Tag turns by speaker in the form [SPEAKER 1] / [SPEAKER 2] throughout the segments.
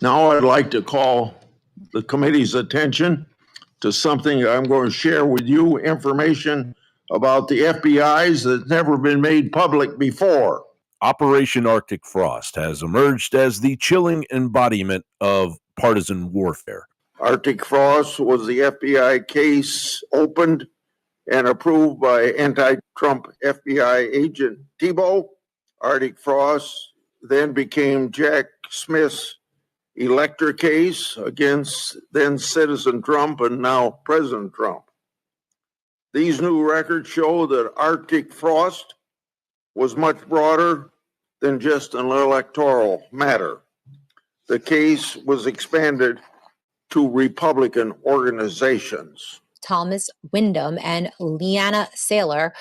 [SPEAKER 1] Now I'd like to call the committee's attention to something I'm going to share with you, information about the FBI's that's never been made public before.
[SPEAKER 2] Operation Arctic Frost has emerged as the chilling embodiment of partisan warfare.
[SPEAKER 1] Arctic Frost was the FBI case opened and approved by anti-Trump FBI agent Thibault. Arctic Frost then became Jack Smith's elector case against then Citizen Trump and now President Trump. These new records show that Arctic Frost was much broader than just an electoral matter. The case was expanded to Republican organizations.
[SPEAKER 3] Thomas Wyndham and Leanna Saylor,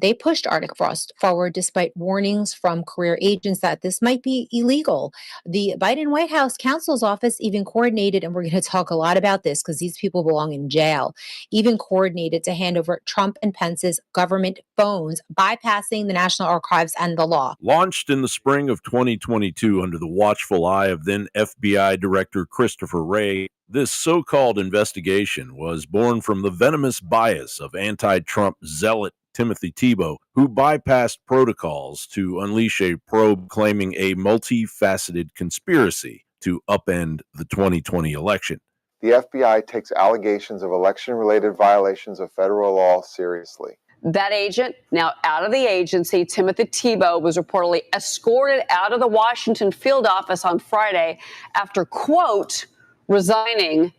[SPEAKER 3] they pushed Arctic Frost forward despite warnings from career agents that this might be illegal. The Biden White House counsel's office even coordinated, and we're going to talk a lot about this because these people belong in jail, even coordinated to hand over Trump and Pence's government phones, bypassing the National Archives and the law.
[SPEAKER 2] Launched in the spring of 2022 under the watchful eye of then FBI Director Christopher Wray, this so-called investigation was born from the venomous bias of anti-Trump zealot Timothy Thibault, who bypassed protocols to unleash a probe claiming a multifaceted conspiracy to upend the 2020 election.
[SPEAKER 4] The FBI takes allegations of election-related violations of federal law seriously.
[SPEAKER 5] That agent, now out of the agency, Timothy Thibault, was reportedly escorted out of the Washington field office on Friday after, quote, resigning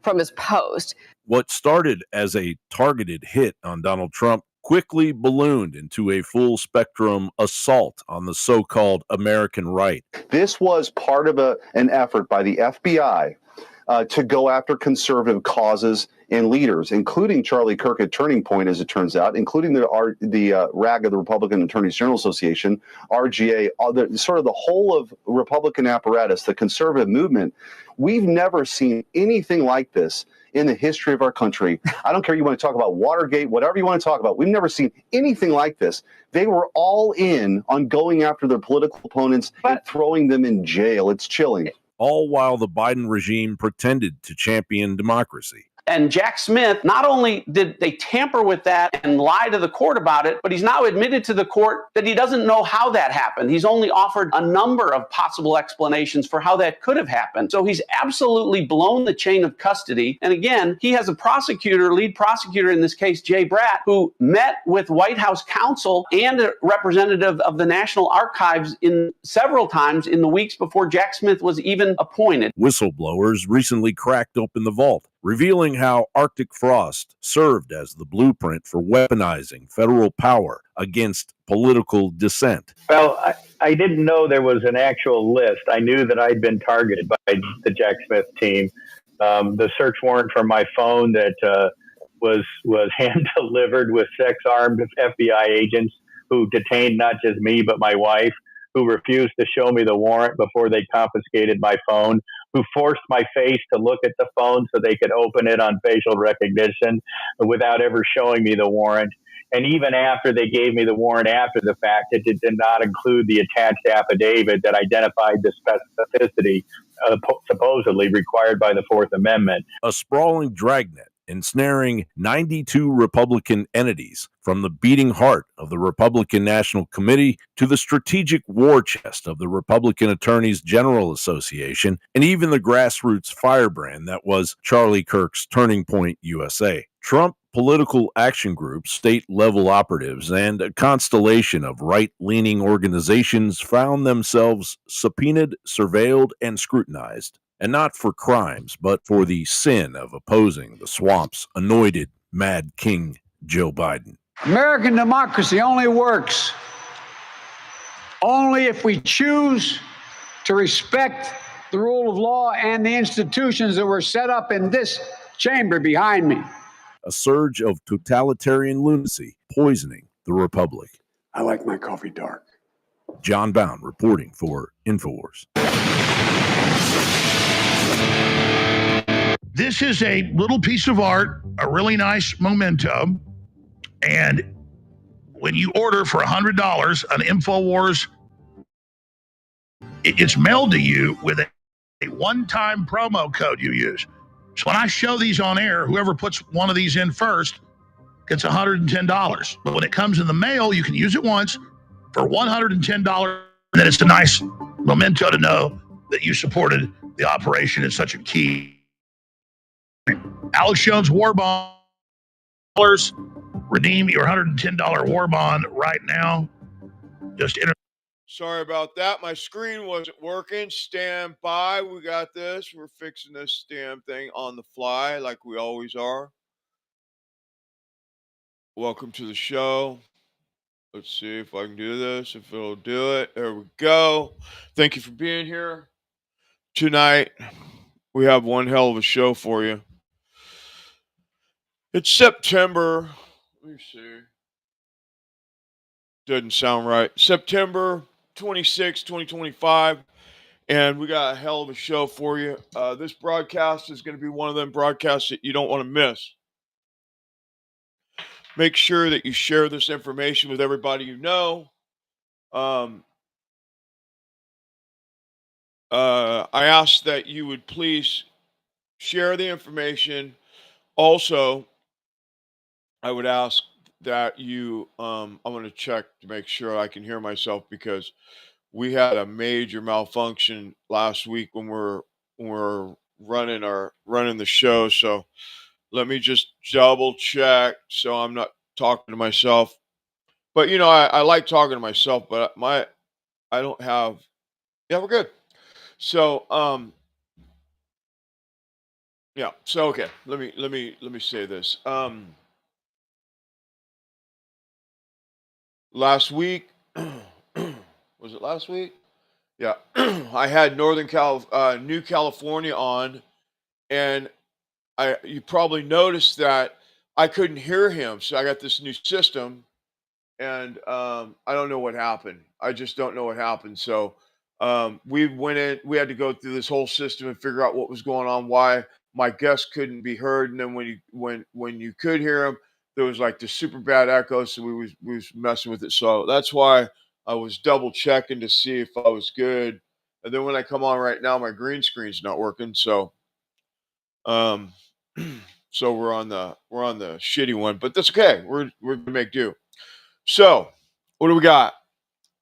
[SPEAKER 5] from his post.
[SPEAKER 2] What started as a targeted hit on Donald Trump quickly ballooned into a full spectrum assault on the so-called American right.
[SPEAKER 6] This was part of an effort by the FBI to go after conservative causes and leaders, including Charlie Kirk at Turning Point, as it turns out, including the RAG of the Republican Attorneys General Association, RGA, sort of the whole of Republican apparatus, the conservative movement. We've never seen anything like this in the history of our country. I don't care, you want to talk about Watergate, whatever you want to talk about. We've never seen anything like this. They were all in on going after their political opponents and throwing them in jail. It's chilling.
[SPEAKER 2] All while the Biden regime pretended to champion democracy.
[SPEAKER 7] And Jack Smith, not only did they tamper with that and lie to the court about it, but he's now admitted to the court that he doesn't know how that happened. He's only offered a number of possible explanations for how that could have happened. So he's absolutely blown the chain of custody. And again, he has a prosecutor, lead prosecutor in this case, Jay Bratt, who met with White House counsel and a representative of the National Archives in several times in the weeks before Jack Smith was even appointed.
[SPEAKER 2] Whistleblowers recently cracked open the vault, revealing how Arctic Frost served as the blueprint for weaponizing federal power against political dissent.
[SPEAKER 8] Well, I didn't know there was an actual list. I knew that I'd been targeted by the Jack Smith team. The search warrant for my phone that was hand-delivered with sex-armed FBI agents who detained not just me but my wife, who refused to show me the warrant before they confiscated my phone, who forced my face to look at the phone so they could open it on facial recognition without ever showing me the warrant. And even after they gave me the warrant after the fact, it did not include the attached affidavit that identified the specificity supposedly required by the Fourth Amendment.
[SPEAKER 2] A sprawling dragnet ensnaring 92 Republican entities, from the beating heart of the Republican National Committee to the strategic war chest of the Republican Attorneys General Association, and even the grassroots firebrand that was Charlie Kirk's Turning Point USA. Trump political action groups, state-level operatives, and a constellation of right-leaning organizations found themselves subpoenaed, surveilled, and scrutinized. And not for crimes, but for the sin of opposing the swamp's anointed Mad King Joe Biden.
[SPEAKER 9] American democracy only works if we choose to respect the rule of law and the institutions that were set up in this chamber behind me.
[SPEAKER 2] A surge of totalitarian lunacy poisoning the republic.
[SPEAKER 9] I like my coffee dark.
[SPEAKER 2] John Bound reporting for InfoWars.
[SPEAKER 10] This is a little piece of art, a really nice memento. And when you order for $100 an InfoWars, it's mailed to you with a one-time promo code you use. So when I show these on air, whoever puts one of these in first gets $110. But when it comes in the mail, you can use it once for $110. And then it's a nice memento to know that you supported the operation in such a key. Alex Jones War Bonders. Redeem your $110 war bond right now. Just enter. Sorry about that. My screen wasn't working. Stand by. We got this. We're fixing this damn thing on the fly like we always are. Welcome to the show. Let's see if I can do this, if it'll do it. There we go. Thank you for being here. Tonight, we have one hell of a show for you. It's September. Let me see. Doesn't sound right. September 26, 2025. And we got a hell of a show for you. This broadcast is going to be one of them broadcasts that you don't want to miss. Make sure that you share this information with everybody you know. I ask that you would please share the information. Also, I would ask that you, I'm going to check to make sure I can hear myself because we had a major malfunction last week when we're running the show. So let me just double check so I'm not talking to myself. But I like talking to myself, but I don't have. Yeah, we're good. So yeah. So okay. Let me say this. Last week, was it last week? Yeah, I had New California on, and you probably noticed that I couldn't hear him. So I got this new system, and I don't know what happened. I just don't know what happened. So we went in. We had to go through this whole system and figure out what was going on, why my guest couldn't be heard, and then when you could hear him, there was like the super bad echo. So we was messing with it. So that's why I was double checking to see if I was good. And then when I come on right now, my green screen's not working. So um, so we're on the shitty one, but that's okay. We're gonna make do. So, what do we got?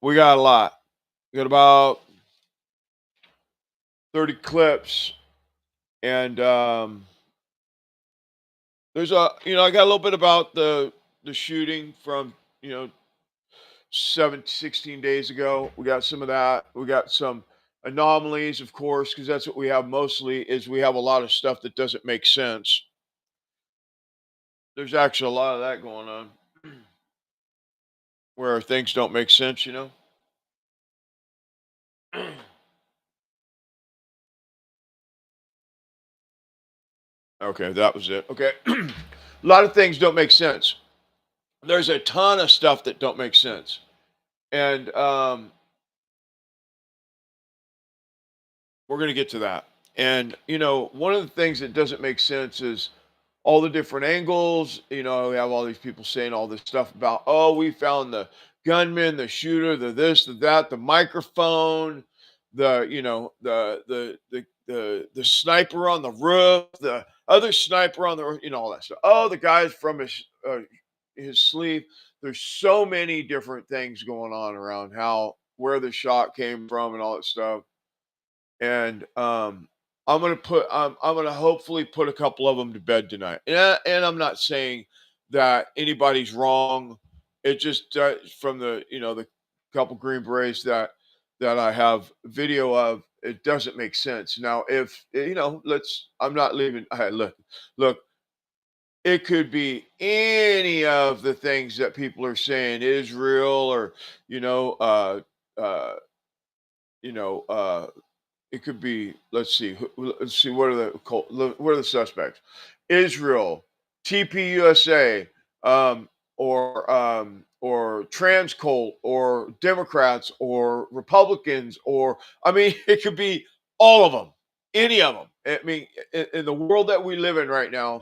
[SPEAKER 10] We got a lot. We got about 30 clips, and there's I got a little bit about the shooting from 16 days ago. We got some of that. We got some anomalies, of course, because that's what we have mostly. Is we have a lot of stuff that doesn't make sense. There's actually a lot of that going on, where things don't make sense. Okay, that was it. Okay. A lot of things don't make sense. There's a ton of stuff that don't make sense. And we're going to get to that. And, one of the things that doesn't make sense is all the different angles. We have all these people saying all this stuff about, oh, we found the gunman, the shooter, the this, the that, the microphone, the sniper on the roof, the other sniper on the roof, all that stuff. Oh, the guy's from his sleeve. There's so many different things going on around where the shot came from and all that stuff. And I'm gonna hopefully put a couple of them to bed tonight. And I'm not saying that anybody's wrong. It just from the couple Green Berets that I have video of, it doesn't make sense. Now, if I'm not leaving. Look, it could be any of the things that people are saying, Israel or you know, uh, uh, you know, it could be. Let's see. What are the suspects? Israel, TPUSA, or Transcolt, or Democrats, or Republicans, or I mean, it could be all of them, any of them. I mean, in the world that we live in right now,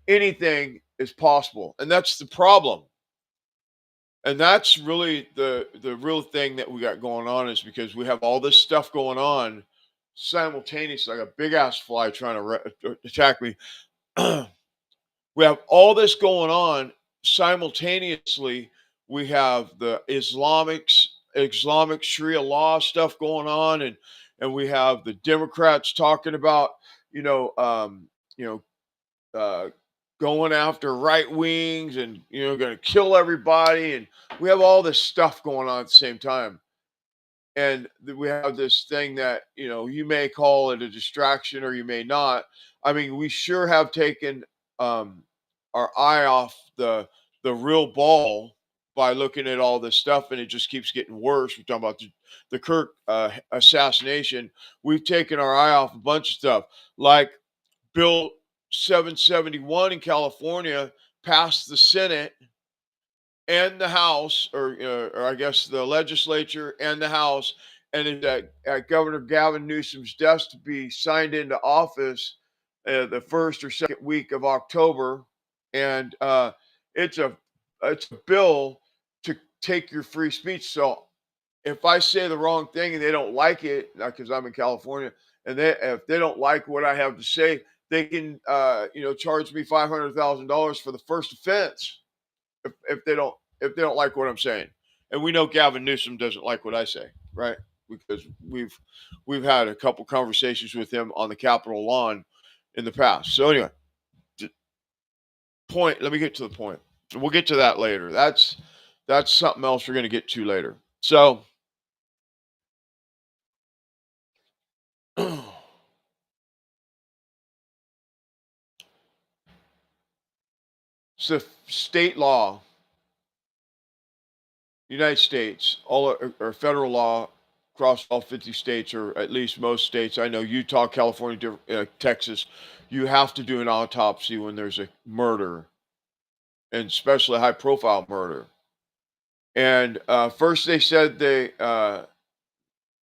[SPEAKER 10] anything is possible, and that's the problem. And that's really the real thing that we got going on, is because we have all this stuff going on. simultaneously, like a big ass fly trying to attack me. We have all this going on simultaneously. We have the Islamic Sharia law stuff going on, and we have the Democrats talking about, you know, you know, going after right wings and going to kill everybody, and we have all this stuff going on at the same time. And we have this thing that you may call it a distraction or you may not. I mean, we sure have taken um, our eye off the real ball by looking at all this stuff, and it just keeps getting worse. We're talking about the Kirk assassination. We've taken our eye off a bunch of stuff, like Bill 771 in California passed the Senate and the House, or I guess the legislature and the House, and is at Governor Gavin Newsom's desk to be signed into office the first or second week of October, and it's a it's a bill to take your free speech. So if I say the wrong thing and they don't like it, because I'm in California, and if they don't like what I have to say, they can charge me $500,000 for the first offense if they don't like what I'm saying. And we know Gavin Newsom doesn't like what I say, right? Because we've had a couple conversations with him on the Capitol lawn in the past. So anyway, let me get to the point. We'll get to that later. That's something else we're going to get to later. So so state law, United States, all or federal law across all 50 states, or at least most states. I know Utah, California, Texas. You have to do an autopsy when there's a murder, and especially a high-profile murder. And first they said they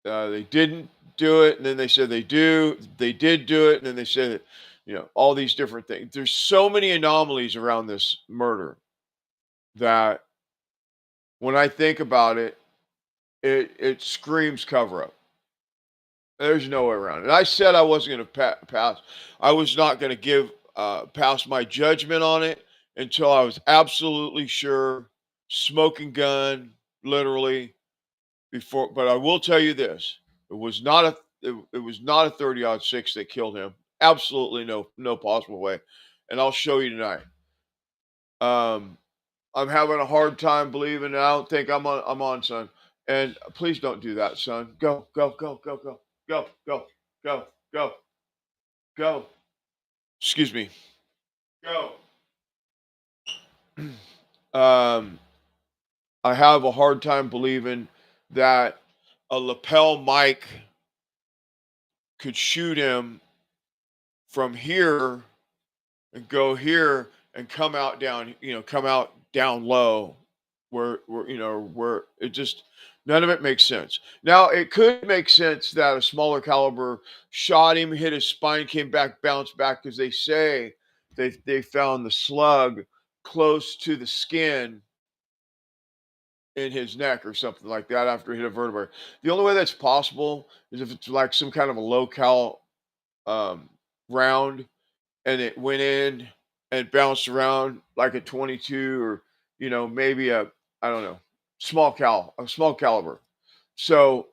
[SPEAKER 10] didn't do it, and then they said they did do it, and then they said all these different things. There's so many anomalies around this murder that when I think about it, it screams cover up. There's no way around it. And I said I wasn't going to pass. I was not going to give pass my judgment on it until I was absolutely sure, smoking gun, literally before. But I will tell you this: it was not it was not a 30-06 that killed him. Absolutely no possible way. And I'll show you tonight. I'm having a hard time believing it. I don't think I'm on, son. And please don't do that, son. Go, go, go, go, go, go, go, go, go, go. Excuse me. Go. I have a hard time believing that a lapel mic could shoot him from here and go here and come out down low where it just none of it makes sense. Now it could make sense that a smaller caliber shot him, hit his spine, came back, bounced back, because they say they found the slug close to the skin in his neck or something like that after he hit a vertebrae. The only way that's possible is if it's like some kind of a low cal round, and it went in and bounced around like a 22, or maybe a, I don't know, small caliber. So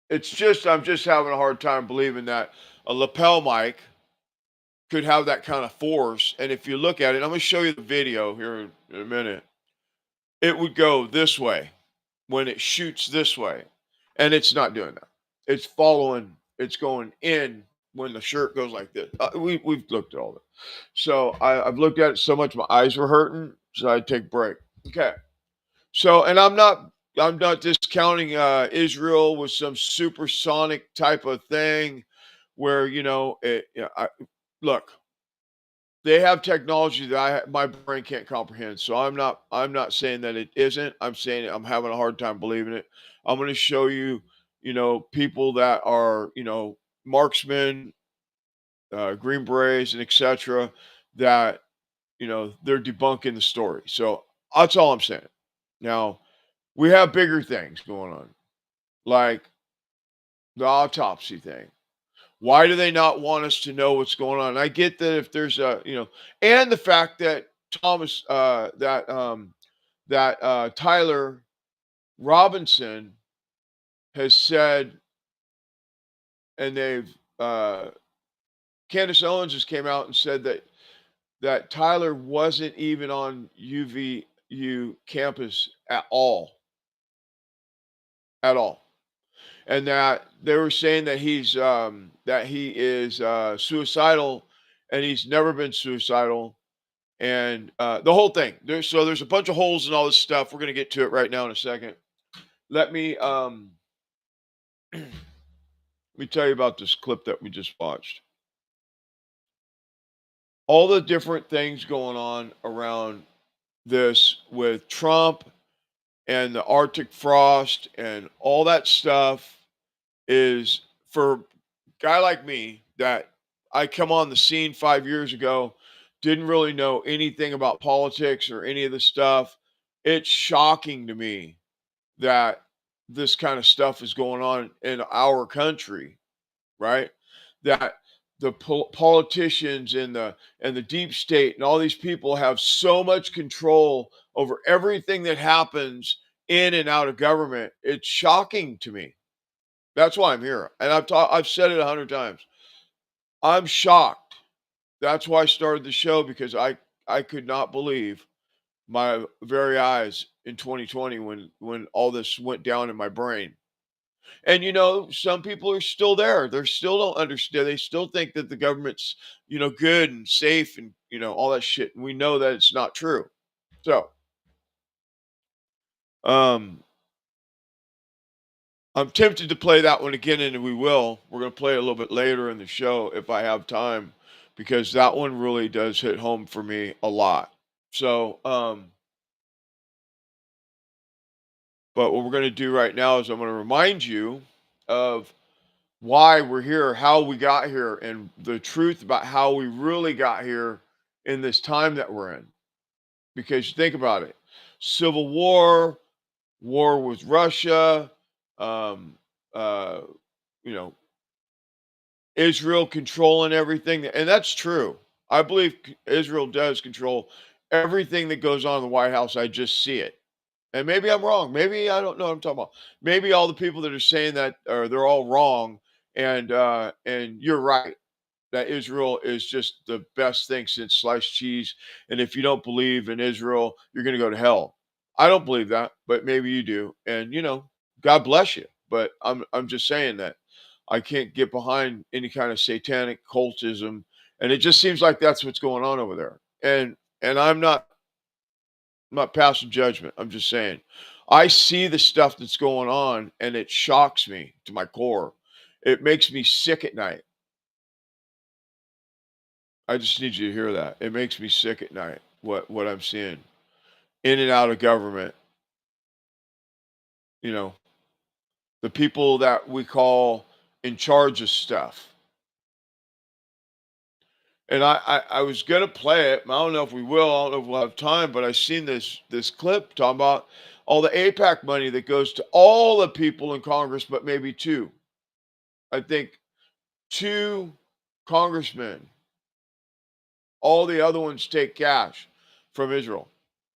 [SPEAKER 10] it's just, I'm just having a hard time believing that a lapel mic could have that kind of force. And if you look at it, I'm going to show you the video here in a minute. It would go this way when it shoots this way, and it's not doing that. It's going in when the shirt goes like this. We've looked at all that. So I've looked at it so much my eyes were hurting, so I'd take a break. Okay. So, and I'm not discounting Israel with some supersonic type of thing where look, they have technology that my brain can't comprehend. So I'm not saying that it isn't. I'm saying I'm having a hard time believing it. I'm going to show you, people that are, marksmen, Green Berets, and etc. that they're debunking the story. So that's all I'm saying. Now we have bigger things going on, like The autopsy thing. Why do they not want us to know what's going on? I get that if there's a, and the fact that Tyler Robinson has said, and Candace Owens just came out and said that Tyler wasn't even on UVU campus at all, and that they were saying that he is suicidal, and he's never been suicidal, and the whole thing. There's a bunch of holes in all this stuff. We're gonna get to it right now in a second. Let me let me tell you about this clip that we just watched. All the different things going on around this with Trump and the Arctic frost and all that stuff is for a guy like me that I come on the scene 5 years ago, didn't really know anything about politics or any of the stuff. It's shocking to me that this kind of stuff is going on in our country, right? That the politicians and the deep state and all these people have so much control over everything that happens in and out of government. It's shocking to me. That's why I'm here, and I've said it 100 times. I'm shocked. That's why I started the show, because I could not believe my very eyes in 2020 when all this went down in my brain. And some people are still there. They still don't understand. They still think that the government's, good and safe and, all that shit. And we know that it's not true. So, I'm tempted to play that one again, and we will. We're going to play it a little bit later in the show if I have time, because that one really does hit home for me a lot. So, but what we're going to do right now is I'm going to remind you of why we're here, how we got here, and the truth about how we really got here in this time that we're in. Because think about it: civil war, war with Russia, um, uh, you know, Israel controlling everything, and that's true. I believe Israel does control everything that goes on in the White House. I just see it. And maybe I'm wrong. Maybe I don't know what I'm talking about. Maybe all the people that are saying that they're all wrong, and you're right that Israel is just the best thing since sliced cheese. And if you don't believe in Israel, you're going to go to hell. I don't believe that, but maybe you do. And God bless you. But I'm just saying that I can't get behind any kind of satanic cultism, and it just seems like that's what's going on over there. And I'm not passing judgment. I'm just saying, I see the stuff that's going on, and it shocks me to my core. It makes me sick at night. I just need you to hear that. It makes me sick at night, what I'm seeing in and out of government. You know, the people that we call in charge of stuff. And I was gonna play it. I don't know if we will. I don't know if we'll have time. But I seen this clip talking about all the APAC money that goes to all the people in Congress, but maybe two. I think two congressmen. All the other ones take cash from Israel,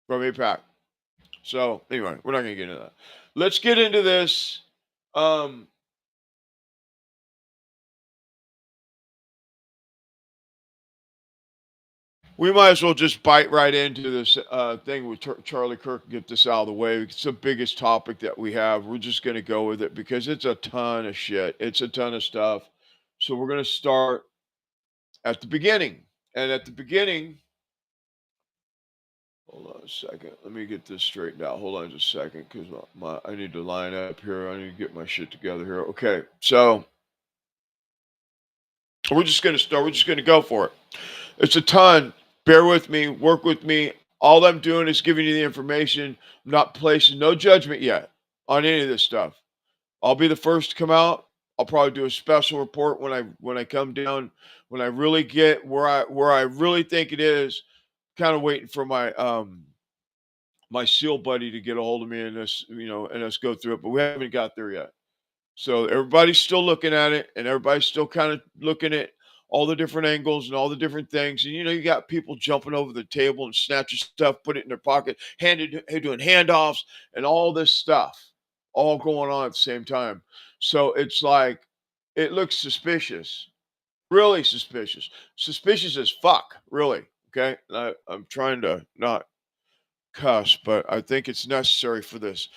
[SPEAKER 10] from APAC. So anyway, we're not gonna get into that. Let's get into this. Um, we might as well just bite right into this thing with Charlie Kirk and get this out of the way. It's the biggest topic that we have. We're just going to go with it because it's a ton of shit. It's a ton of stuff. So we're going to start at the beginning. And at the beginning, hold on a second. Let me get this straightened out. Hold on just a second, because I need to line up here. I need to get my shit together here. Okay, so we're just going to start. We're just going to go for it. It's a ton. Bear with me. Work with me. All I'm doing is giving you the information. I'm not placing no judgment yet on any of this stuff. I'll be the first to come out. I'll probably do a special report when I come down, when I really get where I really think it is. Kind of waiting for my SEAL buddy to get a hold of me and us go through it, but we haven't got there yet. So everybody's still looking at it, and everybody's still kind of looking at all the different angles and all the different things. And you got people jumping over the table and snatching stuff, put it in their pocket, doing handoffs, and all this stuff, all going on at the same time. So it's like it looks suspicious, really suspicious as fuck, really. Okay, I'm trying to not cuss, but I think it's necessary for this.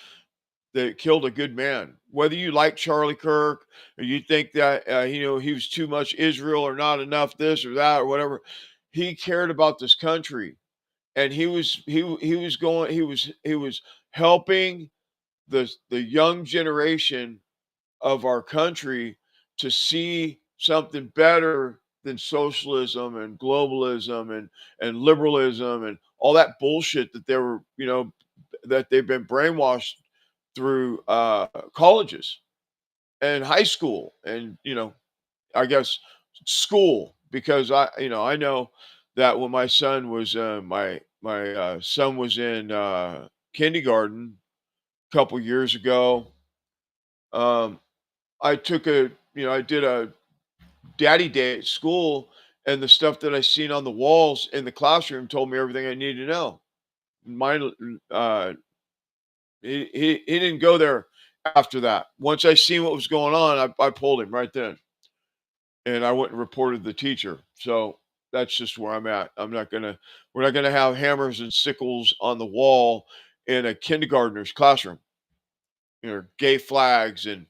[SPEAKER 10] They killed a good man. Whether you like Charlie Kirk or you think that he was too much Israel or not enough this or that or whatever, he cared about this country, and he was helping the young generation of our country to see something better than socialism and globalism and liberalism and all that bullshit that they were, that they've been brainwashed through colleges and high school and I guess school, because I know that when my son was my son was in kindergarten a couple years ago. um, I took I did a daddy day at school, and the stuff that I seen on the walls in the classroom told me everything I needed to know. Mine, he didn't go there after that. Once I seen what was going on, I pulled him right then, and I went and reported the teacher. So that's just where I'm at. We're not gonna have hammers and sickles on the wall in a kindergartner's classroom. Gay flags and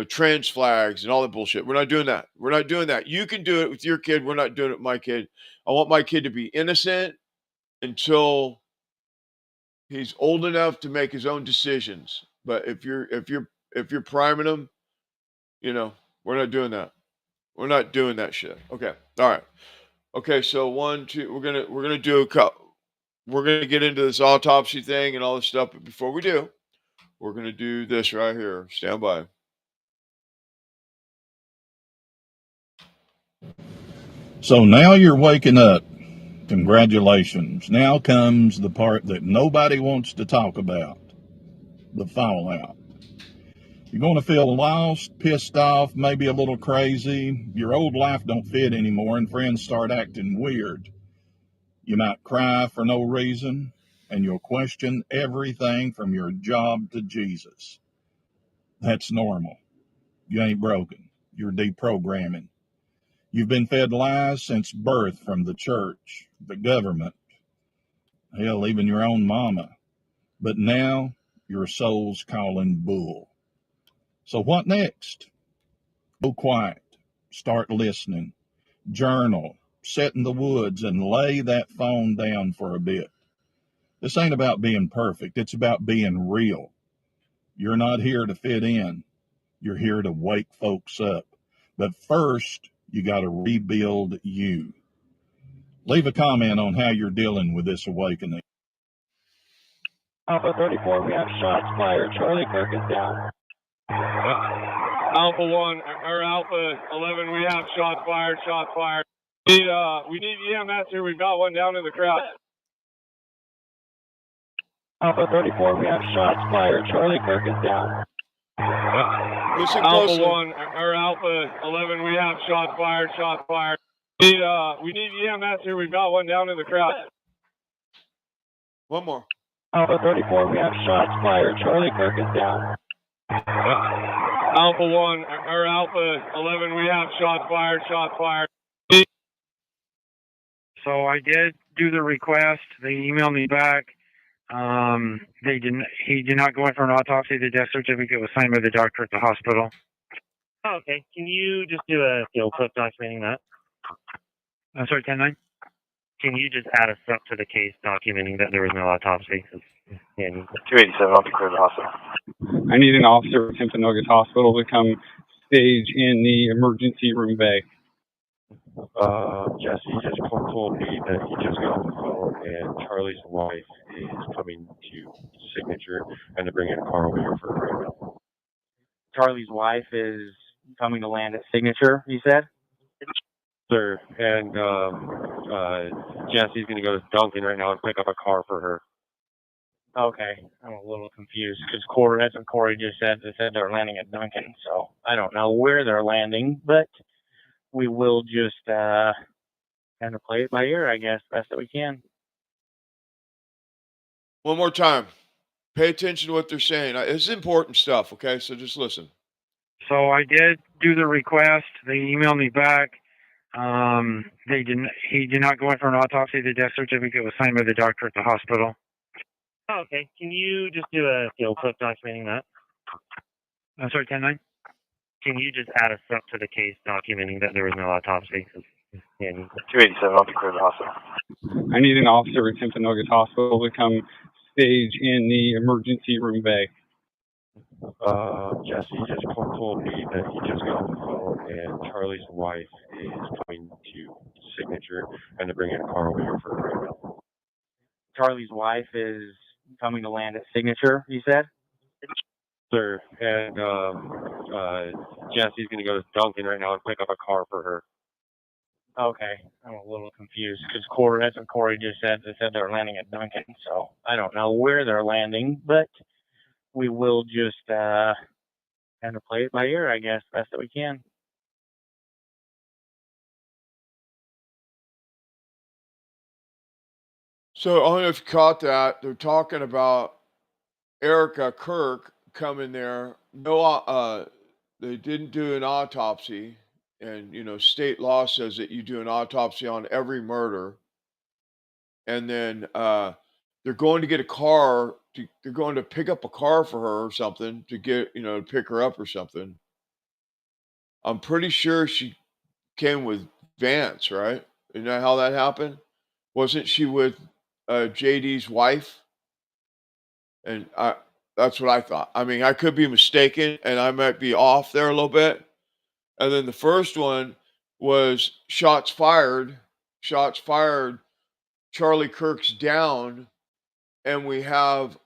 [SPEAKER 10] trans flags and all that bullshit. We're not doing that. We're not doing that. You can do it with your kid. We're not doing it with my kid. I want my kid to be innocent until he's old enough to make his own decisions. But if you're priming him, we're not doing that. We're not doing that shit. Okay. All right. Okay. So one, two, we're gonna do a couple. We're gonna get into this autopsy thing and all this stuff. But before we do, we're gonna do this right here. Stand by.
[SPEAKER 11] So now you're waking up. Congratulations. Now comes the part that nobody wants to talk about, the fallout. You're going to feel lost, pissed off, maybe a little crazy. Your old life don't fit anymore and friends start acting weird. You might cry for no reason, and you'll question everything from your job to Jesus. That's normal. You ain't broken. You're deprogramming. You've been fed lies since birth from the church, the government, hell, even your own mama. But now your soul's calling bull. So what next? Go quiet. Start listening. Journal. Sit in the woods and lay that phone down for a bit. This ain't about being perfect. It's about being real. You're not here to fit in. You're here to wake folks up. But first, you got to rebuild you. Leave a comment on how you're dealing with this awakening.
[SPEAKER 12] Alpha 34, we have shots fired. Charlie Kirk is down.
[SPEAKER 13] Alpha 1, or Alpha 11, we have shots fired, shots fired. We need EMS here. We've got one down in the crowd.
[SPEAKER 12] Alpha 34, we have shots fired. Charlie Kirk is down.
[SPEAKER 10] Listen
[SPEAKER 13] Alpha
[SPEAKER 10] closely.
[SPEAKER 13] 1, or Alpha 11, we have shots fired, shots fired. We need EMS here. We've got one down in the crowd.
[SPEAKER 10] One more.
[SPEAKER 12] Alpha 34, we have shots fired. Charlie Kirk is down.
[SPEAKER 13] Alpha 1, or Alpha 11, we have shots fired, shots fired.
[SPEAKER 14] So I did do the request. They emailed me back. He did not go in for an autopsy. The death certificate was signed by the doctor at the hospital.
[SPEAKER 15] Oh, okay. Can you just do a clip documenting that?
[SPEAKER 14] I'm sorry, 10-9?
[SPEAKER 15] Can you just add a step to the case documenting that there was no autopsy?
[SPEAKER 16] 287, I'll be clear to the hospital.
[SPEAKER 13] I need an officer at Timpanogos Hospital to come stage in the emergency room bay.
[SPEAKER 16] Jesse just told me that he just got on the phone and Charlie's wife is coming to signature and to bring in a car over here for a breakdown.
[SPEAKER 15] Charlie's wife is coming to land at signature, you said?
[SPEAKER 16] Sir, and Jesse's going to go to Duncan right now and pick up a car for her.
[SPEAKER 15] Okay, I'm a little confused because Corey, that's what Corey just said. They said they're landing at Duncan, so I don't know where they're landing, but we will just kind of play it by ear, I guess, best that we can.
[SPEAKER 10] One more time. Pay attention to what they're saying. It's important stuff, okay? So just listen.
[SPEAKER 14] So I did do the request. They emailed me back. He did not go in for an autopsy. The death certificate was signed by the doctor at the hospital. Oh, okay. Can you just do a field clip documenting that? I'm sorry, 10-9? Can you just add a step to the case documenting that there was no autopsy? 287, I'll declare the hospital.
[SPEAKER 17] I need an officer at Timpanogos Hospital to come stage in the emergency room bay.
[SPEAKER 16] Jesse just told me that he just got on the phone and Charlie's wife is coming to signature and they're bringing a car over here for her.
[SPEAKER 15] Charlie's wife is coming to land at signature, you said?
[SPEAKER 16] Sir, and Jesse's going to go to Duncan right now and pick up a car for her.
[SPEAKER 15] Okay, I'm a little confused because Corey, that's what Corey just said. They said they're landing at Duncan, so I don't know where they're landing, but we will just kind of play it by ear, I guess, best that we can.
[SPEAKER 10] So I don't know if you caught that. They're talking about Erica Kirk coming there. No, they didn't do an autopsy. And, state law says that you do an autopsy on every murder. And then they're going to get a car. They're going to pick up a car for her or something to get, to pick her up or something. I'm pretty sure she came with Vance, right? Isn't that how that happened? Wasn't she with JD's wife? And that's what I thought. I mean, I could be mistaken and I might be off there a little bit. And then the first one was shots fired. Shots fired. Charlie Kirk's down. And we have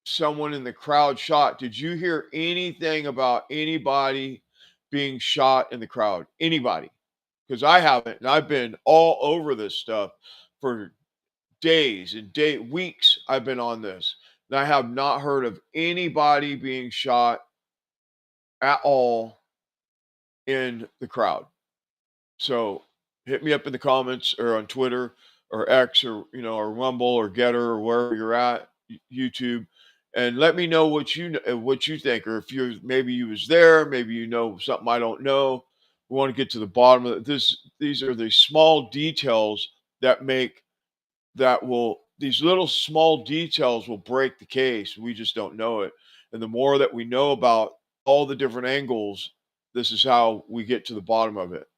[SPEAKER 10] someone in the crowd shot. Did you hear anything about anybody being shot in the crowd? Anybody? Because I haven't. And I've been all over this stuff for days and weeks. I've been on this. And I have not heard of anybody being shot at all in the crowd. So hit me up in the comments or on Twitter or X or or Rumble or Getter or wherever you're at, YouTube, and let me know what you think, or if maybe you was there, maybe you know something I don't know. We want to get to the bottom of this. These are the small details that make these little small details will break the case. We just don't know it. And the more that we know about all the different angles, this is how we get to the bottom of it.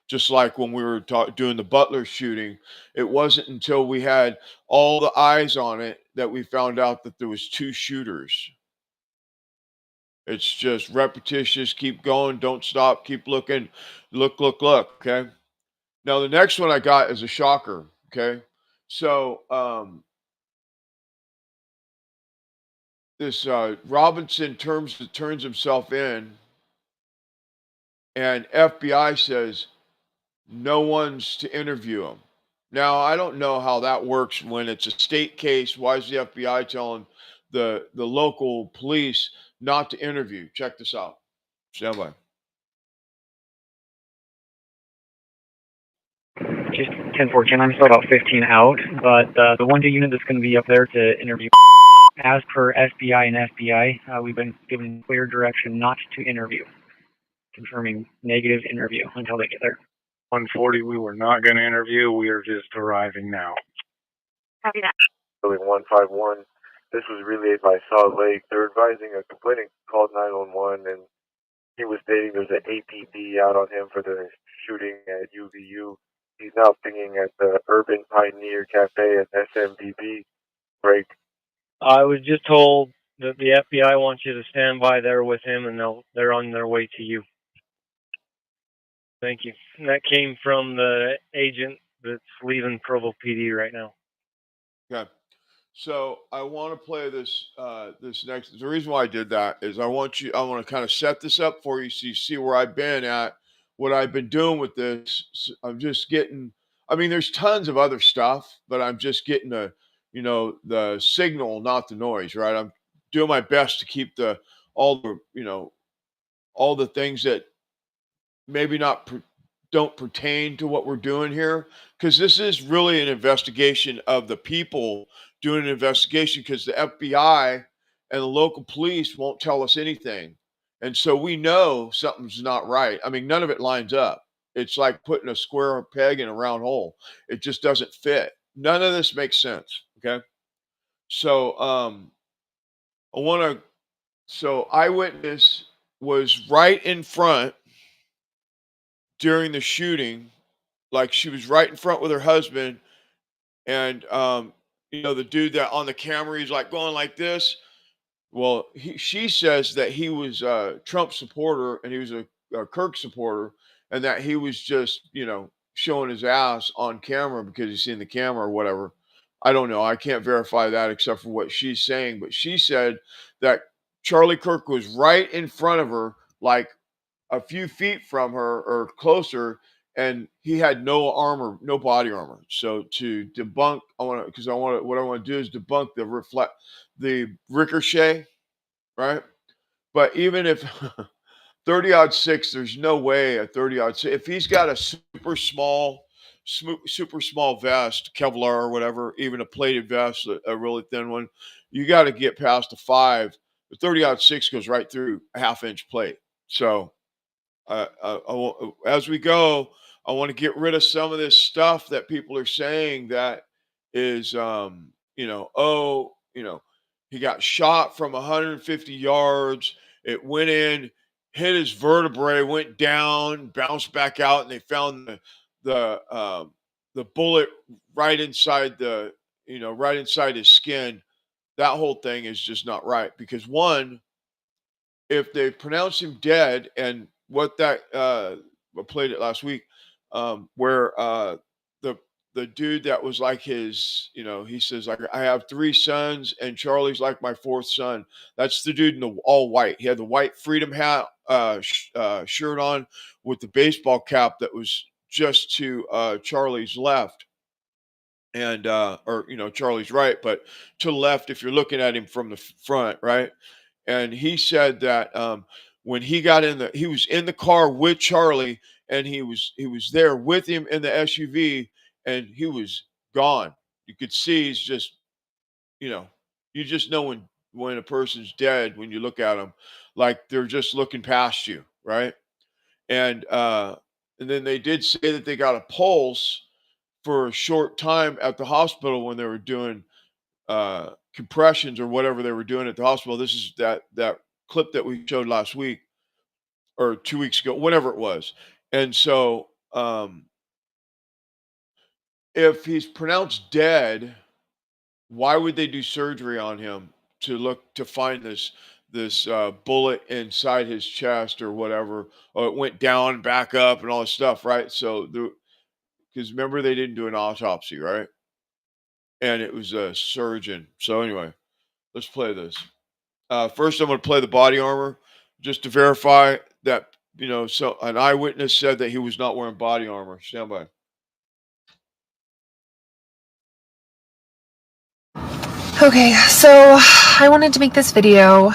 [SPEAKER 10] Just like when we were doing the Butler shooting, it wasn't until we had all the eyes on it that we found out that there was two shooters. It's just repetitious. Keep going. Don't stop. Keep looking. Look. Okay. Now the next one I got is a shocker. Okay. So this Robinson turns himself in, and FBI says no one's to interview him. Now I don't know how that works when it's a state case. Why is the FBI telling the local police not to interview? Check this out. Stand by.
[SPEAKER 14] Just 10-14, I'm still about 15 out, but the 1-2 unit that's going to be up there to interview, as per FBI and FBI, we've been given clear direction not to interview, confirming negative interview until they get there.
[SPEAKER 12] 140, we were not going to interview. We are just arriving now.
[SPEAKER 16] Copy that. Building 151. This was relayed by Salt Lake. They're advising a complainant called 911, and he was stating there's an APB out on him for the shooting at UVU. He's now pinging at the Urban Pioneer Cafe at SMBB break.
[SPEAKER 14] I was just told that the FBI wants you to stand by there with him, and they're on their way to you. Thank you. And that came from the agent that's leaving Provo PD right now.
[SPEAKER 10] Okay. So I want to play this this next. The reason why I did that is I want to kind of set this up for you so you see where I've been at, what I've been doing with this. I'm just getting, I mean, there's tons of other stuff, but I'm just getting the signal, not the noise, right? I'm doing my best to keep all the things that maybe don't pertain to what we're doing here, because this is really an investigation of the people doing an investigation, because the FBI and the local police won't tell us anything. And so we know something's not right. I mean, none of it lines up. It's like putting a square peg in a round hole. It just doesn't fit. None of this makes sense. Okay. So I want to so eyewitness was right in front during the shooting, like she was right in front with her husband, and the dude that on the camera, he's like going like this. Well, she says that he was a Trump supporter and he was a Kirk supporter, and that he was just showing his ass on camera because he's seen the camera or whatever. I don't know. I can't verify that except for what she's saying, but she said that Charlie Kirk was right in front of her, like a few feet from her or closer, and he had no armor, no body armor. So to debunk, what I want to do is debunk the ricochet, right? But even if 30-06, there's no way a 30-06, if he's got a super small vest, Kevlar or whatever, even a plated vest, a really thin one, you got to get past the 5. The 30-06 goes right through a half-inch plate. So as we go, I want to get rid of some of this stuff that people are saying that is, he got shot from 150 yards. It went in, hit his vertebrae, went down, bounced back out, and they found the bullet right inside right inside his skin. That whole thing is just not right, because one, if they pronounce him dead, and what that I played it last week, where the dude that was like his, he says, like, I have 3 sons and Charlie's like my 4th son. That's the dude in the all white. He had the white freedom hat shirt on with the baseball cap that was just to Charlie's left, and or Charlie's right, but to the left if you're looking at him from the front, right? And he said that when he got he was in the car with Charlie, and he was there with him in the SUV, and he was gone. You could see he's just, you just know when a person's dead when you look at them, like they're just looking past you, right? And then they did say that they got a pulse for a short time at the hospital when they were doing compressions or whatever they were doing at the hospital. This is that clip that we showed last week or 2 weeks ago, whenever it was. And so if he's pronounced dead, why would they do surgery on him to find this bullet inside his chest or whatever? Oh, it went down, back up, and all this stuff, right? So because remember, they didn't do an autopsy, right? And it was a surgeon. So anyway, let's play this. First, I'm going to play the body armor just to verify that, so an eyewitness said that he was not wearing body armor. Stand by.
[SPEAKER 18] Okay, so I wanted to make this video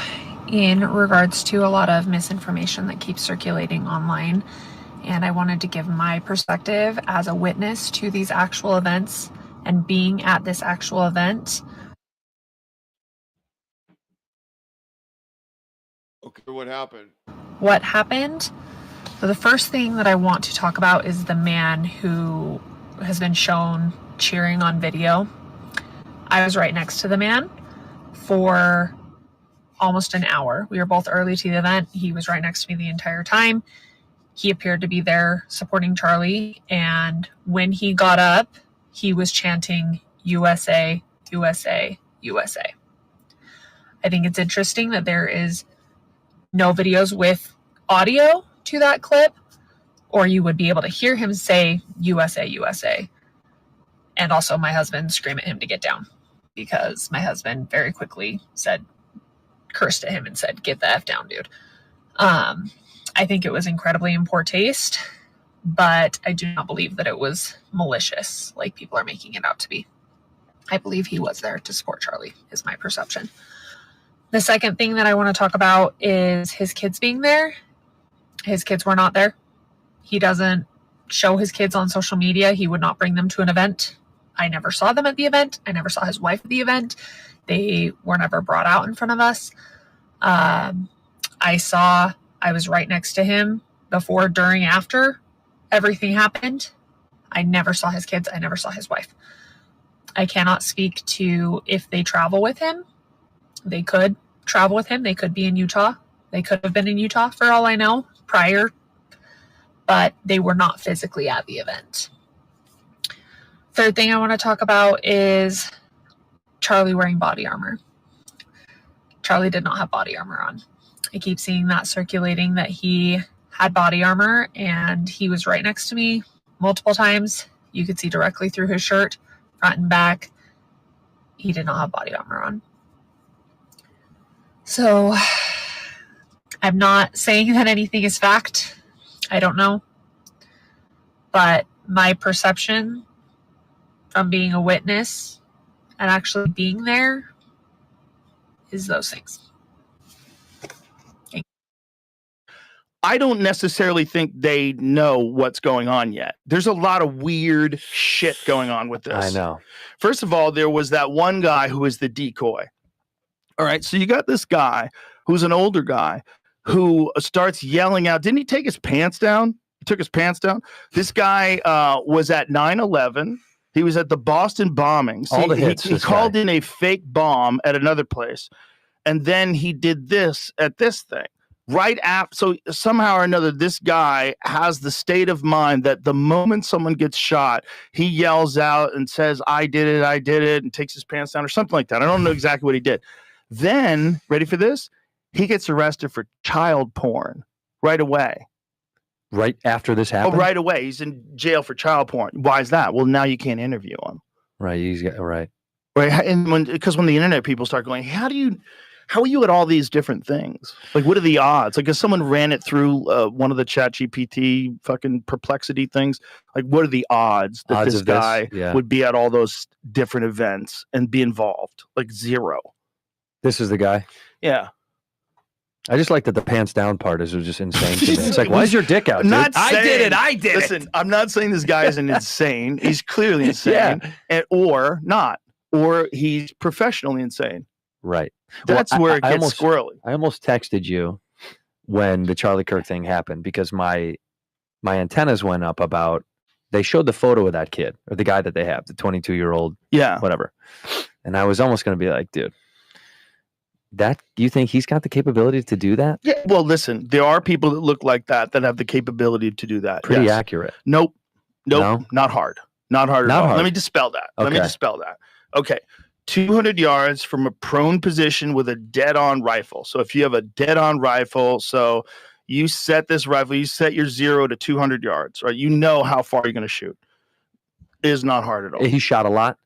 [SPEAKER 18] in regards to a lot of misinformation that keeps circulating online, and I wanted to give my perspective as a witness to these actual events and being at this actual event.
[SPEAKER 10] Okay, what happened?
[SPEAKER 18] What happened? So the first thing that I want to talk about is the man who has been shown cheering on video. I was right next to the man for almost an hour. We were both early to the event. He was right next to me the entire time. He appeared to be there supporting Charlie, and when he got up, he was chanting USA, USA, USA. I think it's interesting that there is no videos with audio to that clip, or you would be able to hear him say USA, USA. And also my husband scream at him to get down, because my husband very quickly cursed at him and said, get the F down, dude. I think it was incredibly in poor taste, but I do not believe that it was malicious like people are making it out to be. I believe he was there to support Charlie, is my perception. The second thing that I want to talk about is his kids being there. His kids were not there. He doesn't show his kids on social media. He would not bring them to an event. I never saw them at the event. I never saw his wife at the event. They were never brought out in front of us. I was right next to him before, during, after everything happened. I never saw his kids. I never saw his wife. I cannot speak to if they travel with him. They could travel with him. They could be in Utah. They could have been in Utah for all I know prior, but they were not physically at the event. Third thing I want to talk about is Charlie wearing body armor. Charlie did not have body armor on. I keep seeing that circulating that he had body armor, and he was right next to me multiple times. You could see directly through his shirt, front and back. He did not have body armor on. So I'm not saying that anything is fact. I don't know. But my perception from being a witness and actually being there is those things.
[SPEAKER 19] I don't necessarily think they know what's going on yet. There's a lot of weird shit going on with this.
[SPEAKER 20] I know.
[SPEAKER 19] First of all, there was that one guy who was the decoy. All right, so you got this guy who's an older guy who starts yelling out. Didn't he take his pants down? He took his pants down. This guy was at 9/11. He was at the Boston bombings.
[SPEAKER 20] All the hits.
[SPEAKER 19] He called in a fake bomb at another place. And then he did this at this thing. Right after, so somehow or another, this guy has the state of mind that the moment someone gets shot, he yells out and says, I did it, and takes his pants down or something like that. I don't know exactly what he did. Then, ready for this? He gets arrested for child porn right away.
[SPEAKER 20] Right after this happened?
[SPEAKER 19] Oh, right away. He's in jail for child porn. Why is that? Well, now you can't interview him.
[SPEAKER 20] Right. He's got, right.
[SPEAKER 19] Right. And because when the internet people start going, how are you at all these different things? Like, what are the odds? Like, if someone ran it through one of the ChatGPT fucking perplexity things, like, what are the odds that this guy would be at all those different events and be involved? Like, zero.
[SPEAKER 20] This is the guy?
[SPEAKER 19] Yeah.
[SPEAKER 20] I just like that the pants down part is just insane to me. It's like, why is your dick out, dude?
[SPEAKER 19] I did it. Listen, I'm not saying this guy isn't insane. He's clearly insane. Yeah. Or not. Or he's professionally insane.
[SPEAKER 20] Right.
[SPEAKER 19] That's where it gets squirrely.
[SPEAKER 20] I almost texted you when the Charlie Kirk thing happened because my antennas went up about, they showed the photo of that kid or the guy that they have, the 22-year-old, whatever. And I was almost going to be like, dude, do you think he's got the capability to do that?
[SPEAKER 19] Yeah. Well, listen, there are people that look like that have the capability to do that.
[SPEAKER 20] Pretty accurate.
[SPEAKER 19] Nope.
[SPEAKER 20] No?
[SPEAKER 19] Not hard. Not hard at all. Let me dispel that. Okay. 200 yards from a prone position with a dead-on rifle. So if you have a dead-on rifle, so you set this rifle, you set your 0 to 200 yards, right? You know how far you're going to shoot. It is not hard at all.
[SPEAKER 20] He shot a lot?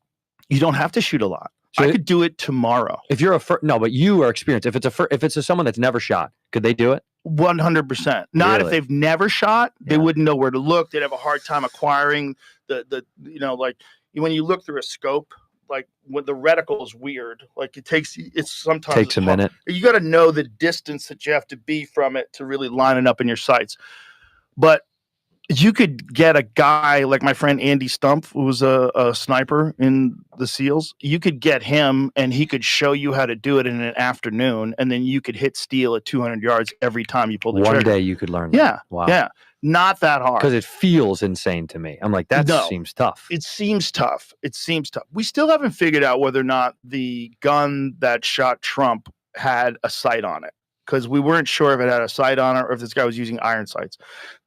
[SPEAKER 19] You don't have to shoot a lot. So I could do it tomorrow.
[SPEAKER 20] If you're but you are experienced. If it's someone that's never shot, could they do it?
[SPEAKER 19] 100%. Not if they've never shot. They wouldn't know where to look. They'd have a hard time acquiring the like when you look through a scope, like when the reticle is weird, like it sometimes
[SPEAKER 20] takes a minute.
[SPEAKER 19] You got to know the distance that you have to be from it to really line it up in your sights. But you could get a guy like my friend Andy Stumpf, who was a sniper in the SEALs. You could get him and he could show you how to do it in an afternoon. And then you could hit steel at 200 yards every time you pull the trigger.
[SPEAKER 20] One day you could learn that.
[SPEAKER 19] Yeah.
[SPEAKER 20] Wow.
[SPEAKER 19] Yeah. Not that hard.
[SPEAKER 20] Because it feels insane to me. I'm like, that seems tough.
[SPEAKER 19] It seems tough. We still haven't figured out whether or not the gun that shot Trump had a sight on it. Because we weren't sure if it had a sight on it or if this guy was using iron sights.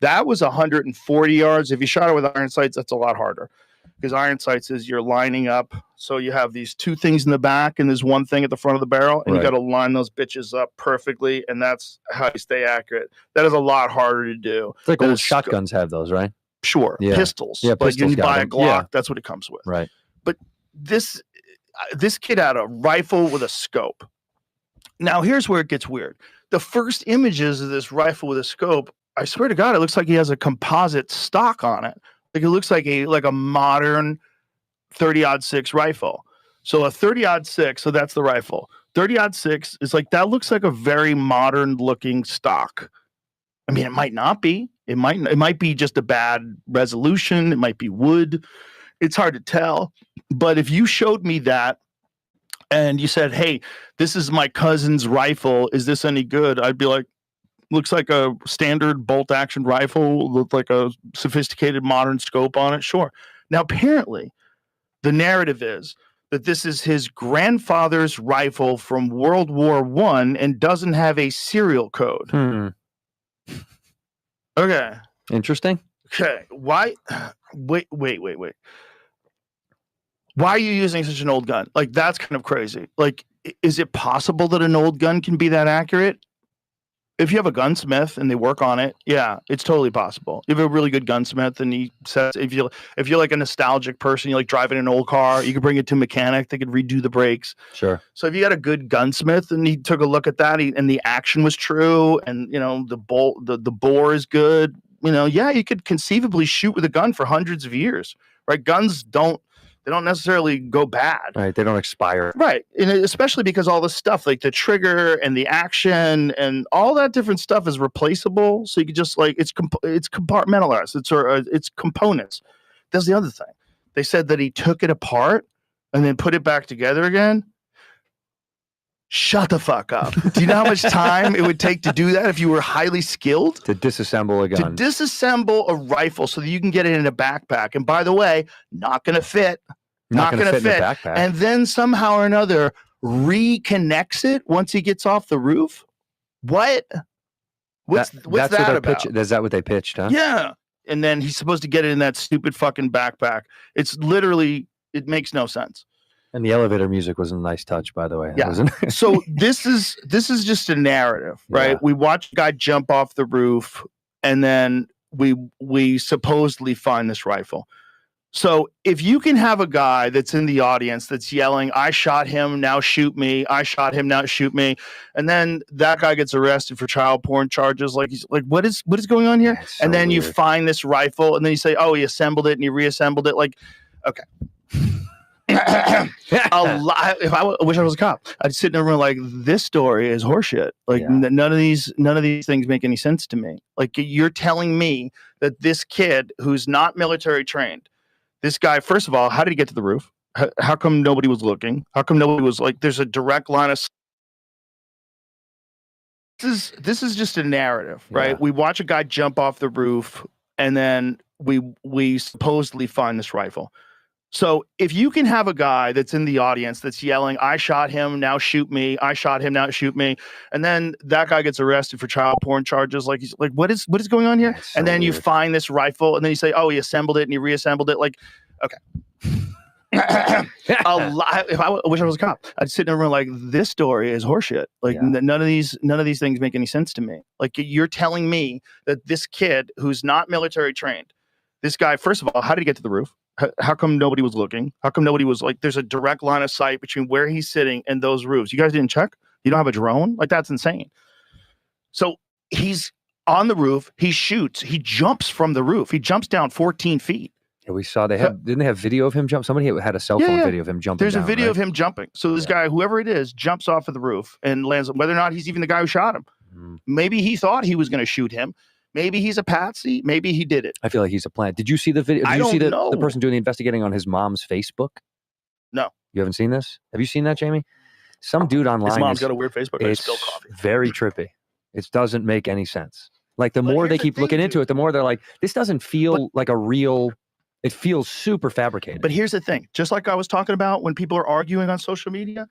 [SPEAKER 19] That was 140 yards. If you shot it with iron sights, that's a lot harder. Because iron sights is you're lining up. So you have these two things in the back and there's one thing at the front of the barrel. And you got to line those bitches up perfectly. And that's how you stay accurate. That is a lot harder to do.
[SPEAKER 20] It's like old shotguns have those, right?
[SPEAKER 19] Sure.
[SPEAKER 20] Yeah.
[SPEAKER 19] Pistols.
[SPEAKER 20] Yeah,
[SPEAKER 19] but
[SPEAKER 20] pistols
[SPEAKER 19] you buy a
[SPEAKER 20] them.
[SPEAKER 19] Glock, that's what it comes with.
[SPEAKER 20] Right.
[SPEAKER 19] But this kid had a rifle with a scope. Now, here's where it gets weird. The first images of this rifle with a scope, I swear to God, it looks like he has a composite stock on it. Like it looks like a modern 30-06 rifle. So a 30-06, so that's the rifle. 30-06 is like, that looks like a very modern looking stock. I mean, it might not be. It might be just a bad resolution. It might be wood. It's hard to tell. But if you showed me that and you said, "Hey, this is my cousin's rifle. Is this any good?" I'd be like, "Looks like a standard bolt action rifle with like a sophisticated modern scope on it." Sure. Now, apparently, the narrative is that this is his grandfather's rifle from World War I and doesn't have a serial code. Okay.
[SPEAKER 20] Interesting.
[SPEAKER 19] Okay. Why? Wait. Why are you using such an old gun? Like, that's kind of crazy. Like, is it possible that an old gun can be that accurate? If you have a gunsmith and they work on it, yeah, it's totally possible. You have a really good gunsmith and he says, if you're like a nostalgic person, you like driving an old car, you could bring it to a mechanic, they could redo the brakes.
[SPEAKER 20] Sure.
[SPEAKER 19] So if you got a good gunsmith and he took a look at that and the action was true and, you know, the bore is good, you know, yeah, you could conceivably shoot with a gun for hundreds of years, right? Guns don't necessarily go bad.
[SPEAKER 20] Right. They don't expire.
[SPEAKER 19] Right. And especially because all the stuff like the trigger and the action and all that different stuff is replaceable. So you could just like, it's compartmentalized. It's components. That's the other thing. They said that he took it apart and then put it back together again. Shut the fuck up. Do you know how much time it would take to do that if you were highly skilled?
[SPEAKER 20] To disassemble a gun.
[SPEAKER 19] To disassemble a rifle so that you can get it in a backpack. And by the way, not going to fit. Not going to fit.
[SPEAKER 20] In a backpack.
[SPEAKER 19] And then somehow or another reconnects it once he gets off the roof. What? What's that about?
[SPEAKER 20] Is that what they pitched, huh?
[SPEAKER 19] Yeah. And then he's supposed to get it in that stupid fucking backpack. It's literally, it makes no sense.
[SPEAKER 20] And the elevator music was a nice touch, by the way.
[SPEAKER 19] Yeah. So this is just a narrative, right?
[SPEAKER 20] Yeah.
[SPEAKER 19] We watch a guy jump off the roof, and then we supposedly find this rifle. So if you can have a guy that's in the audience that's yelling, "I shot him, now shoot me. I shot him, now shoot me," and then that guy gets arrested for child porn charges, like he's like, what is going on here?
[SPEAKER 20] So
[SPEAKER 19] and then you
[SPEAKER 20] weird.
[SPEAKER 19] find this rifle, and then you say, "Oh, he assembled it and he reassembled it." Like, okay. If I wish I was a cop, I'd sit in a room like, this story is horseshit. Like none of these things make any sense to me. Like, you're telling me that this kid who's not military trained, this guy, first of all, how did he get to the roof? How come nobody was looking? How come nobody was like, there's a direct line of this is just a narrative, right?
[SPEAKER 20] Yeah.
[SPEAKER 19] We watch a guy jump off the roof, and then we supposedly find this rifle. So if you can have a guy that's in the audience that's yelling, "I shot him, now shoot me. I shot him, now shoot me," and then that guy gets arrested for child porn charges, like he's like, what is going on here?
[SPEAKER 20] That's so
[SPEAKER 19] and then you
[SPEAKER 20] weird.
[SPEAKER 19] find this rifle, and then you say, "Oh, he assembled it and he reassembled it." Like, okay. If I wish I was a cop, I'd sit in a room like, this story is horseshit. Like none of these things make any sense to me. Like, you're telling me that this kid who's not military trained, this guy, first of all, how did he get to the roof? How come nobody was looking? How come nobody was like, there's a direct line of sight between where he's sitting and those roofs? You guys didn't check? You don't have a drone? Like, that's insane. So he's on the roof. He shoots. He jumps from the roof. He jumps down 14 feet.
[SPEAKER 20] Yeah, we saw didn't they have video of him jump? Somebody had a cell phone video of him jumping.
[SPEAKER 19] There's
[SPEAKER 20] down,
[SPEAKER 19] a video
[SPEAKER 20] right?
[SPEAKER 19] of him jumping. So this guy, whoever it is, jumps off of the roof and lands, whether or not he's even the guy who shot him. Maybe he thought he was going to shoot him. Maybe he's a patsy. Maybe he did it.
[SPEAKER 20] I feel like he's a plant. Did you see the video? Did you see the person doing the investigating on his mom's Facebook?
[SPEAKER 19] No.
[SPEAKER 20] You haven't seen this? Have you seen that, Jamie? Some dude online.
[SPEAKER 19] His mom's got a weird Facebook. I
[SPEAKER 20] It's
[SPEAKER 19] spill coffee.
[SPEAKER 20] very trippy. It doesn't make any sense. Like, the more they keep looking into it, the more they're like, this doesn't feel like a real. It feels super fabricated.
[SPEAKER 19] But here's the thing. Just like I was talking about when people are arguing on social media.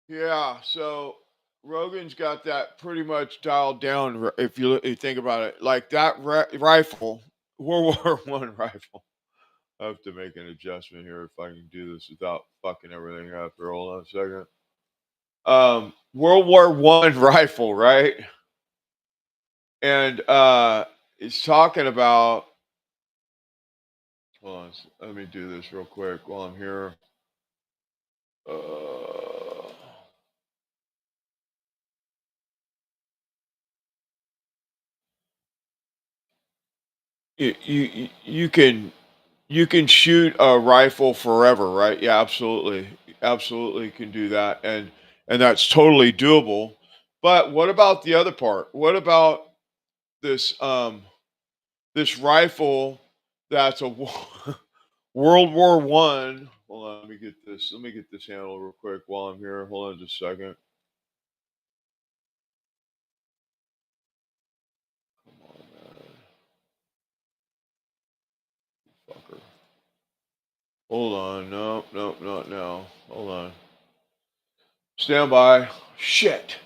[SPEAKER 10] Yeah, so Rogan's got that pretty much dialed down. If you think about it, like that rifle, World War I rifle. I have to make an adjustment here if I can do this without fucking everything up. Hold on a second. World War I rifle, right? And it's talking about. Hold on, let me do this real quick while I'm here. You you can shoot a rifle forever, right? Yeah, absolutely. Absolutely can do that. And that's totally doable. But what about the other part? What about this this rifle that's a World War One? Hold on, let me get this. Let me get this handle real quick while I'm here. Hold on just a second. Come on, man. Fucker. Hold on. No, no, not now. Hold on. Stand by. Shit.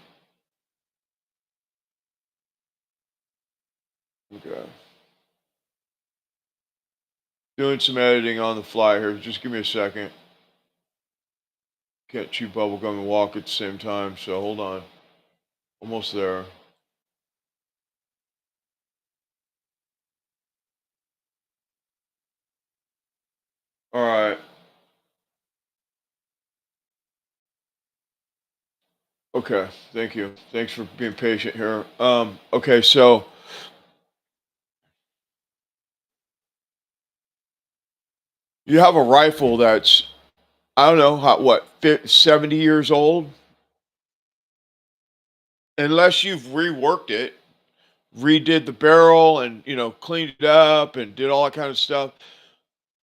[SPEAKER 10] Okay. Doing some editing on the fly here. Just give me a second. Can't chew bubblegum and walk at the same time, so hold on. Almost there. All right. Okay. Thank you. Thanks for being patient here. Okay, so you have a rifle that's, I don't know, what, 70 years old? Unless you've reworked it, redid the barrel and, cleaned it up and did all that kind of stuff.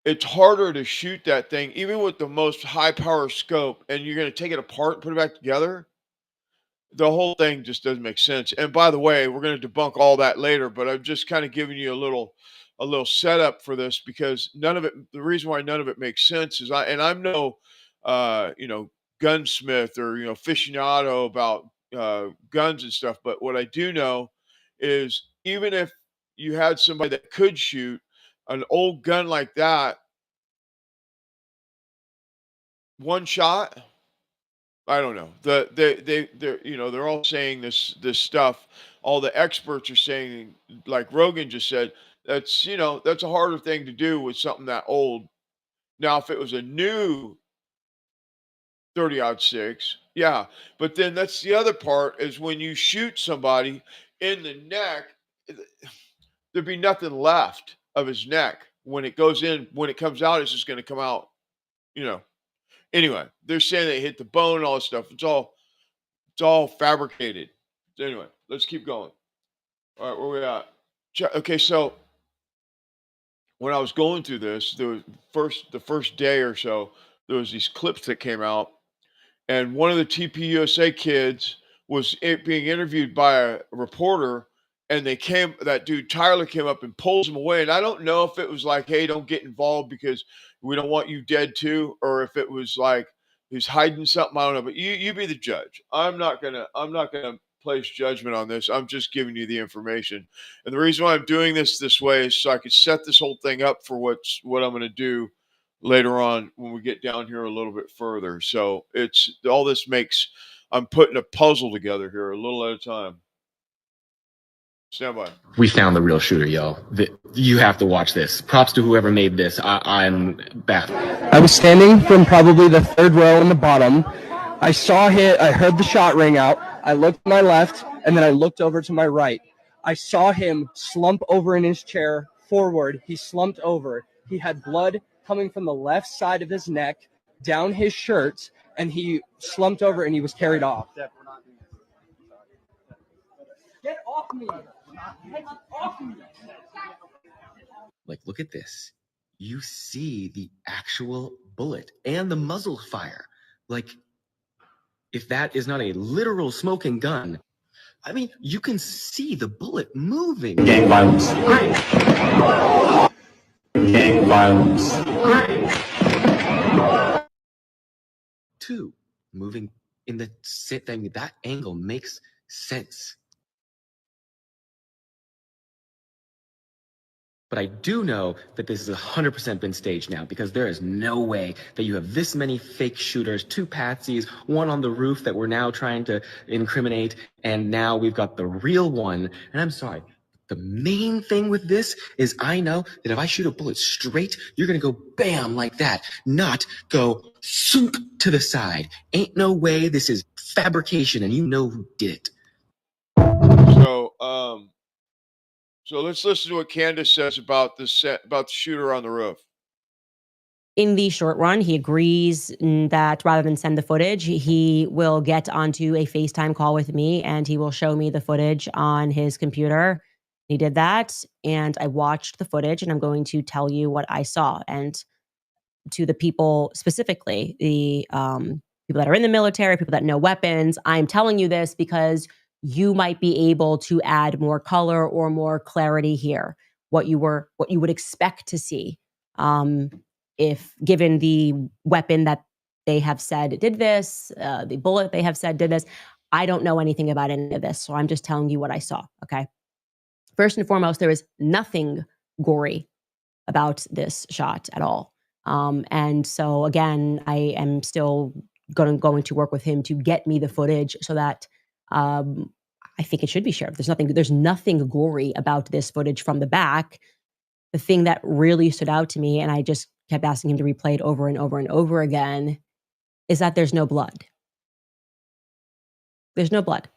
[SPEAKER 10] It's harder to shoot that thing, even with the most high power scope, and you're going to take it apart and put it back together. The whole thing just doesn't make sense. And by the way, we're going to debunk all that later, but I'm just kind of giving you a little setup for this because none of it, the reason why none of it makes sense is I'm no, gunsmith or, aficionado about guns and stuff. But what I do know is even if you had somebody that could shoot an old gun like that, one shot, I don't know. They're all saying this stuff. All the experts are saying, like Rogan just said, that's a harder thing to do with something that old. Now, if it was a new 30-06, yeah. But then that's the other part is when you shoot somebody in the neck, there'd be nothing left of his neck when it goes in. When it comes out, it's just going to come out. You know. Anyway, they're saying they hit the bone and all this stuff. It's all fabricated. So anyway, let's keep going. All right, where we at? Okay, so when I was going through this, the first day or so, there was these clips that came out, and one of the TPUSA kids was being interviewed by a reporter, and that dude Tyler came up and pulls him away, and I don't know if it was like, hey, don't get involved because we don't want you dead too, or if it was like he's hiding something. I don't know, but you be the judge. I'm not gonna place judgment on this. I'm just giving you the information, and the reason why I'm doing this way is so I could set this whole thing up for what I'm gonna do later on when we get down here a little bit further. So it's all this makes, I'm putting a puzzle together here a little at a time. Stand by.
[SPEAKER 21] We found the real shooter, yo. You have to watch this. Props to whoever made this. I'm baffled.
[SPEAKER 22] I was standing from probably the third row in the bottom. I saw hit. I heard the shot ring out. I looked to my left, and then I looked over to my right. I saw him slump over in his chair forward. He slumped over. He had blood coming from the left side of his neck down his shirt, and he slumped over and he was carried off. Get off me! Get off me!
[SPEAKER 21] Like, look at this. You see the actual bullet and the muzzle fire. Like, if that is not a literal smoking gun, I mean, you can see the bullet moving.
[SPEAKER 12] Gang violence. Gang violence.
[SPEAKER 21] Two, moving in the thing, that angle makes sense. But I do know that this has 100% been staged now because there is no way that you have this many fake shooters, two patsies, one on the roof that we're now trying to incriminate, and now we've got the real one. And I'm sorry, the main thing with this is I know that if I shoot a bullet straight, you're going to go bam like that, not go soop to the side. Ain't no way this is fabrication, and you know who did it.
[SPEAKER 10] So let's listen to what Candace says about the shooter on the roof.
[SPEAKER 1] in the short run, he agrees that rather than send the footage, he will get onto a FaceTime call with me and he will show me the footage on his computer. He did that, and I watched the footage, and I'm going to tell you what I saw. And to the people specifically, the people that are in the military, people that know weapons, I'm telling you this because you might be able to add more color or more clarity here. What you would expect to see. If given the weapon that they have said did this, the bullet they have said did this, I don't know anything about any of this, so I'm just telling you what I saw, okay? First and foremost, there is nothing gory about this shot at all. And so again, I am still going to work with him to get me the footage so that I think it should be shared. There's nothing gory about this footage from the back. The thing that really stood out to me, and I just kept asking him to replay it over and over and over again, is that there's no blood. There's no blood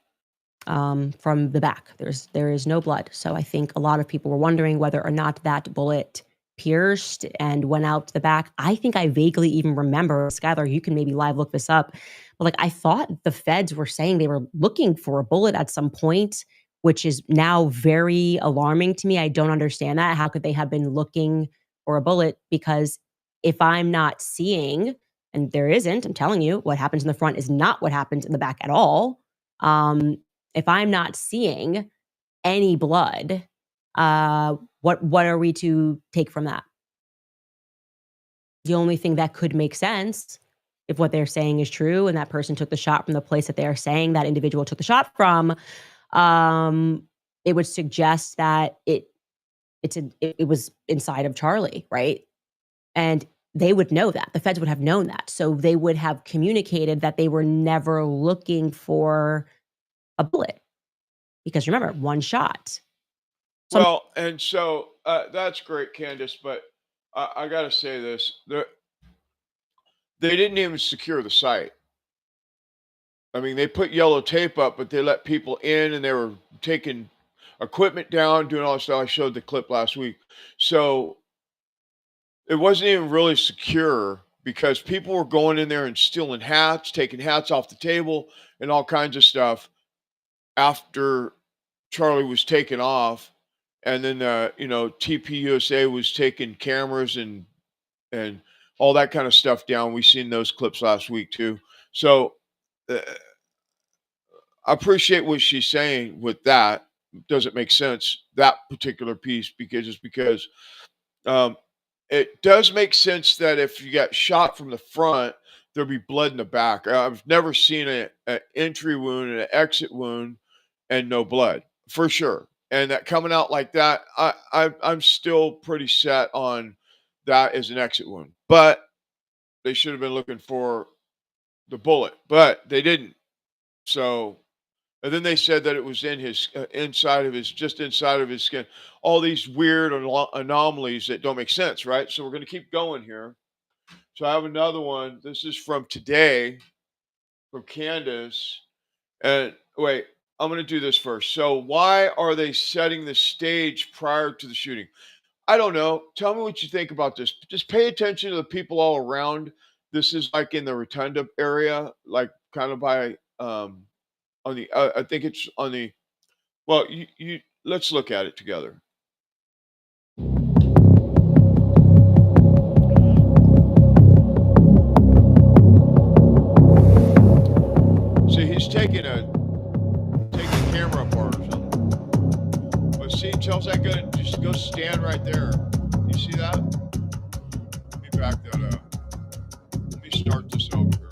[SPEAKER 1] from the back. There is no blood. So I think a lot of people were wondering whether or not that bullet pierced and went out the back. I think I vaguely even remember, Skylar, you can maybe live look this up, but like I thought the feds were saying they were looking for a bullet at some point, which is now very alarming to me. I don't understand that. How could they have been looking for a bullet? Because if I'm not seeing, and there isn't, I'm telling you, what happens in the front is not what happens in the back at all. If I'm not seeing any blood, what are we to take from that? The only thing that could make sense, if what they're saying is true and that person took the shot from the place that they're saying that individual took the shot from, it would suggest that it was inside of Charlie, right? And they would know that. The feds would have known that. So they would have communicated that they were never looking for a bullet. Because remember, one shot.
[SPEAKER 10] Well, and so that's great, Candace, but I got to say this. They didn't even secure the site. I mean, they put yellow tape up, but they let people in, and they were taking equipment down, doing all this stuff. I showed the clip last week. So it wasn't even really secure because people were going in there and stealing hats, taking hats off the table, and all kinds of stuff after Charlie was taken off. And then, TPUSA was taking cameras and all that kind of stuff down. We seen those clips last week too. So I appreciate what she's saying with that. Doesn't make sense, that particular piece, because it does make sense that if you got shot from the front, there'll be blood in the back. I've never seen an entry wound and an exit wound and no blood, for sure. And that coming out like that, I'm still pretty set on that as an exit wound. But they should have been looking for the bullet, but they didn't. So, and then they said that it was in his inside of his skin. All these weird anomalies that don't make sense, right? So we're going to keep going here. So I have another one. This is from today, from Candace. And wait, I'm going to do this first. So why are they setting the stage prior to the shooting? I don't know. Tell me what you think about this. Just pay attention to the people all around. This is like in the Rotunda area, like kind of by on the. I think it's on the. Well, you let's look at it together. See, he's taking a camera apart or something. But see, tells that guy just go stand right there. You see that? Let me back that up. Let me start this over here.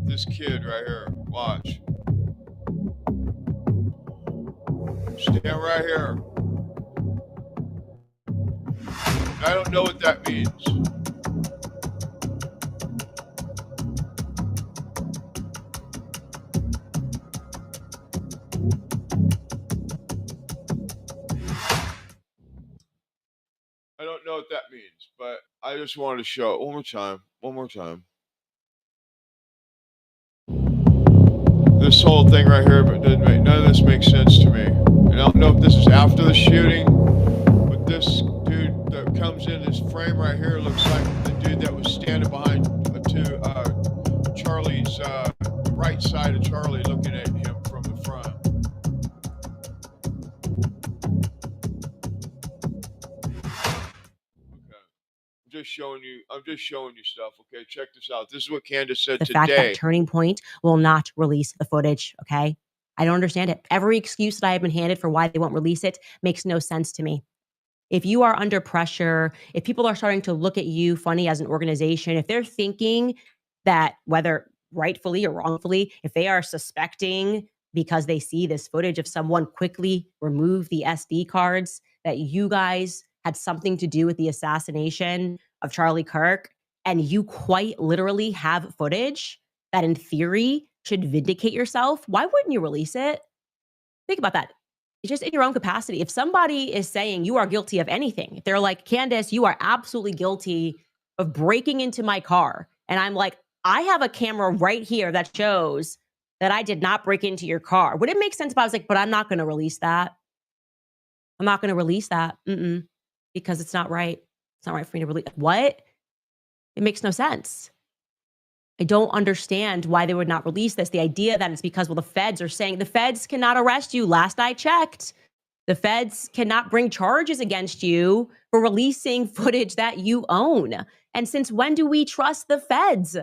[SPEAKER 10] This kid right here, watch. Stand right here. I don't know what that means. I don't know what that means, but I just wanted to show it one more time. One more time. This whole thing right here, but none of this makes sense to me. And I don't know if this is after the shooting, but this dude comes in this frame right here, looks like the dude that was standing behind Charlie's right side of Charlie, looking at him from the front. I'm just showing you stuff. Okay, check this out. This is what Candace said
[SPEAKER 1] The
[SPEAKER 10] today.
[SPEAKER 1] fact that Turning Point will not release the footage, okay? I don't understand it. Every excuse that I have been handed for why they won't release it makes no sense to me. If you are under pressure, if people are starting to look at you funny as an organization, if they're thinking that, whether rightfully or wrongfully, if they are suspecting because they see this footage of someone quickly remove the SD cards, that you guys had something to do with the assassination of Charlie Kirk, and you quite literally have footage that in theory should vindicate yourself, why wouldn't you release it? Think about that. Just in your own capacity. If somebody is saying you are guilty of anything, if they're like, Candace, you are absolutely guilty of breaking into my car. And I'm like, I have a camera right here that shows that I did not break into your car. Would it make sense if I was like, but I'm not going to release that? I'm not going to release that. Because it's not right. It's not right for me to release. What? It makes no sense. I don't understand why they would not release this. The idea that it's because, well, the feds are saying the feds cannot arrest you. Last I checked, the feds cannot bring charges against you for releasing footage that you own. And since when do we trust the feds?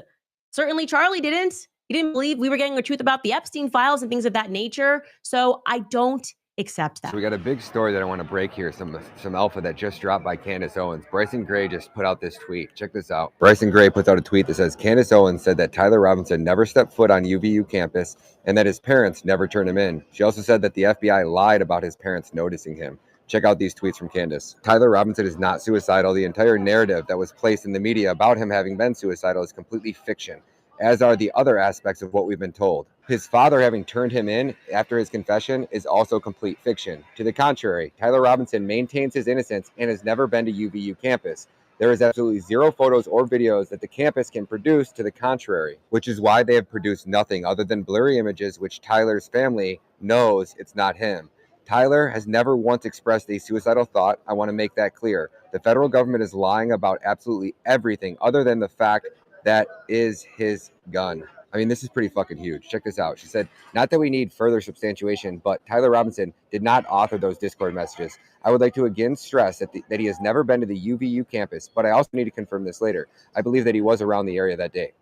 [SPEAKER 1] Certainly Charlie didn't. He didn't believe we were getting the truth about the Epstein files and things of that nature. So I don't accept that.
[SPEAKER 3] So we got a big story that I want to break here, some alpha that just dropped by Candace Owens. Bryson Gray just put out this tweet. Check this out. Bryson Gray puts out a tweet that says, Candace Owens said that Tyler Robinson never stepped foot on UVU campus and that his parents never turned him in. She also said that the FBI lied about his parents noticing him. Check out these tweets from Candace. Tyler Robinson is not suicidal. The entire narrative that was placed in the media about him having been suicidal is completely fiction, as are the other aspects of what we've been told. His father having turned him in after his confession is also complete fiction. To the contrary, Tyler Robinson maintains his innocence and has never been to UVU campus. There is absolutely zero photos or videos that the campus can produce to the contrary, which is why they have produced nothing other than blurry images which Tyler's family knows it's not him. Tyler has never once expressed a suicidal thought. I want to make that clear. The federal government is lying about absolutely everything other than the fact that is his gun. I mean, this is pretty fucking huge. Check this out. She said, not that we need further substantiation, but Tyler Robinson did not author those Discord messages. I would like to again stress that he has never been to the UVU campus, but I also need to confirm this later. I believe that he was around the area that day.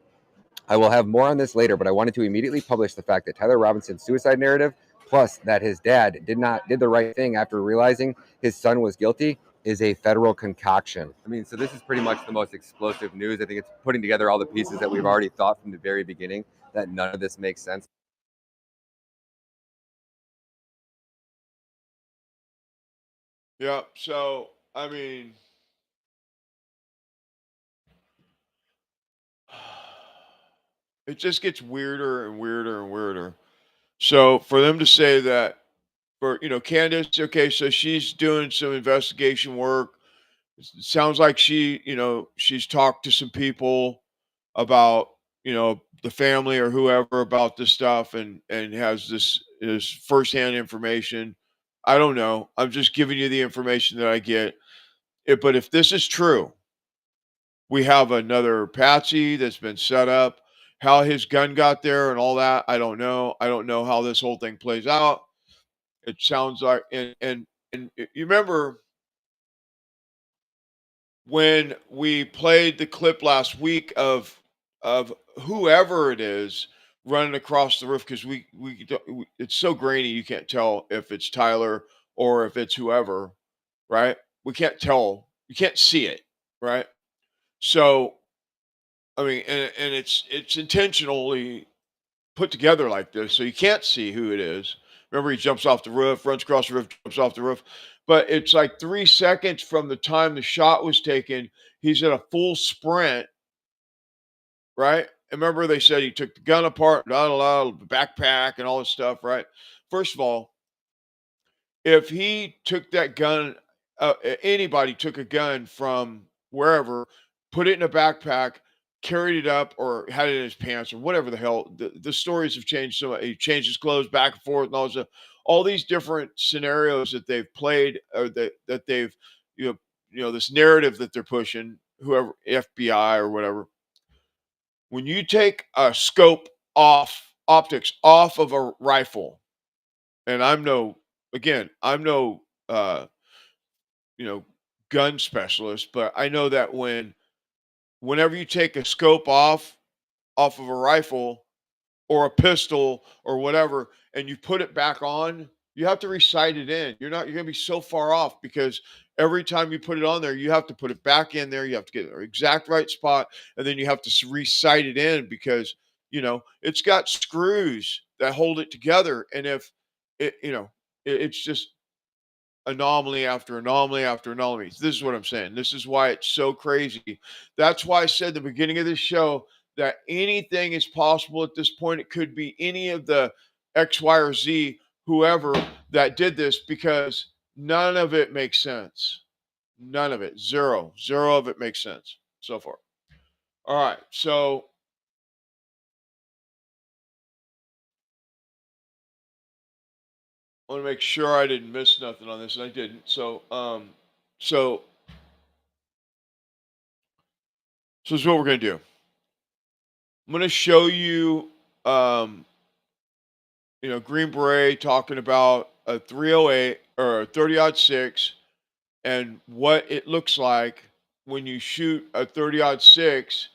[SPEAKER 3] I will have more on this later, but I wanted to immediately publish the fact that Tyler Robinson's suicide narrative, plus that his dad did the right thing after realizing his son was guilty, is a federal concoction. I mean, so this is pretty much the most explosive news. I think it's putting together all the pieces that we've already thought from the very beginning, that none of this makes sense.
[SPEAKER 10] Yeah, so, I mean, it just gets weirder and weirder and weirder. So for them to say that, Candace, okay, so she's doing some investigation work. It sounds like she's talked to some people about, the family or whoever about this stuff and has this firsthand information. I don't know. I'm just giving you the information that I get. But if this is true, we have another patsy that's been set up. How his gun got there and all that, I don't know. I don't know how this whole thing plays out. It sounds like, and you remember when we played the clip last week of whoever it is running across the roof, because it's so grainy you can't tell if it's Tyler or if it's whoever, right? We can't tell. You can't see it, right? So I mean, and it's intentionally put together like this, so you can't see who it is. Remember, he jumps off the roof, runs across the roof, jumps off the roof. But it's like 3 seconds from the time the shot was taken, he's in a full sprint, right? And remember, they said he took the gun apart, the backpack, and all this stuff, right? First of all, if he took that gun, anybody took a gun from wherever, put it in a backpack, carried it up, or had it in his pants, or whatever the hell. The stories have changed so much. He changed his clothes back and forth, and all these different scenarios that they've played, or that they've this narrative that they're pushing, whoever, FBI or whatever. When you take a scope optics off of a rifle, and I'm no uh, gun specialist, but I know that whenever you take a scope off of a rifle or a pistol or whatever, and you put it back on, you have to resight it in. You're going to be so far off because every time you put it on there, you have to put it back in there. You have to get the exact right spot, and then you have to resight it in because it's got screws that hold it together. And if it's just anomaly after anomaly after anomaly. This is what I'm saying. This is why it's so crazy. That's why I said at the beginning of this show that anything is possible at this point. It could be any of the X, Y, or Z, whoever that did this, because none of it makes sense. None of it. Zero of it makes sense so far. All right. So I want to make sure I didn't miss nothing on this, and I didn't. So this is what we're going to do. I'm going to show you, Green Beret talking about a 308 or a 30-06 and what it looks like when you shoot a 30-06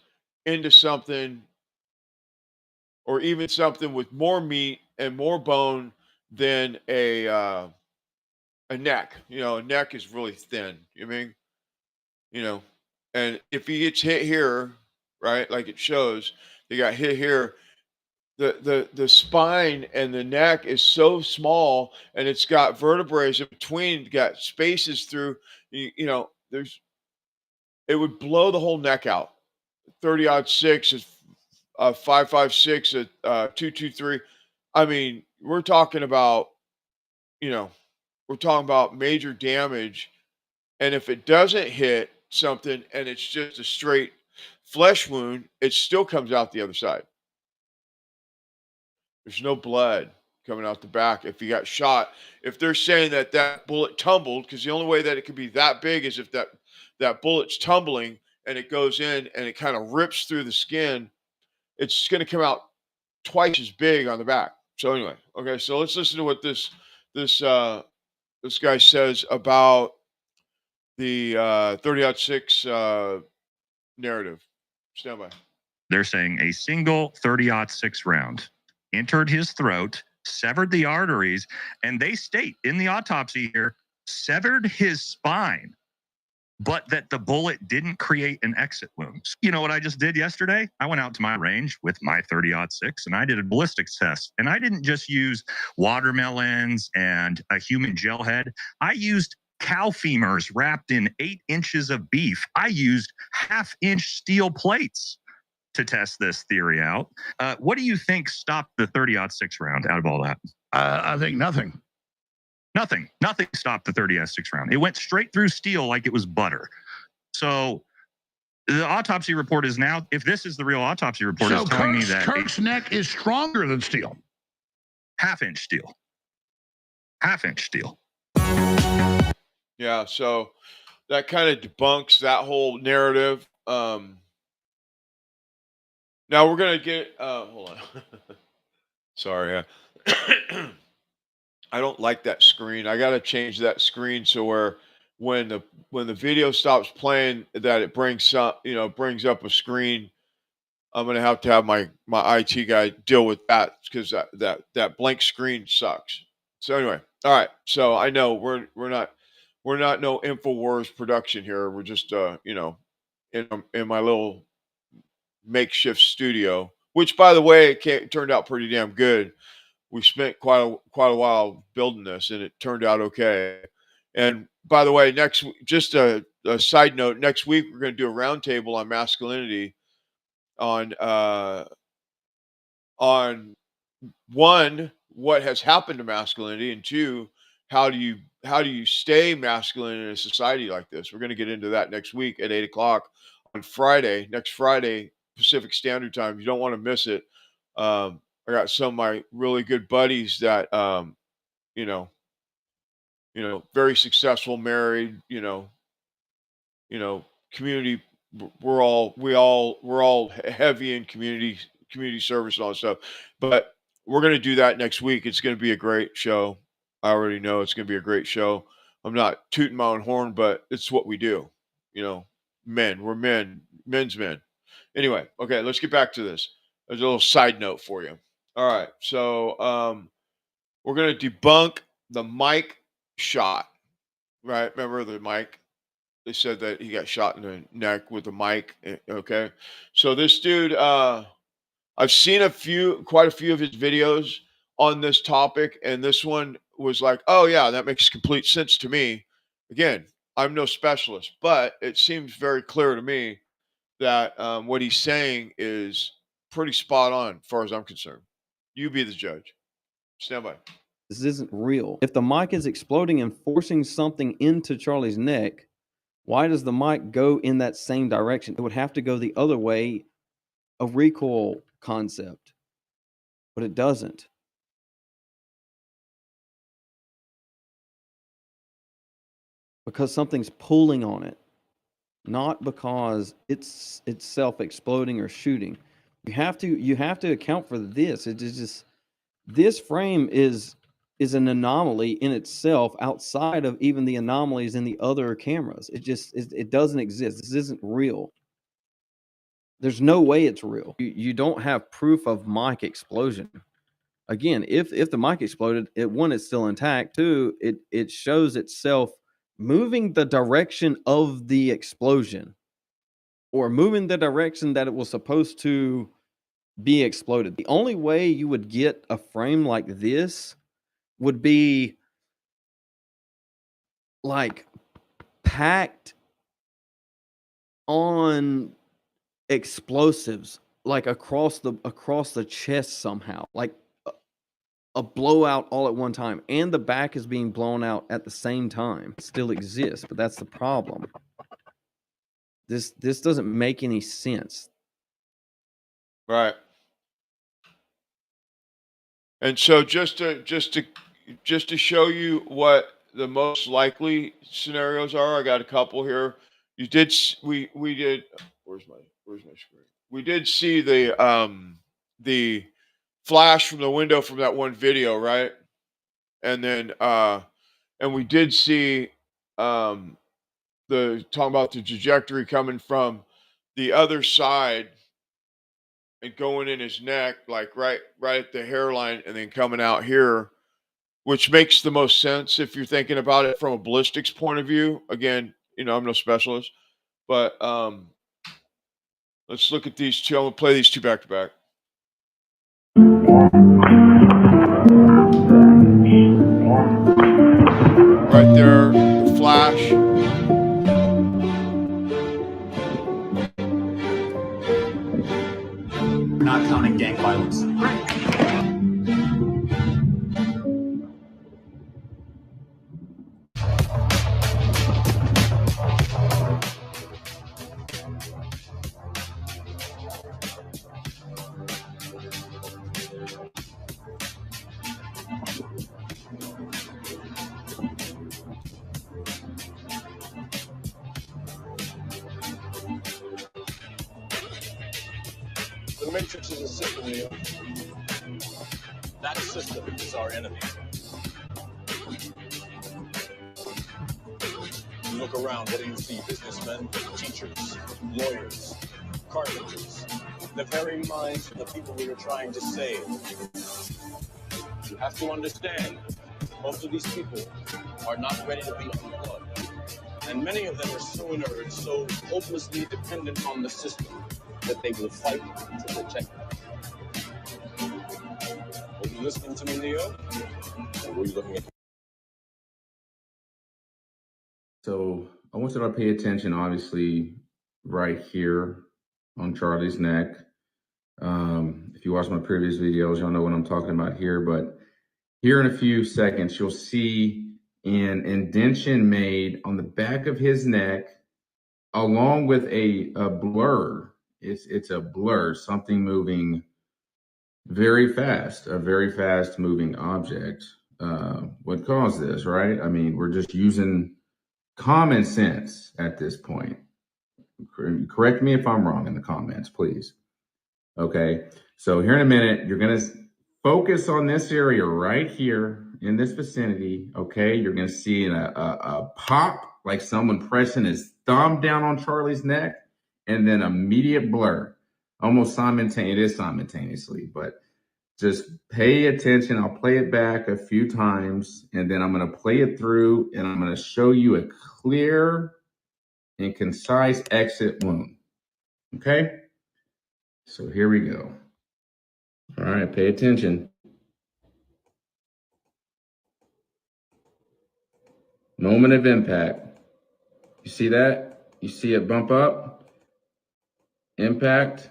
[SPEAKER 10] into something, or even something with more meat and more bone than a neck. A neck is really thin. You know what I mean? And if he gets hit here, right, like it shows, they got hit here. The spine and the neck is so small, and it's got vertebrae in between, got spaces through. It would blow the whole neck out. 30-06 is 5.56 at 2.23. I mean, we're talking about major damage. And if it doesn't hit something and it's just a straight flesh wound, it still comes out the other side. There's no blood coming out the back if he got shot. If they're saying that bullet tumbled, because the only way that it could be that big is if that bullet's tumbling and it goes in and it kind of rips through the skin, it's going to come out twice as big on the back. So anyway, okay, so let's listen to what this guy says about the 30-06 narrative. Stand by.
[SPEAKER 4] They're saying a single 30-06 round entered his throat, severed the arteries, and they state in the autopsy here, severed his spine, but that the bullet didn't create an exit wound. You know what I just did yesterday? I went out to my range with my 30-06 and I did a ballistics test. And I didn't just use watermelons and a human gel head. I used cow femurs wrapped in 8 inches of beef. I used 1/2-inch steel plates to test this theory out. What do you think stopped the 30-06 round out of all that?
[SPEAKER 5] I think nothing.
[SPEAKER 4] Nothing stopped the 30-06 round. It went straight through steel like it was butter. So the autopsy report is now, if this is the real autopsy report,
[SPEAKER 5] so
[SPEAKER 4] is telling me that
[SPEAKER 5] Kirk's neck is stronger than steel.
[SPEAKER 4] 1/2-inch steel. 1/2-inch steel.
[SPEAKER 10] Yeah, so that kind of debunks that whole narrative. Now we're gonna get hold on. Sorry. I don't like that screen. I gotta change that screen so where when the video stops playing, that it brings up a screen. I'm gonna have to have my IT guy deal with that, because that blank screen sucks. So anyway, all right. So I know we're not no InfoWars production here. We're just in my little makeshift studio, which, by the way, it turned out pretty damn good. We spent quite a while building this, and it turned out okay. And by the way, just a side note, next week we're going to do a roundtable on masculinity, on one, what has happened to masculinity, and two, how do you stay masculine in a society like this? We're going to get into that next week at 8:00 on Friday, next Friday, Pacific Standard Time. You don't want to miss it. I got some of my really good buddies that, very successful, married, community. We're all heavy in community service and all that stuff. But we're going to do that next week. It's going to be a great show. I already know it's going to be a great show. I'm not tooting my own horn, but it's what we do. Men. We're men's men. Anyway, okay, let's get back to this. There's a little side note for you. All right, so we're going to debunk the Mike shot, right? Remember the Mike? They said that he got shot in the neck with a mic. Okay, so this dude, I've seen quite a few of his videos on this topic, and this one was like, oh yeah, that makes complete sense to me. Again, I'm no specialist, but it seems very clear to me that what he's saying is pretty spot on, as far as I'm concerned. You be the judge. Stand by.
[SPEAKER 6] This isn't real. If the mic is exploding and forcing something into Charlie's neck, why does the mic go in that same direction? It would have to go the other way, a recoil concept, but it doesn't. Because something's pulling on it, not because it's self-exploding or shooting. You have to account for this. It is just, this frame is an anomaly in itself, outside of even the anomalies in the other cameras. It doesn't exist. This isn't real. There's no way it's real. You don't have proof of mic explosion. Again, if the mic exploded, one, it's still intact. Two, it shows itself moving the direction of the explosion, or moving the direction that it was supposed to be exploded. The only way you would get a frame like this would be like packed on explosives, like across the chest somehow, like a blowout all at one time, and the back is being blown out at the same time. It still exists, but that's the problem. This doesn't make any sense.
[SPEAKER 10] Right. And so just to show you what the most likely scenarios are, I got a couple here. We did. Where's my screen? We did see the flash from the window from that one video, right? And then and we did see talking about the trajectory coming from the other side and going in his neck, like right at the hairline, and then coming out here, which makes the most sense if you're thinking about it from a ballistics point of view. Again, I'm no specialist, but let's look at these two. I'm gonna play these two back to back. Right there, the flash.
[SPEAKER 7] We're not counting gang violence.
[SPEAKER 23] The Matrix is a system, Leo. That system is our enemy. You look around, what do you see? Businessmen, teachers, lawyers, carpenters, the very minds of the people we are trying to save. You have to understand, most of these people are not ready to be unplugged. And many of them are so inert, so hopelessly dependent on the system, that they will fight to protect them. Were you listening to me, Leo? Or were you looking at?
[SPEAKER 24] So I want you to pay attention, obviously, right here on Charlie's neck. If you watch my previous videos, you'll know what I'm talking about here. But here in a few seconds, you'll see an indention made on the back of his neck, along with a blur. It's a blur, something moving very fast, a very fast moving object. What caused this, right? I mean, we're just using common sense at this point. Correct me if I'm wrong in the comments, please. Okay. So here in a minute, you're going to focus on this area right here in this vicinity. Okay. You're going to see a pop, like someone pressing his thumb down on Charlie's neck, and then immediate blur, almost simultaneous. It is simultaneously, but just pay attention. I'll play it back a few times, and then I'm going to play it through, and I'm going to show you a clear and concise exit wound. Okay? So here we go. All right, pay attention. Moment of impact. You see that? You see it bump up? Impact.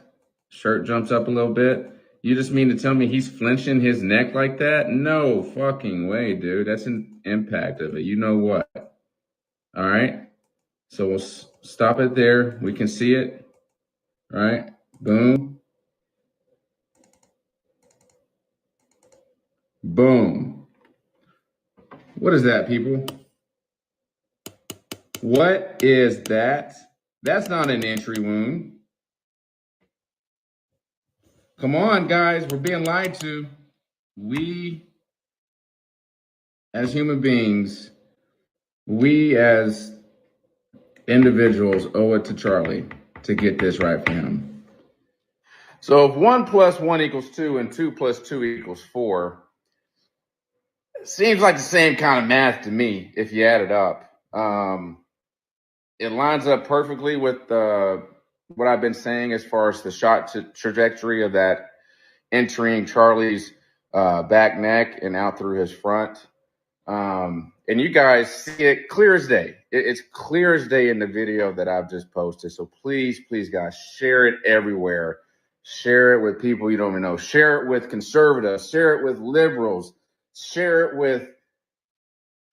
[SPEAKER 24] Shirt jumps up a little bit. You just mean to tell me he's flinching his neck like that? No fucking way, dude. That's an impact of it. You know what? All right. So we'll stop it there. We can see it. All right. Boom. Boom. What is that, people? What is that? That's not an entry wound. Come on, guys. We're being lied to. We, as human beings, we as individuals owe it to Charlie to get this right for him. So if 1 + 1 = 2 and 2 + 2 = 4, it seems like the same kind of math to me if you add it up. It lines up perfectly with what I've been saying as far as the shot trajectory of that entering Charlie's back neck and out through his front. And you guys see it clear as day. It's clear as day in the video that I've just posted. So please, please, guys, share it everywhere. Share it with people you don't even know. Share it with conservatives. Share it with liberals. Share it with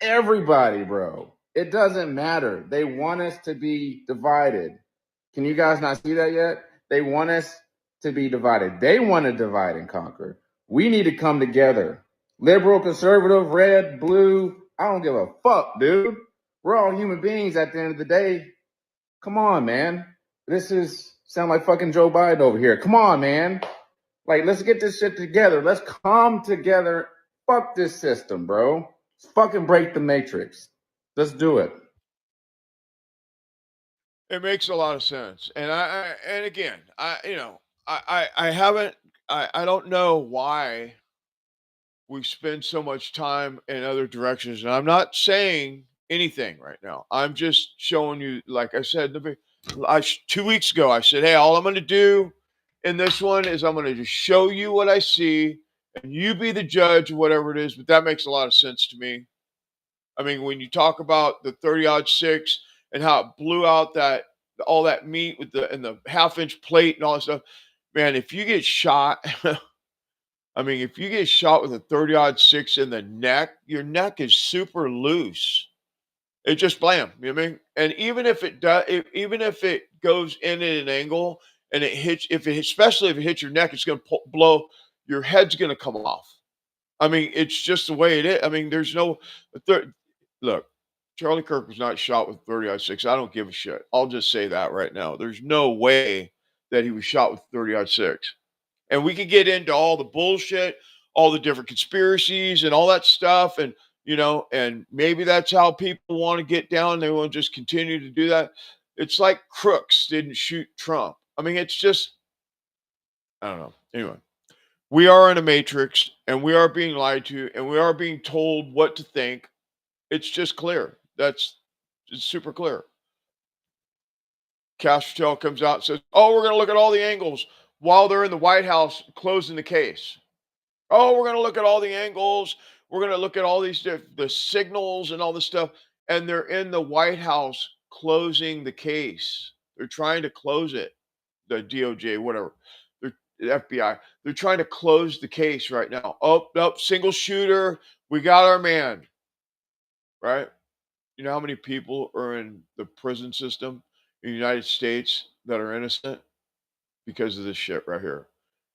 [SPEAKER 24] everybody, bro. It doesn't matter. They want us to be divided. Can you guys not see that yet? They want us to be divided. They want to divide and conquer. We need to come together. Liberal, conservative, red, blue, I don't give a fuck, dude. We're all human beings at the end of the day. Come on, man. This is sound like fucking Joe Biden over here. Come on, man. Like, let's get this shit together. Let's come together. Fuck this system, bro. Let's fucking break the matrix. Let's do it.
[SPEAKER 10] It makes a lot of sense. And again, I haven't, I don't know why we spend so much time in other directions. And I'm not saying anything right now. I'm just showing you, like I said, 2 weeks ago, I said, hey, all I'm going to do in this one is I'm going to just show you what I see and you be the judge of whatever it is. But that makes a lot of sense to me. I mean, when you talk about the 30-06 and how it blew out all that meat with the half-inch plate and all that stuff, man, if you get shot, I mean, if you get shot with a 30-06 in the neck, your neck is super loose. It just blam, you know what I mean? And even if it does, even if it goes in at an angle and it hits, especially if it hits your neck, it's going to blow. Your head's going to come off. I mean, it's just the way it is. I mean, there's no look. Charlie Kirk was not shot with 30-06. I don't give a shit. I'll just say that right now. There's no way that he was shot with 30-06. And we could get into all the bullshit, all the different conspiracies and all that stuff. And, and maybe that's how people want to get down. They want to just continue to do that. It's like crooks didn't shoot Trump. I mean, it's just, I don't know. Anyway, we are in a matrix and we are being lied to and we are being told what to think. It's just clear. It's super clear. Cash Patel comes out and says, oh, we're going to look at all the angles while they're in the White House closing the case. Oh, we're going to look at all the angles. We're going to look at all these the signals and all this stuff. And they're in the White House closing the case. They're trying to close it. The DOJ, whatever. The FBI. They're trying to close the case right now. Oh, single shooter. We got our man. Right? You know how many people are in the prison system in the United States that are innocent because of this shit right here?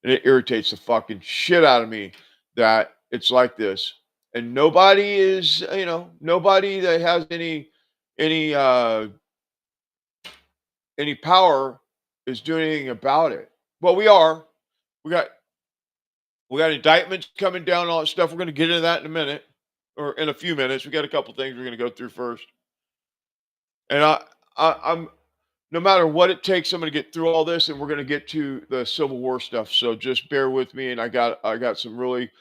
[SPEAKER 10] And it irritates the fucking shit out of me that it's like this. And nobody is, nobody that has any any power is doing anything about it. Well, we are. We got indictments coming down and all that stuff. We're going to get into that in a minute or in a few minutes. We got a couple things we're going to go through first. And I'm no matter what it takes, I'm going to get through all this, and we're going to get to the Civil War stuff. So just bear with me. And I got some really,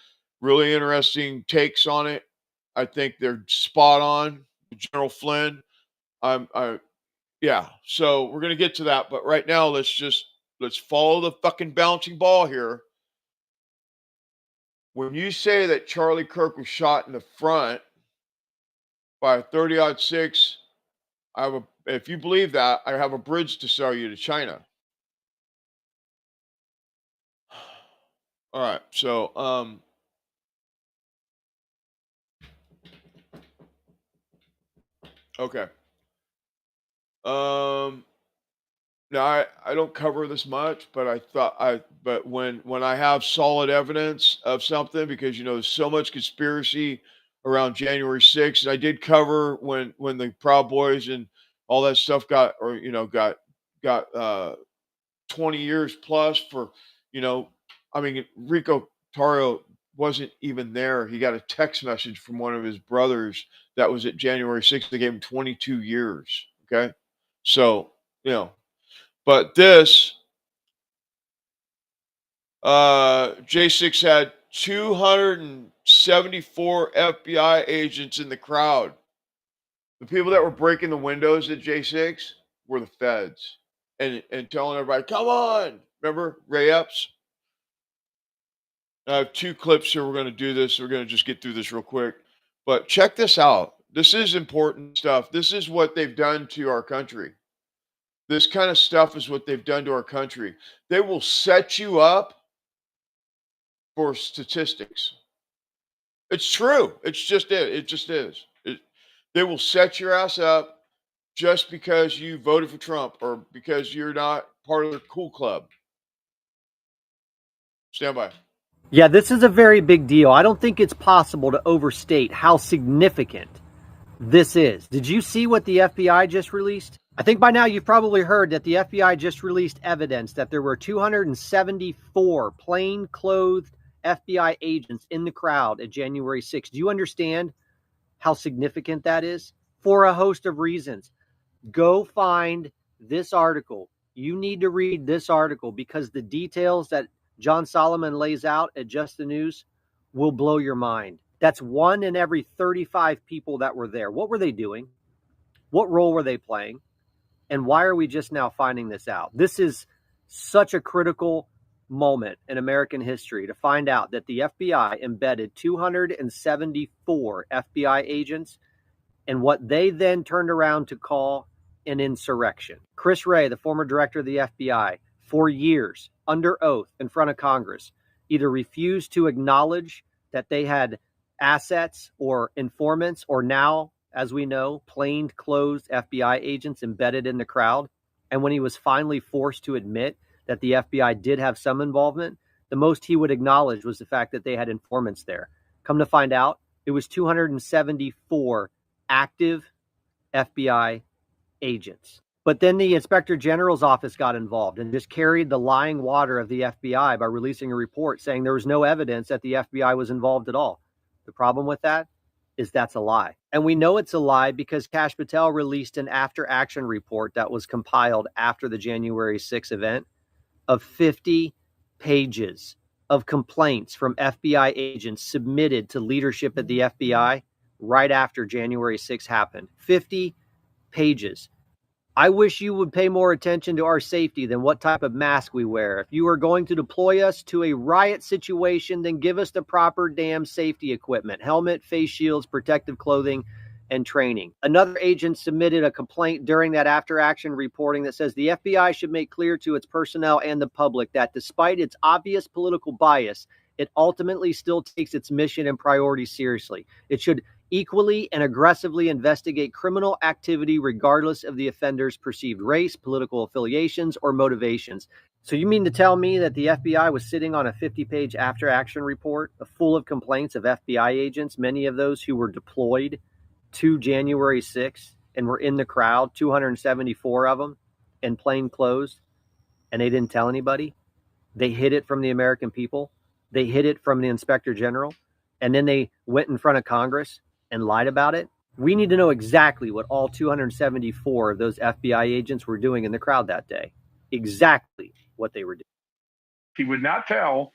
[SPEAKER 10] really interesting takes on it. I think they're spot on. General Flynn. Yeah. So we're going to get to that. But right now, let's follow the fucking bouncing ball here. When you say that Charlie Kirk was shot in the front by a 30-06, if you believe that, I have a bridge to sell you to China. All right, so okay. Now I don't cover this much, but but when I have solid evidence of something, because there's so much conspiracy around January 6th, and I did cover when the Proud Boys and all that stuff got 20 years plus for, I mean, Rico Tario wasn't even there. He got a text message from one of his brothers that was at January 6th. They gave him 22 years. Okay. So, but this, J6 had 274 FBI agents in the crowd. The people that were breaking the windows at J6 were the feds and telling everybody, come on. Remember Ray Epps? I have two clips here. We're going to do this. We're going to just get through this real quick. But check this out. This is important stuff. This is what they've done to our country. This kind of stuff is what they've done to our country. They will set you up for statistics. It's true. It's just it. It just is. They will set your ass up just because you voted for Trump or because you're not part of their cool club. Stand by.
[SPEAKER 2] Yeah, this is a very big deal. I don't think it's possible to overstate how significant this is. Did you see what the FBI just released? I think by now you've probably heard that the FBI just released evidence that there were 274 plain-clothed FBI agents in the crowd at January 6th. Do you understand how significant that is? For a host of reasons. Go find this article. You need to read this article because the details that John Solomon lays out at Just the News will blow your mind. That's 1 in every 35 people that were there. What were they doing? What role were they playing? And why are we just now finding this out? This is such a critical moment in American history to find out that the FBI embedded 274 FBI agents in what they then turned around to call an insurrection. Chris Wray, the former director of the FBI, for years, under oath in front of Congress, either refused to acknowledge that they had assets or informants, or now, as we know, plainclothes FBI agents embedded in the crowd. And when he was finally forced to admit that the FBI did have some involvement, the most he would acknowledge was the fact that they had informants there. Come to find out, it was 274 active FBI agents. But then the Inspector General's office got involved and just carried the lying water of the FBI by releasing a report saying there was no evidence that the FBI was involved at all. The problem with that is that's a lie. And we know it's a lie because Kash Patel released an after-action report that was compiled after the January 6th event of 50 pages of complaints from FBI agents submitted to leadership at the FBI right after January 6th happened. 50 pages. I wish you would pay more attention to our safety than what type of mask we wear. If you are going to deploy us to a riot situation, then give us the proper damn safety equipment, helmet, face shields, protective clothing, and training. Another agent submitted a complaint during that after-action reporting that says the FBI should make clear to its personnel and the public that despite its obvious political bias, it ultimately still takes its mission and priorities seriously. It should equally and aggressively investigate criminal activity regardless of the offender's perceived race, political affiliations, or motivations. So you mean to tell me that the FBI was sitting on a 50-page after-action report full of complaints of FBI agents, many of those who were deployed to January 6th and were in the crowd, 274 of them, in plain clothes and they didn't tell anybody. They hid it from the American people. They hid it from the Inspector General. And then they went in front of Congress and lied about it. We need to know exactly what all 274 of those FBI agents were doing in the crowd that day. Exactly what they were doing.
[SPEAKER 8] He would not tell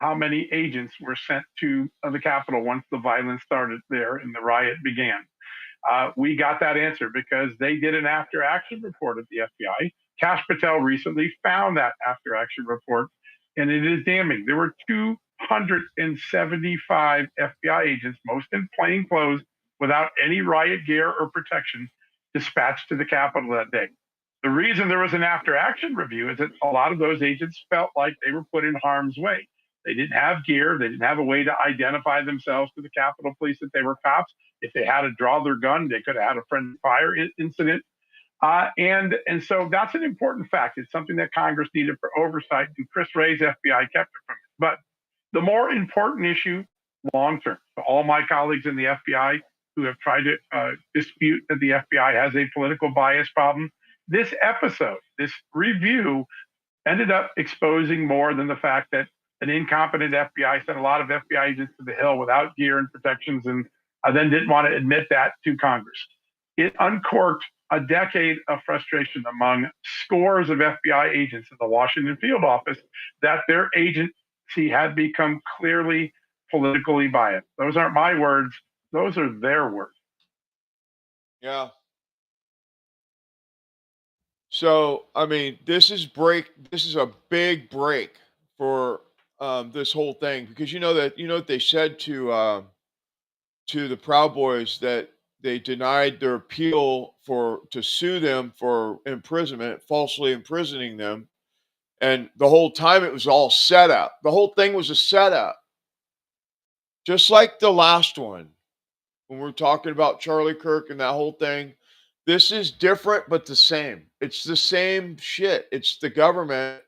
[SPEAKER 8] how many agents were sent to the Capitol once the violence started there and the riot began. We got that answer because they did an after-action report at the FBI. Kash Patel recently found that after-action report, and it is damning. There were 275 FBI agents, most in plain clothes, without any riot gear or protection, dispatched to the Capitol that day. The reason there was an after-action review is that a lot of those agents felt like they were put in harm's way. They didn't have gear. They didn't have a way to identify themselves to the Capitol Police that they were cops. If they had to draw their gun, they could have had a friendly fire incident. And so that's an important fact. It's something that Congress needed for oversight, and Chris Wray's FBI kept it from it. But the more important issue, long-term, to all my colleagues in the FBI who have tried to dispute that the FBI has a political bias problem, this episode, this review, ended up exposing more than the fact that an incompetent FBI sent a lot of FBI agents to the Hill without gear and protections and then didn't want to admit that to Congress. It uncorked a decade of frustration among scores of FBI agents in the Washington field office that their agency had become clearly politically biased. Those aren't my words. Those are their words.
[SPEAKER 10] Yeah. So, I mean, this is a big break for this whole thing, because you know what they said to the Proud Boys, that they denied their appeal to sue them for imprisonment, falsely imprisoning them. And the whole time it was all set up. The whole thing was a setup. Just like the last one, when we're talking about Charlie Kirk and that whole thing. This is different, but the same. It's the same shit. It's the government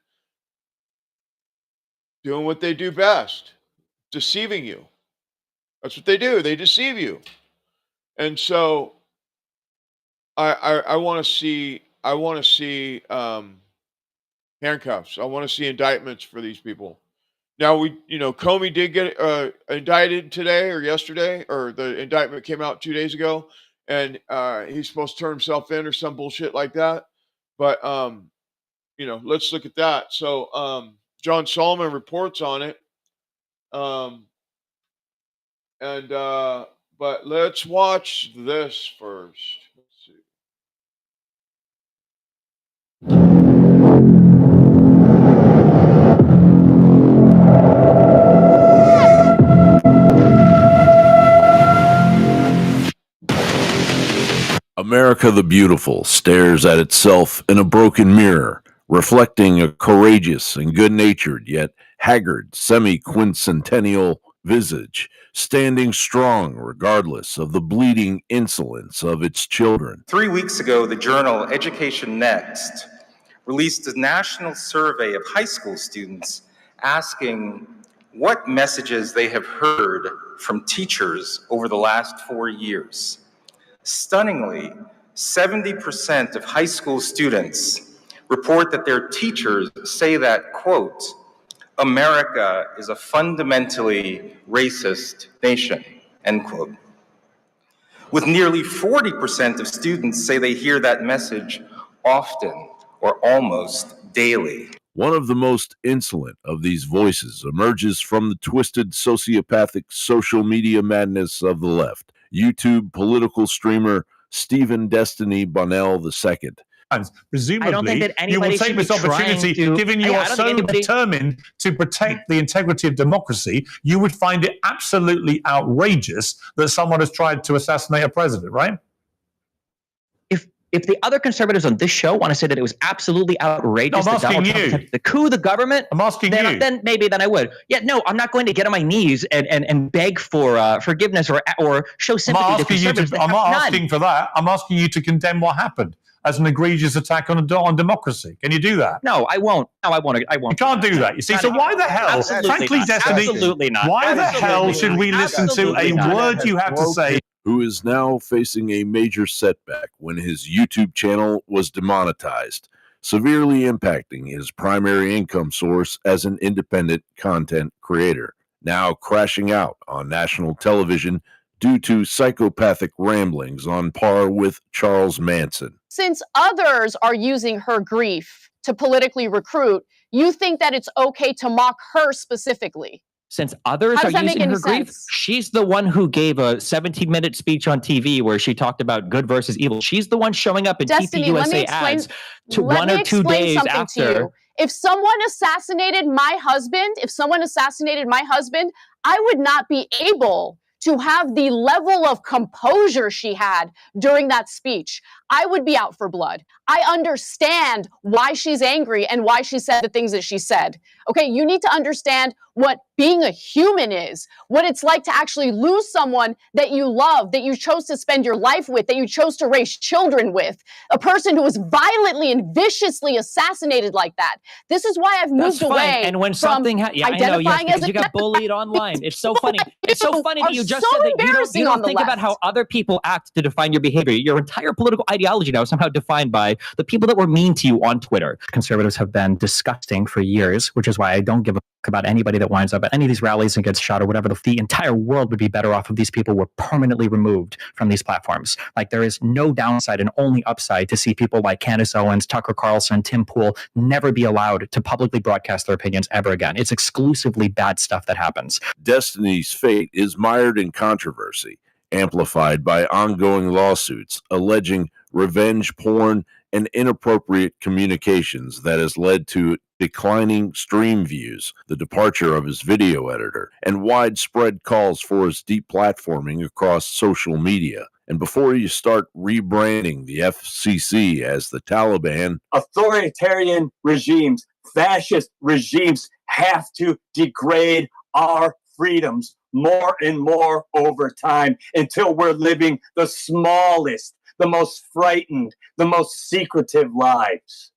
[SPEAKER 10] doing what they do best, deceiving you. That's what they do. They deceive you. And so I want to see handcuffs. I want to see indictments for these people. Now Comey did get indicted today or yesterday, or the indictment came out 2 days ago, and he's supposed to turn himself in or some bullshit like that. But let's look at that. So John Solomon reports on it. But let's watch this first. Let's see.
[SPEAKER 9] America the Beautiful stares at itself in a broken mirror, reflecting a courageous and good-natured yet haggard semi-quincentennial visage, standing strong regardless of the bleeding insolence of its children.
[SPEAKER 11] 3 weeks ago, the journal Education Next released a national survey of high school students asking what messages they have heard from teachers over the last 4 years. Stunningly, 70% of high school students report that their teachers say that, quote, America is a fundamentally racist nation, end quote. With nearly 40% of students say they hear that message often or almost daily.
[SPEAKER 9] One of the most insolent of these voices emerges from the twisted sociopathic social media madness of the left. YouTube political streamer Stephen Destiny Bonnell II.
[SPEAKER 13] Presumably,
[SPEAKER 1] I don't think that
[SPEAKER 13] you will
[SPEAKER 1] anybody
[SPEAKER 13] take
[SPEAKER 1] should
[SPEAKER 13] this
[SPEAKER 1] be trying
[SPEAKER 13] opportunity,
[SPEAKER 1] to-
[SPEAKER 13] given you
[SPEAKER 1] I
[SPEAKER 13] are
[SPEAKER 1] don't
[SPEAKER 13] so
[SPEAKER 1] think anybody-
[SPEAKER 13] determined to protect the integrity of democracy, you would find it absolutely outrageous that someone has tried to assassinate a president, right?
[SPEAKER 25] If the other conservatives on this show want to say that it was absolutely outrageous
[SPEAKER 13] No, I'm
[SPEAKER 25] that Donald
[SPEAKER 13] asking
[SPEAKER 25] Trump
[SPEAKER 13] you.
[SPEAKER 25] attempted to coup the government,
[SPEAKER 13] I'm asking
[SPEAKER 25] then,
[SPEAKER 13] you.
[SPEAKER 25] then maybe I would. Yeah, no, I'm not going to get on my knees and beg for forgiveness or show
[SPEAKER 13] I'm
[SPEAKER 25] sympathy
[SPEAKER 13] not
[SPEAKER 25] to
[SPEAKER 13] asking you
[SPEAKER 25] conservatives.
[SPEAKER 13] to.
[SPEAKER 25] that
[SPEAKER 13] I'm
[SPEAKER 25] have
[SPEAKER 13] not
[SPEAKER 25] none.
[SPEAKER 13] asking for that. I'm asking you to condemn what happened as an egregious attack on democracy. Can you do that?
[SPEAKER 25] No, I won't. No, I won't. I won't.
[SPEAKER 13] You can't do that. You see, so why the hell,
[SPEAKER 25] Absolutely
[SPEAKER 13] frankly,
[SPEAKER 25] not.
[SPEAKER 13] Destiny,
[SPEAKER 25] Absolutely not.
[SPEAKER 13] why the hell
[SPEAKER 25] Absolutely
[SPEAKER 13] should
[SPEAKER 25] not.
[SPEAKER 13] we listen to
[SPEAKER 25] Absolutely
[SPEAKER 13] a
[SPEAKER 25] not.
[SPEAKER 13] word you have to say?
[SPEAKER 9] Who is now facing a major setback when his YouTube channel was demonetized. severely impacting his primary income source as an independent content creator. Now crashing out on national television due to psychopathic ramblings on par with Charles Manson.
[SPEAKER 14] Since others are using her grief to politically recruit, you think that it's okay to mock her specifically?
[SPEAKER 25] Since others
[SPEAKER 14] How
[SPEAKER 25] are
[SPEAKER 14] does that make
[SPEAKER 25] using
[SPEAKER 14] any
[SPEAKER 25] her grief,
[SPEAKER 14] sense?
[SPEAKER 25] she's the one who gave a 17-minute speech on TV where she talked about good versus evil. She's the one showing up in
[SPEAKER 14] Destiny, let me
[SPEAKER 25] TPUSA
[SPEAKER 14] explain.
[SPEAKER 25] ads to
[SPEAKER 14] Let
[SPEAKER 25] 1
[SPEAKER 14] me
[SPEAKER 25] or 2
[SPEAKER 14] explain
[SPEAKER 25] days
[SPEAKER 14] something to
[SPEAKER 25] after.
[SPEAKER 14] you. If someone assassinated my husband, I would not be able to have the level of composure she had during that speech. I would be out for blood. I understand why she's angry and why she said the things that she said. Okay, you need to understand what being a human is, what it's like to actually lose someone that you love, that you chose to spend your life with, that you chose to raise children with, a person who was violently and viciously assassinated like that. This is why I've moved away
[SPEAKER 25] And when
[SPEAKER 14] from
[SPEAKER 25] something yeah, I know, yes,
[SPEAKER 14] identifying
[SPEAKER 25] because
[SPEAKER 14] as a
[SPEAKER 25] you got bullied online. It's so funny. It's so funny that you just said that you don't think about how other people act to define your behavior. Your entire political ideology now is somehow defined by the people that were mean to you on Twitter.
[SPEAKER 15] Conservatives have been disgusting for years, which is why I don't give a fuck about anybody that winds up at any of these rallies and gets shot or whatever. The entire world would be better off if these people were permanently removed from these platforms. Like, there is no downside and only upside to see people like Candace Owens, Tucker Carlson, Tim Pool never be allowed to publicly broadcast their opinions ever again. It's exclusively bad stuff that happens.
[SPEAKER 9] Destiny's fate is mired in controversy, amplified by ongoing lawsuits alleging revenge porn and inappropriate communications that has led to declining stream views, the departure of his video editor, and widespread calls for his deplatforming across social media. And before you start rebranding the FCC as the Taliban,
[SPEAKER 16] authoritarian regimes, fascist regimes have to degrade our freedoms more and more over time until we're living the smallest, the most frightened, the most secretive lives.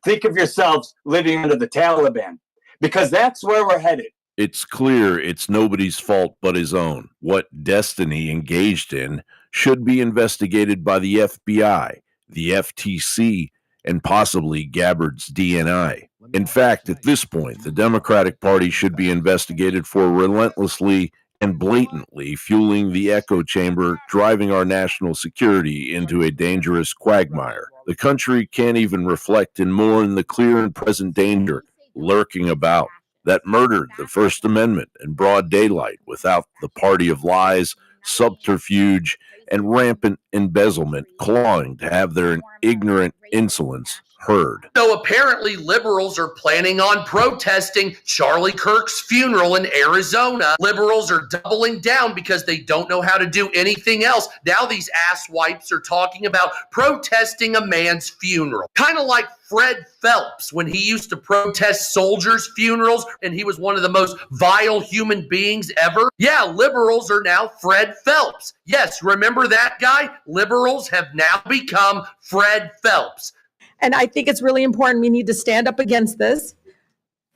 [SPEAKER 16] Think of yourselves living under the Taliban, because that's where we're headed.
[SPEAKER 9] it's clear it's nobody's fault but his own. What Destiny engaged in should be investigated by the FBI, the FTC, and possibly Gabbard's DNI. In fact, at this point, the Democratic Party should be investigated for relentlessly and blatantly fueling the echo chamber, driving our national security into a dangerous quagmire. The country can't even reflect and mourn the clear and present danger lurking about that murdered the First Amendment in broad daylight without the party of lies, subterfuge, and rampant embezzlement clawing to have their ignorant insolence heard.
[SPEAKER 17] So apparently liberals are planning on protesting Charlie Kirk's funeral in Arizona. Liberals are doubling down because they don't know how to do anything else. Now these asswipes are talking about protesting a man's funeral. Kind of like Fred Phelps when he used to protest soldiers' funerals and he was one of the most vile human beings ever. Yeah, liberals are now Fred Phelps. Yes, remember that guy? Liberals have now become Fred Phelps.
[SPEAKER 18] And I think it's really important. We need to stand up against this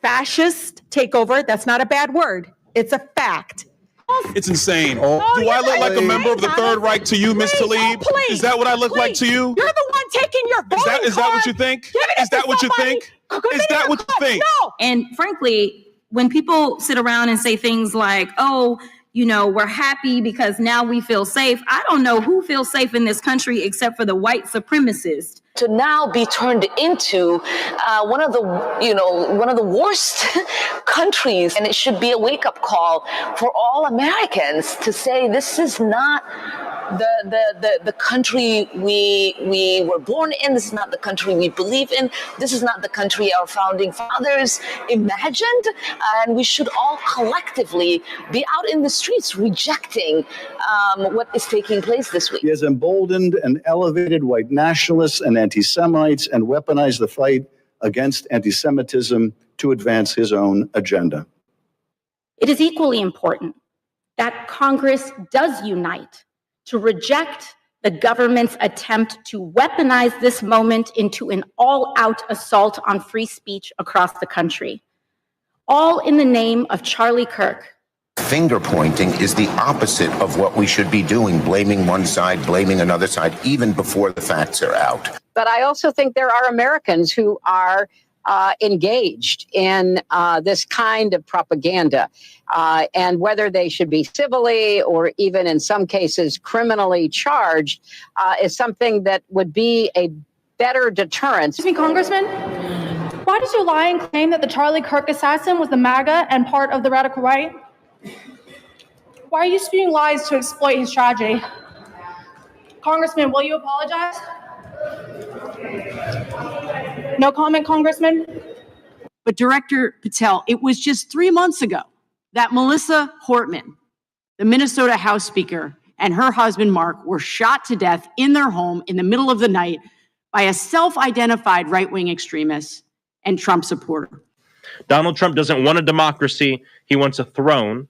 [SPEAKER 18] fascist takeover. That's not a bad word. It's a fact.
[SPEAKER 26] It's insane. Do I look like a member of the Third Reich to you, Miss Tlaib? Is that what I look like to you?
[SPEAKER 18] You're the one taking your voting
[SPEAKER 26] Is that what you think? Is that what you think? Is that what you think?
[SPEAKER 18] No.
[SPEAKER 27] And frankly, when people sit around and say things like, oh, you know, we're happy because now we feel safe. I don't know who feels safe in this country except for the white supremacists.
[SPEAKER 28] To now be turned into one of the worst countries, and it should be a wake-up call for all Americans to say this is not the country we were born in. This is not the country we believe in. This is not the country our founding fathers imagined, and we should all collectively be out in the streets rejecting what is taking place this week.
[SPEAKER 29] He has emboldened and elevated white nationalists and anti-Semites and weaponized the fight against anti-Semitism to advance his own agenda.
[SPEAKER 27] It is equally important that Congress does unite to reject the government's attempt to weaponize this moment into an all-out assault on free speech across the country, all in the name of Charlie Kirk.
[SPEAKER 30] Finger pointing is the opposite of what we should be doing, blaming one side, blaming another side, even before the facts are out.
[SPEAKER 3] But I also think there are Americans who are engaged in this kind of propaganda. And whether they should be civilly or even in some cases criminally charged is something that would be a better deterrent.
[SPEAKER 4] Excuse me, Congressman, why did you lie and claim that the Charlie Kirk assassin was the MAGA and part of the radical right? Why are you spewing lies to exploit his tragedy? Congressman, will you apologize? No comment, Congressman?
[SPEAKER 5] But Director Patel, it was just 3 months ago that Melissa Hortman, the Minnesota House Speaker, and her husband Mark were shot to death in their home in the middle of the night by a self-identified right-wing extremist and Trump supporter.
[SPEAKER 6] Donald Trump doesn't want a democracy. He wants a throne.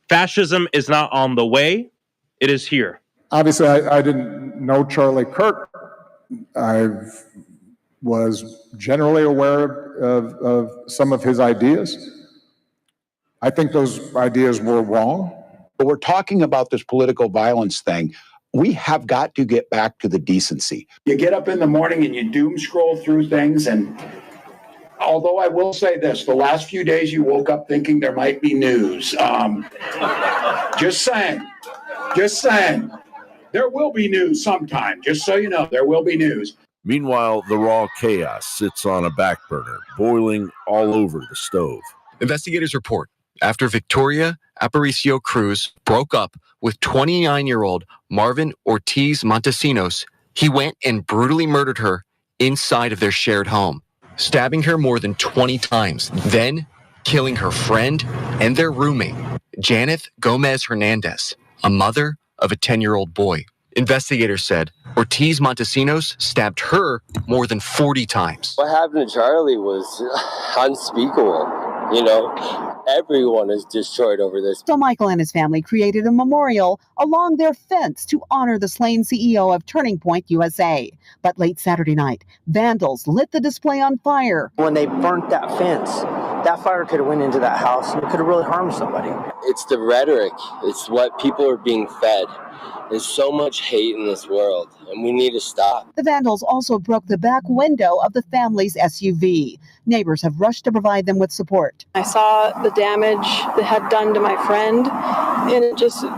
[SPEAKER 6] Fascism is not on the way. It is here.
[SPEAKER 7] Obviously, I didn't know Charlie Kirk. I was generally aware of some of his ideas. I think those ideas were wrong.
[SPEAKER 30] But we're talking about this political violence thing. We have got to get back to the decency.
[SPEAKER 12] You get up in the morning and you doom scroll through things, and although I will say this, the last few days you woke up thinking there might be news. Just saying. There will be news sometime, just so you know, there will be news.
[SPEAKER 9] Meanwhile, the raw chaos sits on a back burner, boiling all over the stove.
[SPEAKER 19] Investigators report after Victoria Aparicio Cruz broke up with 29-year-old Marvin Ortiz Montesinos, he went and brutally murdered her inside of their shared home, stabbing her more than 20 times, then killing her friend and their roommate, Janeth Gomez Hernandez, a mother of a 10-year-old boy. Investigators said Ortiz Montesinos stabbed her more than 40 times.
[SPEAKER 20] What happened to Charlie was unspeakable. You know, everyone is destroyed over this.
[SPEAKER 21] So Michael and his family created a memorial along their fence to honor the slain CEO of Turning Point USA. But late Saturday night, vandals lit the display on fire.
[SPEAKER 22] When they burnt that fence, that fire could have went into that house and it could have really harmed somebody.
[SPEAKER 20] It's the rhetoric. It's what people are being fed. There's so much hate in this world, and we need to stop.
[SPEAKER 21] The vandals also broke the back window of the family's SUV. Neighbors have rushed to provide them with support.
[SPEAKER 31] I saw the damage that had done to my friend, and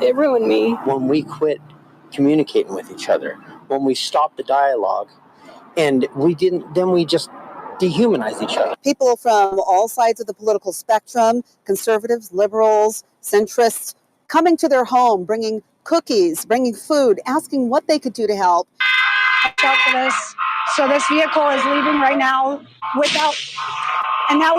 [SPEAKER 31] it ruined me.
[SPEAKER 22] When we quit communicating with each other, when we stopped the dialogue, and we just dehumanized each other.
[SPEAKER 21] People from all sides of the political spectrum, conservatives, liberals, centrists, coming to their home, bringing cookies, bringing food, asking what they could do to help.
[SPEAKER 31] Watch out for this. So this vehicle is leaving right now and now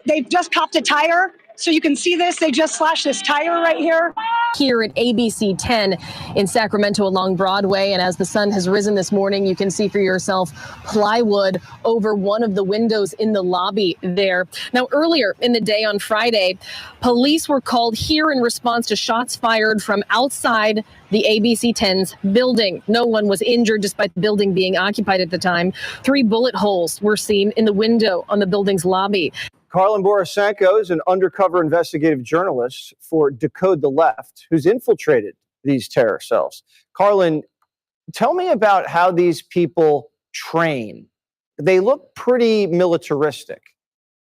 [SPEAKER 31] they've just popped a tire. So you can see this, they just slashed this tire right here.
[SPEAKER 32] Here at ABC 10 in Sacramento along Broadway. And as the sun has risen this morning, you can see for yourself plywood over one of the windows in the lobby there. Now, earlier in the day on Friday, police were called here in response to shots fired from outside the ABC 10's building. No one was injured despite the building being occupied at the time. 3 bullet holes were seen in the window on the building's lobby.
[SPEAKER 2] Carlin Borisenko is an undercover investigative journalist for Decode the Left who's infiltrated these terror cells. Carlin, tell me about how these people train. They look pretty militaristic.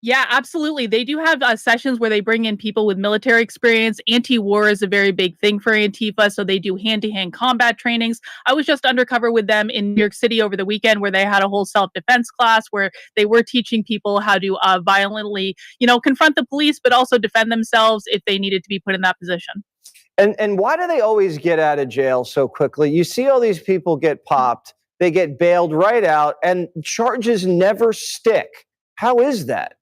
[SPEAKER 33] Yeah, absolutely. They do have sessions where they bring in people with military experience. Anti-war is a very big thing for Antifa, so they do hand-to-hand combat trainings. I was just undercover with them in New York City over the weekend where they had a whole self-defense class where they were teaching people how to violently, confront the police, but also defend themselves if they needed to be put in that position.
[SPEAKER 2] And why do they always get out of jail so quickly? You see all these people get popped, they get bailed right out, and charges never stick. How is that?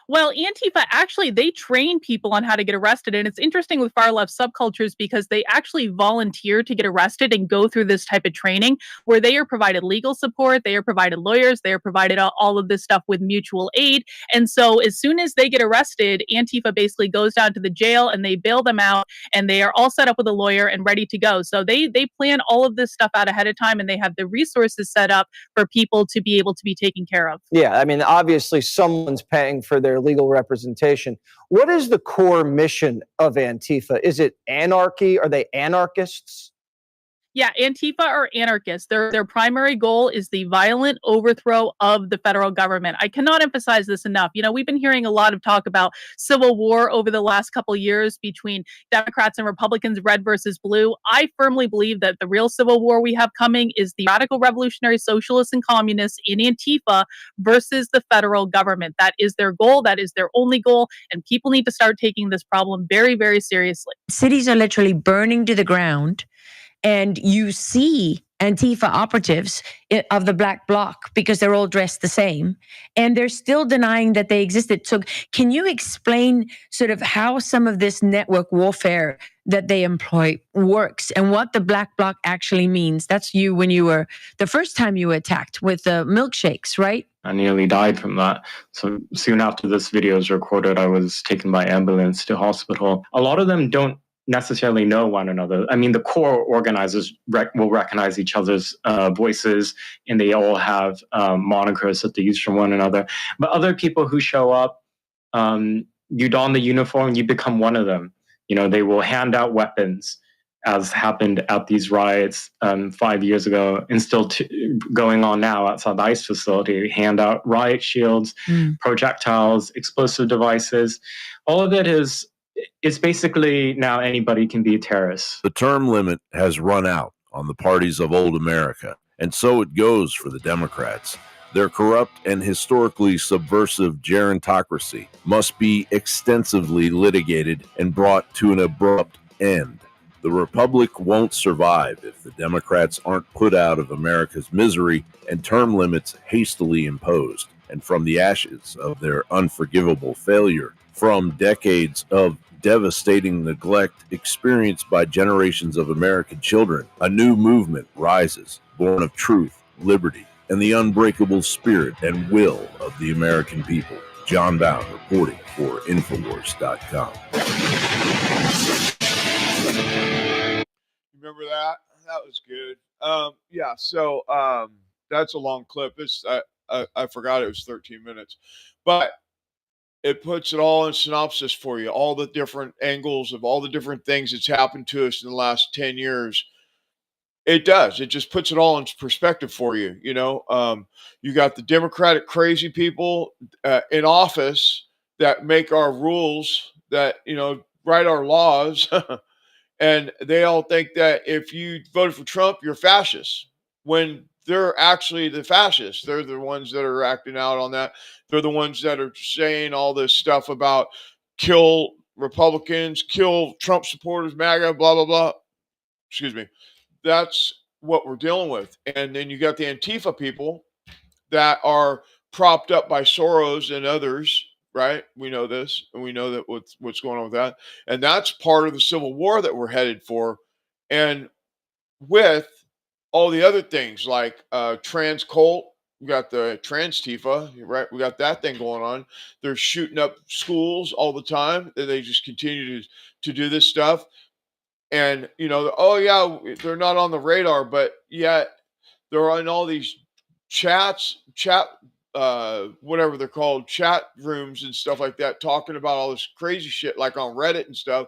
[SPEAKER 33] Well, Antifa, actually, they train people on how to get arrested. And it's interesting with far left subcultures because they actually volunteer to get arrested and go through this type of training where they are provided legal support, they are provided lawyers, they are provided all of this stuff with mutual aid. And so as soon as they get arrested, Antifa basically goes down to the jail and they bail them out and they are all set up with a lawyer and ready to go. So they plan all of this stuff out ahead of time and they have the resources set up for people to be able to be taken care of.
[SPEAKER 2] Yeah, I mean, obviously someone's paying for their legal representation. What is the core mission of Antifa? Is it anarchy? Are they anarchists?
[SPEAKER 33] Yeah, Antifa are anarchists. Their primary goal is the violent overthrow of the federal government. I cannot emphasize this enough. We've been hearing a lot of talk about civil war over the last couple years between Democrats and Republicans, red versus blue. I firmly believe that the real civil war we have coming is the radical revolutionary socialists and communists in Antifa versus the federal government. That is their goal. That is their only goal. And people need to start taking this problem very, very seriously.
[SPEAKER 1] Cities are literally burning to the ground. And you see Antifa operatives of the Black Bloc because they're all dressed the same. And they're still denying that they existed. So can you explain sort of how some of this network warfare that they employ works and what the Black Bloc actually means? That's you when you were, the first time you were attacked with the milkshakes, right?
[SPEAKER 8] I nearly died from that. So soon after this video was recorded, I was taken by ambulance to hospital. A lot of them don't necessarily know one another. I mean, the core organizers will recognize each other's voices, and they all have monikers that they use from one another. But other people who show up, you don the uniform, you become one of them. They will hand out weapons, as happened at these riots 5 years ago, and still going on now outside the ICE facility. Hand out riot shields, projectiles, explosive devices. All of it is. It's basically now anybody can be a terrorist.
[SPEAKER 9] The term limit has run out on the parties of old America, and so it goes for the Democrats. Their corrupt and historically subversive gerontocracy must be extensively litigated and brought to an abrupt end. The Republic won't survive if the Democrats aren't put out of America's misery and term limits hastily imposed. And from the ashes of their unforgivable failure, from decades of devastating neglect experienced by generations of American children, a new movement rises, born of truth, liberty, and the unbreakable spirit and will of the American people. John Bound reporting for Infowars.com.
[SPEAKER 10] Remember that? That was good. Yeah, so that's a long clip. I forgot it was 13 minutes. But it puts it all in synopsis for you, all the different angles of all the different things that's happened to us in the last 10 years. It does. It just puts it all in perspective for you. You got the Democratic crazy people in office that make our rules, that, write our laws. And they all think that if you voted for Trump, you're fascist, when they're actually the fascists. They're the ones that are acting out on that. They're the ones that are saying all this stuff about kill Republicans, kill Trump supporters, MAGA, blah, blah, blah. Excuse me. That's what we're dealing with. And then you got the Antifa people that are propped up by Soros and others, right? We know this, and we know that what's going on with that. And that's part of the civil war that we're headed for. And with all the other things like trans cult, we got the trans Tifa, right? We got that thing going on. They're shooting up schools all the time. They just continue to do this stuff. And, oh yeah, they're not on the radar, but yet they're in all these chat, whatever they're called, chat rooms and stuff like that, talking about all this crazy shit, like on Reddit and stuff.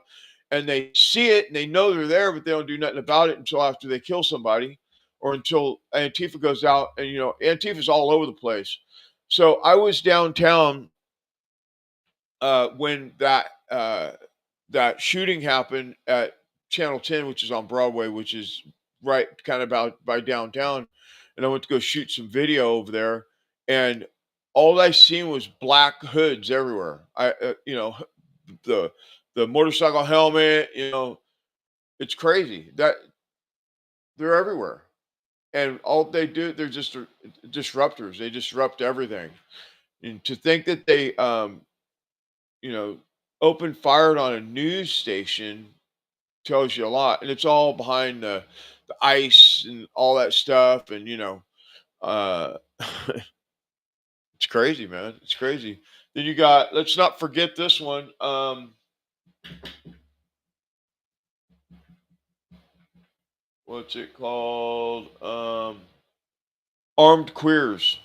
[SPEAKER 10] And they see it and they know they're there, but they don't do nothing about it until after they kill somebody, or until Antifa goes out. And, Antifa's all over the place. So I was downtown when that shooting happened at Channel 10, which is on Broadway, which is right kind of about by downtown. And I went to go shoot some video over there, and all I seen was black hoods everywhere. The motorcycle helmet, it's crazy that they're everywhere. And all they do, they're just disruptors. They disrupt everything. And to think that they, open fired on a news station tells you a lot. And it's all behind the ICE and all that stuff. And, it's crazy, man. It's crazy. Then you got, let's not forget this one. What's it called? Armed Queers.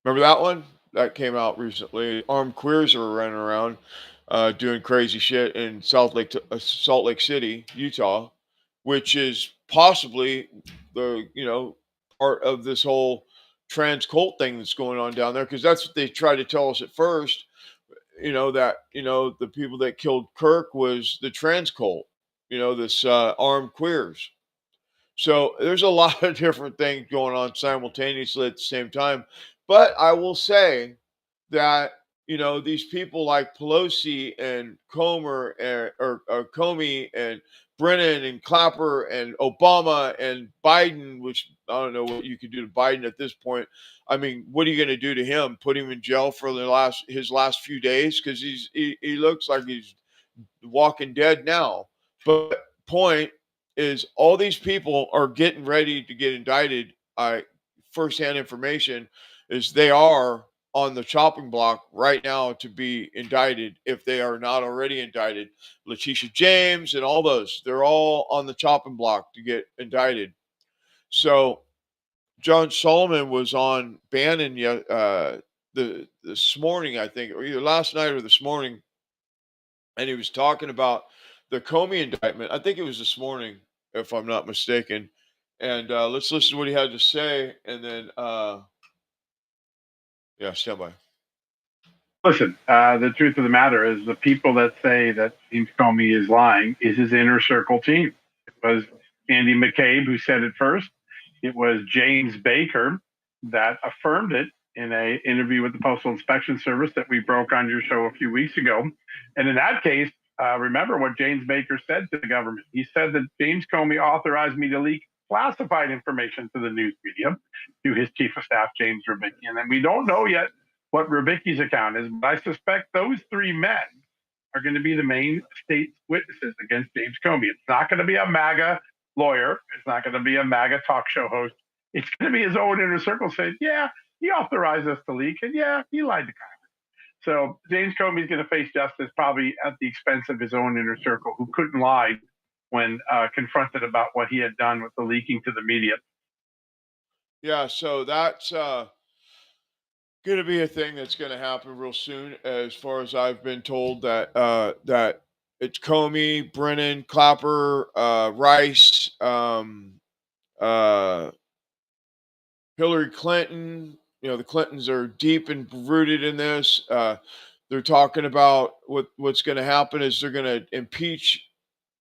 [SPEAKER 10] Remember that one? That came out recently. Armed Queers are running around doing crazy shit in Salt Lake City, Utah, which is possibly the, part of this whole trans cult thing that's going on down there, because that's what they tried to tell us at first, that, the people that killed Kirk was the trans cult, this armed queers. So there's a lot of different things going on simultaneously at the same time. But I will say that, these people like Pelosi and Comer or Comey and Brennan and Clapper and Obama and Biden, which I don't know what you could do to Biden at this point. I mean, what are you going to do to him? Put him in jail for his last few days? Because he looks like he's Walking Dead now. But point is, all these people are getting ready to get indicted. Firsthand information is they are on the chopping block right now to be indicted if they are not already indicted. Letitia James and all those, they're all on the chopping block to get indicted. So John Solomon was on Bannon this morning, I think, or either last night or this morning, and he was talking about the Comey indictment. I think it was this morning, if I'm not mistaken. And let's listen to what he had to say, and then stand by.
[SPEAKER 11] Listen, the truth of the matter is the people that say that James Comey is lying is his inner circle team. It was Andy McCabe who said it first. It was James Baker that affirmed it in an interview with the Postal Inspection Service that we broke on your show a few weeks ago. And in that case, remember what James Baker said to the government. He said that James Comey authorized me to leak classified information to the news media, to his chief of staff, James Rubicki. And then we don't know yet what Rubicki's account is, but I suspect those three men are going to be the main state witnesses against James Comey. It's not going to be a MAGA lawyer. It's not going to be a MAGA talk show host. It's going to be his own inner circle saying, yeah, he authorized us to leak, and yeah, he lied to Congress. So James Comey is going to face justice probably at the expense of his own inner circle, who couldn't lie when confronted about what he had done with the leaking to the media.
[SPEAKER 10] Yeah, so that's going to be a thing that's going to happen real soon, as far as I've been told, that that it's Comey, Brennan, Clapper, Rice, Hillary Clinton. The Clintons are deep and rooted in this. They're talking about what's going to happen is they're going to impeach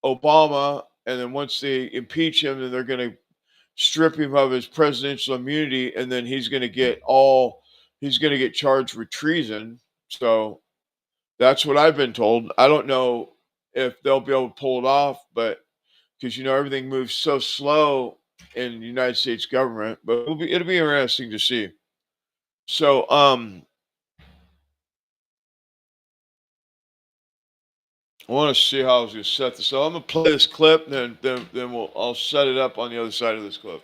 [SPEAKER 10] Obama, and then once they impeach him, then they're going to strip him of his presidential immunity, and then he's going to get charged with treason. So that's what I've been told. I don't know if they'll be able to pull it off, but because everything moves so slow in the United States government, but it'll be interesting to see. So I want to see how I was going to set this up. I'm going to play this clip, and then I'll set it up on the other side of this clip.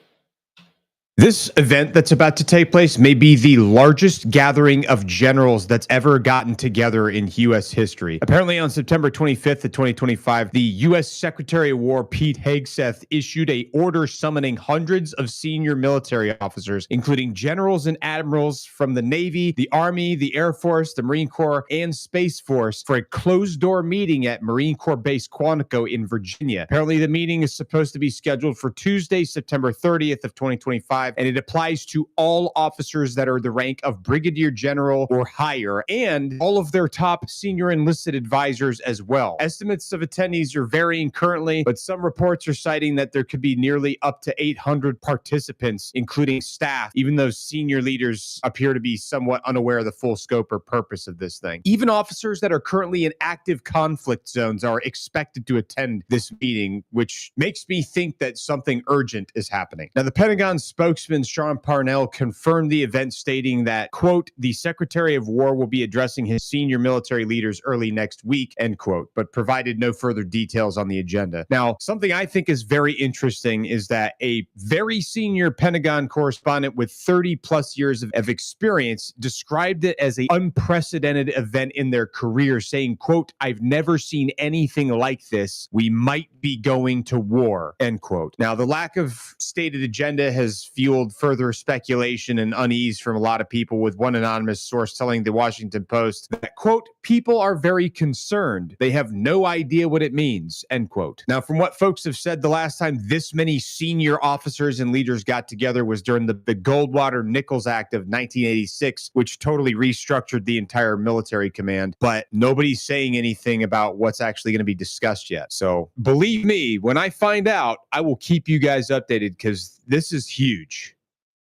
[SPEAKER 13] This event that's about to take place may be the largest gathering of generals that's ever gotten together in U.S. history. Apparently, on September 25th of 2025, the U.S. Secretary of War, Pete Hegseth, issued an order summoning hundreds of senior military officers, including generals and admirals from the Navy, the Army, the Air Force, the Marine Corps, and Space Force for a closed-door meeting at Marine Corps Base Quantico in Virginia. Apparently, the meeting is supposed to be scheduled for Tuesday, September 30th of 2025, and it applies to all officers that are the rank of brigadier general or higher, and all of their top senior enlisted advisors as well. Estimates of attendees are varying currently, but some reports are citing that there could be nearly up to 800 participants, including staff, even though senior leaders appear to be somewhat unaware of the full scope or purpose of this thing. Even officers that are currently in active conflict zones are expected to attend this meeting, which makes me think that something urgent is happening. Now, the Pentagon spokesman Sean Parnell confirmed the event, stating that, quote, the Secretary of War will be addressing his senior military leaders early next week, end quote, but provided no further details on the agenda. Now, something I think is very interesting is that a very senior Pentagon correspondent with 30 plus years of experience described it as an unprecedented event in their career, saying, quote, I've never seen anything like this. We might be going to war, end quote. Now, the lack of stated agenda has fueled further speculation and unease from a lot of people, with one anonymous source telling the Washington Post that, quote, people are very concerned. They have no idea what it means, end quote. Now, from what folks have said, the last time this many senior officers and leaders got together was during the Goldwater-Nichols Act of 1986, which totally restructured the entire military command. But nobody's saying anything about what's actually going to be discussed yet. So believe me, when I find out, I will keep you guys updated because this is huge.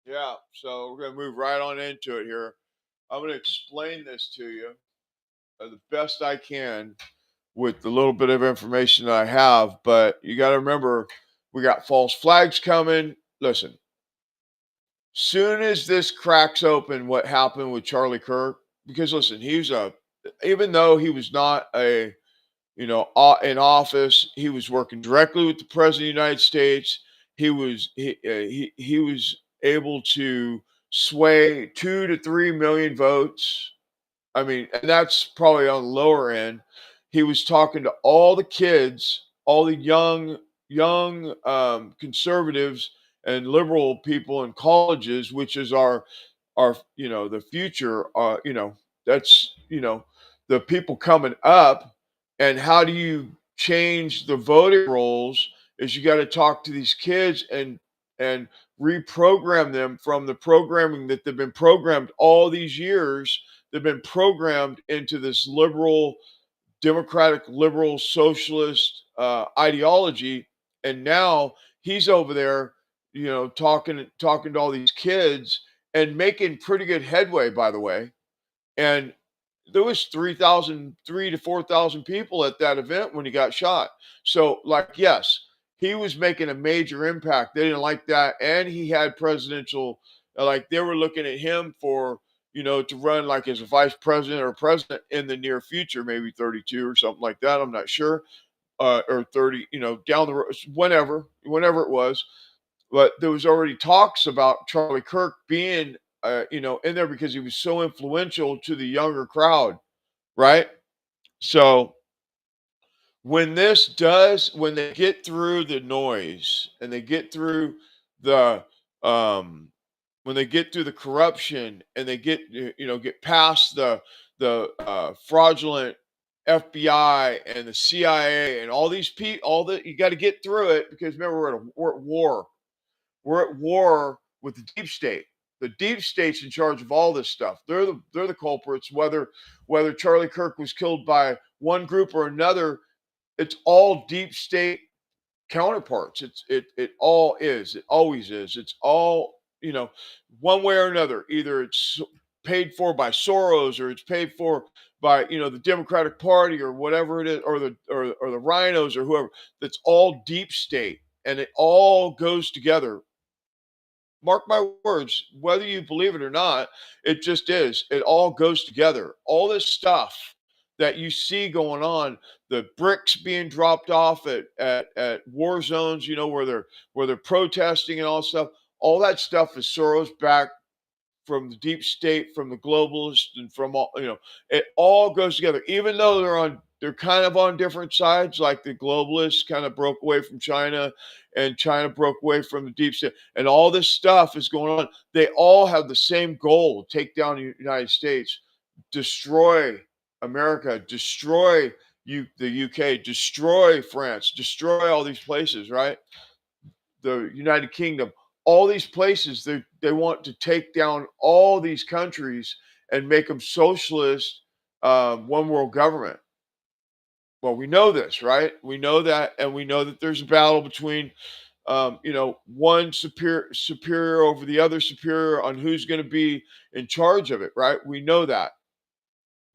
[SPEAKER 10] Yeah, so we're going to move right on into it here. I'm going to explain this to you the best I can with the little bit of information that I have, but you got to remember, we got false flags coming. Listen, soon as this cracks open what happened with Charlie Kirk, because listen, even though he was not in office, he was working directly with the president of the United States. He was able to sway 2 to 3 million votes. I mean, and that's probably on the lower end. He was talking to all the kids, all the young conservatives and liberal people in colleges, which is our the future. That's the people coming up. And how do you change the voting rolls? Is you got to talk to these kids and reprogram them from the programming that they've been programmed all these years. They've been programmed into this liberal, democratic, liberal, socialist ideology, and now he's over there, talking to all these kids and making pretty good headway, by the way. And there was 3 to 4,000 people at that event when he got shot. So, like, yes, he was making a major impact. They didn't like that, and he had presidential, like they were looking at him for, to run like as a vice president or president in the near future, maybe 32 or something like that. I'm not sure, or 30, down the road, whenever it was. But there was already talks about Charlie Kirk being, in there because he was so influential to the younger crowd, right? So when they get through the noise and they get through the, when they get through the corruption and they get past the fraudulent FBI and the CIA and all these people, you got to get through it because remember we're at war. We're at war with the deep state. The deep state's in charge of all this stuff. They're the culprits. Whether Charlie Kirk was killed by one group or another, it's all deep state counterparts. It all is. It always is. It's all one way or another. Either it's paid for by Soros or it's paid for by the Democratic Party or whatever it is, or the rhinos or whoever. That's all deep state, and it all goes together. Mark my words, whether you believe it or not, it just is. It all goes together. All this stuff that you see going on, the bricks being dropped off at war zones, where they're protesting and all stuff, all that stuff is Soros backed from the deep state, from the globalists, and from all, it all goes together. Even though they're kind of on different sides, like the globalists kind of broke away from China and China broke away from the deep state, and all this stuff is going on. They all have the same goal: take down the United States, destroy America, destroy the UK, destroy France, destroy all these places, right? The United Kingdom, all these places, they want to take down all these countries and make them socialist, one world government. Well, we know this, right? We know that, and we know that there's a battle between, one superior over the other superior on who's going to be in charge of it, right? We know that.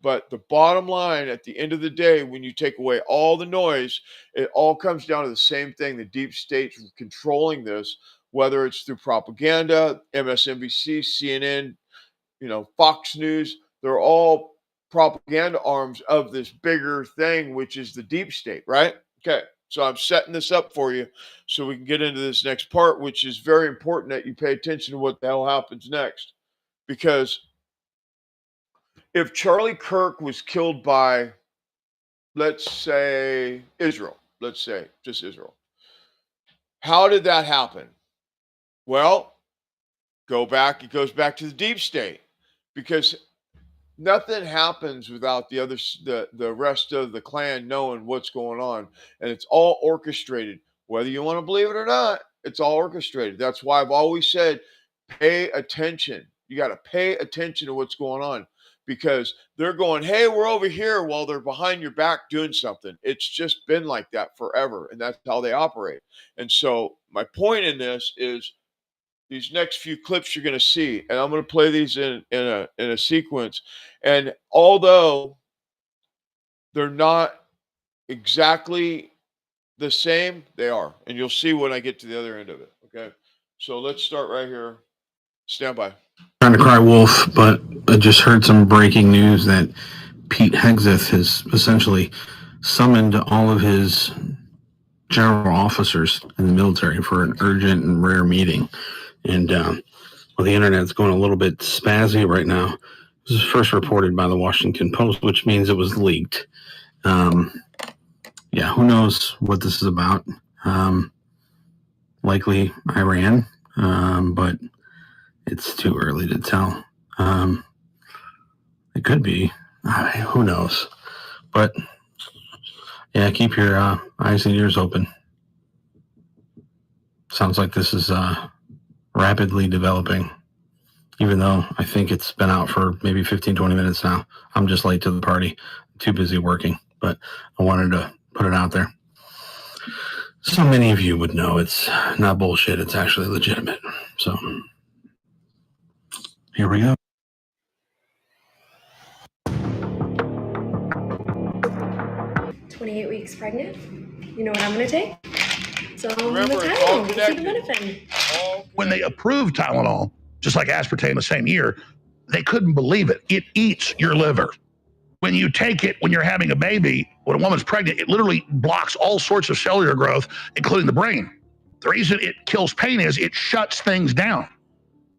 [SPEAKER 10] But the bottom line, at the end of the day, when you take away all the noise, it all comes down to the same thing. The deep state's controlling this, whether it's through propaganda, MSNBC, CNN, Fox News. They're all propaganda arms of this bigger thing, which is the deep state, right? Okay, so I'm setting this up for you so we can get into this next part, which is very important that you pay attention to what the hell happens next. Because if Charlie Kirk was killed by, let's say, Israel, let's say just Israel, how did that happen? Well, It goes back to the deep state, because nothing happens without the rest of the clan knowing what's going on, and it's all orchestrated. Whether you want to believe it or not, it's all orchestrated. That's why I've always said, pay attention. You got to pay attention to what's going on, because they're going, hey, we're over here, while they're behind your back doing something. It's just been like that forever, and that's how they operate. And so my point in this is, these next few clips you're going to see, and I'm going to play these in a sequence. And although they're not exactly the same, they are, and you'll see when I get to the other end of it. Okay, so let's start right here. Stand by.
[SPEAKER 3] Trying to cry wolf, but I just heard some breaking news that Pete Hegseth has essentially summoned all of his general officers in the military for an urgent and rare meeting. And well, the internet's going a little bit spazzy right now. This was first reported by the Washington Post, which means it was leaked. Yeah, who knows what this is about? Likely Iran, but it's too early to tell. It could be. Who knows? But yeah, keep your eyes and ears open. Sounds like this is rapidly developing, even though I think it's been out for maybe 15, 20 minutes now. I'm just late to the party. Too busy working, but I wanted to put it out there. So many of you would know it's not bullshit. It's actually legitimate. So here we go.
[SPEAKER 14] 28 weeks pregnant. You know what I'm going to take? So
[SPEAKER 10] Remember, it's all connected.
[SPEAKER 15] When they approved Tylenol, just like aspartame the same year, they couldn't believe it. It eats your liver. When you take it when you're having a baby, when a woman's pregnant, it literally blocks all sorts of cellular growth, including the brain. The reason it kills pain is it shuts things down.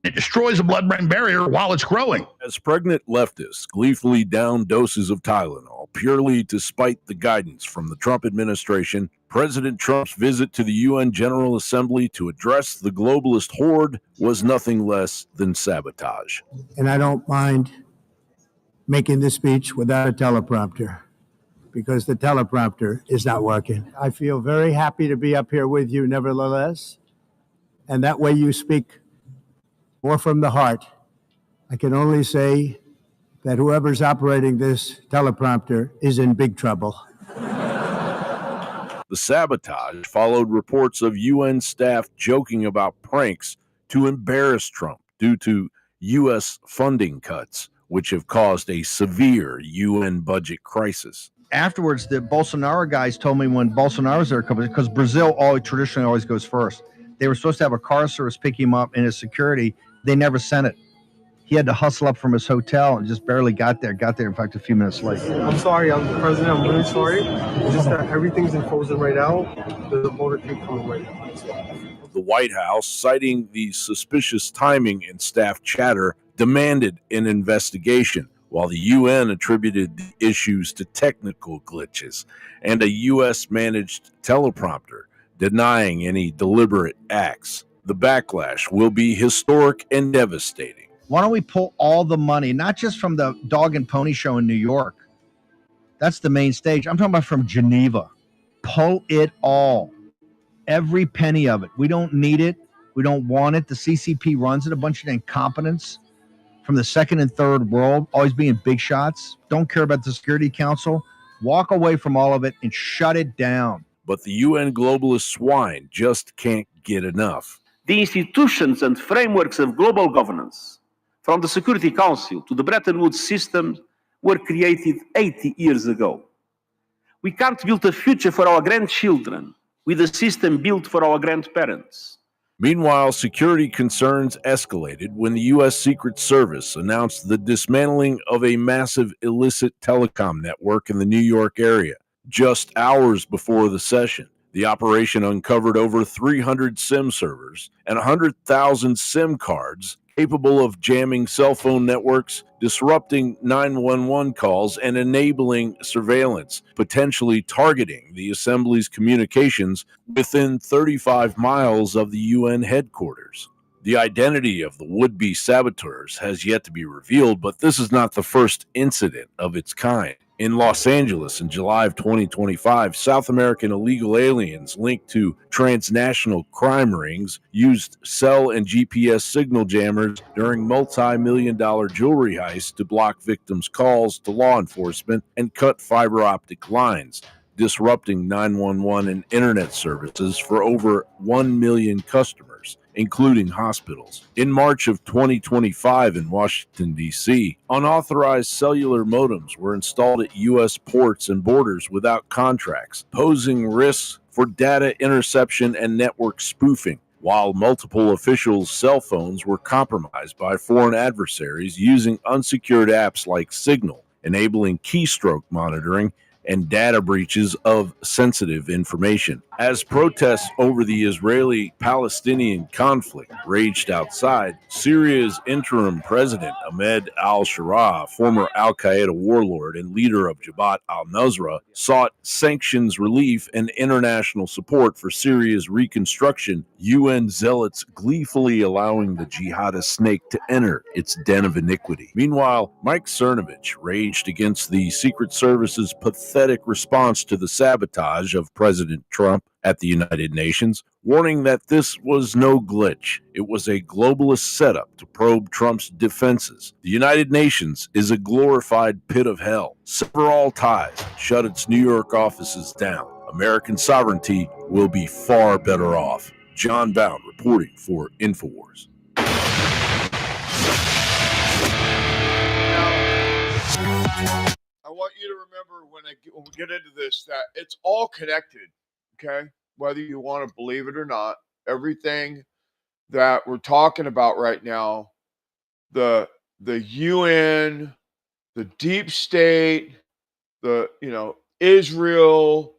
[SPEAKER 15] It destroys the blood-brain barrier while it's growing.
[SPEAKER 9] As pregnant leftists gleefully down doses of Tylenol purely to spite the guidance from the Trump administration, President Trump's visit to the UN General Assembly to address the globalist horde was nothing less than sabotage.
[SPEAKER 16] And I don't mind making this speech without a teleprompter, because the teleprompter is not working. I feel very happy to be up here with you nevertheless, and that way you speak more from the heart. I can only say that whoever's operating this teleprompter is in big trouble.
[SPEAKER 9] The sabotage followed reports of UN staff joking about pranks to embarrass Trump due to U.S. funding cuts, which have caused a severe UN budget crisis.
[SPEAKER 17] Afterwards, the Bolsonaro guys told me when Bolsonaro's there, because Brazil traditionally always goes first. They were supposed to have a car service pick him up and his security. They never sent it. He had to hustle up from his hotel and just barely got there, in fact, a few minutes late.
[SPEAKER 18] I'm sorry, President, I'm really sorry. It's just that everything's in frozen right now. There's a motorcade coming right now.
[SPEAKER 9] The White House, citing the suspicious timing and staff chatter, demanded an investigation, while the UN attributed the issues to technical glitches and a U.S.-managed teleprompter, denying any deliberate acts. The backlash will be historic and devastating.
[SPEAKER 17] Why don't we pull all the money, not just from the Dog and Pony Show in New York? That's the main stage. I'm talking about from Geneva. Pull it all. Every penny of it. We don't need it. We don't want it. The CCP runs it. A bunch of incompetence from the second and third world, always being big shots. Don't care about the Security Council. Walk away from all of it and shut it down.
[SPEAKER 9] But the UN globalist swine just can't get enough.
[SPEAKER 23] The institutions and frameworks of global governance, from the Security Council to the Bretton Woods system, were created 80 years ago. We can't build a future for our grandchildren with a system built for our grandparents.
[SPEAKER 9] Meanwhile, security concerns escalated when the U.S. Secret Service announced the dismantling of a massive illicit telecom network in the New York area. Just hours before the session, the operation uncovered over 300 SIM servers and 100,000 SIM cards capable of jamming cell phone networks, disrupting 911 calls, and enabling surveillance, potentially targeting the Assembly's communications within 35 miles of the UN headquarters. The identity of the would-be saboteurs has yet to be revealed, but this is not the first incident of its kind. In Los Angeles in July of 2025, South American illegal aliens linked to transnational crime rings used cell and GPS signal jammers during multi-million-dollar jewelry heists to block victims' calls to law enforcement and cut fiber optic lines, disrupting 911 and internet services for over 1 million customers, including hospitals. In March of 2025 in Washington, D.C., unauthorized cellular modems were installed at U.S. ports and borders without contracts, posing risks for data interception and network spoofing, while multiple officials' cell phones were compromised by foreign adversaries using unsecured apps like Signal, enabling keystroke monitoring and data breaches of sensitive information. As protests over the Israeli-Palestinian conflict raged outside, Syria's interim president Ahmed al-Shara, former al-Qaeda warlord and leader of Jabhat al-Nusra, sought sanctions relief and international support for Syria's reconstruction, UN zealots gleefully allowing the jihadist snake to enter its den of iniquity. Meanwhile, Mike Cernovich raged against the Secret Service's pathetic response to the sabotage of President Trump at the United Nations, warning that this was no glitch. It was a globalist setup to probe Trump's defenses. The United Nations is a glorified pit of hell. Sever all ties, shut its New York offices down. American sovereignty will be far better off. John Bound reporting for InfoWars.
[SPEAKER 10] I want you to remember when we get into this that it's all connected, okay? Whether you want to believe it or not, everything that we're talking about right now, the UN, the deep state, the Israel,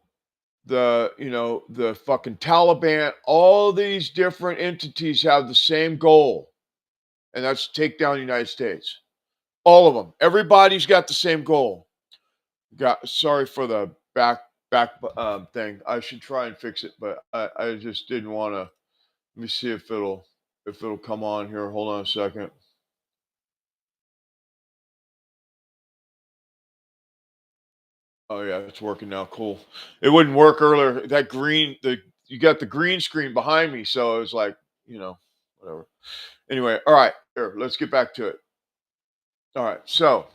[SPEAKER 10] the fucking Taliban, all these different entities have the same goal, and that's to take down the United States. All of them. Everybody's got the same goal. Sorry for the back thing. I should try and fix it, but I just didn't want to. Let me see if it'll come on here. Hold on a second. Oh yeah, it's working now. Cool. It wouldn't work earlier. That green, you got the green screen behind me, so it was like, whatever. Anyway, all right. Here, let's get back to it. All right. So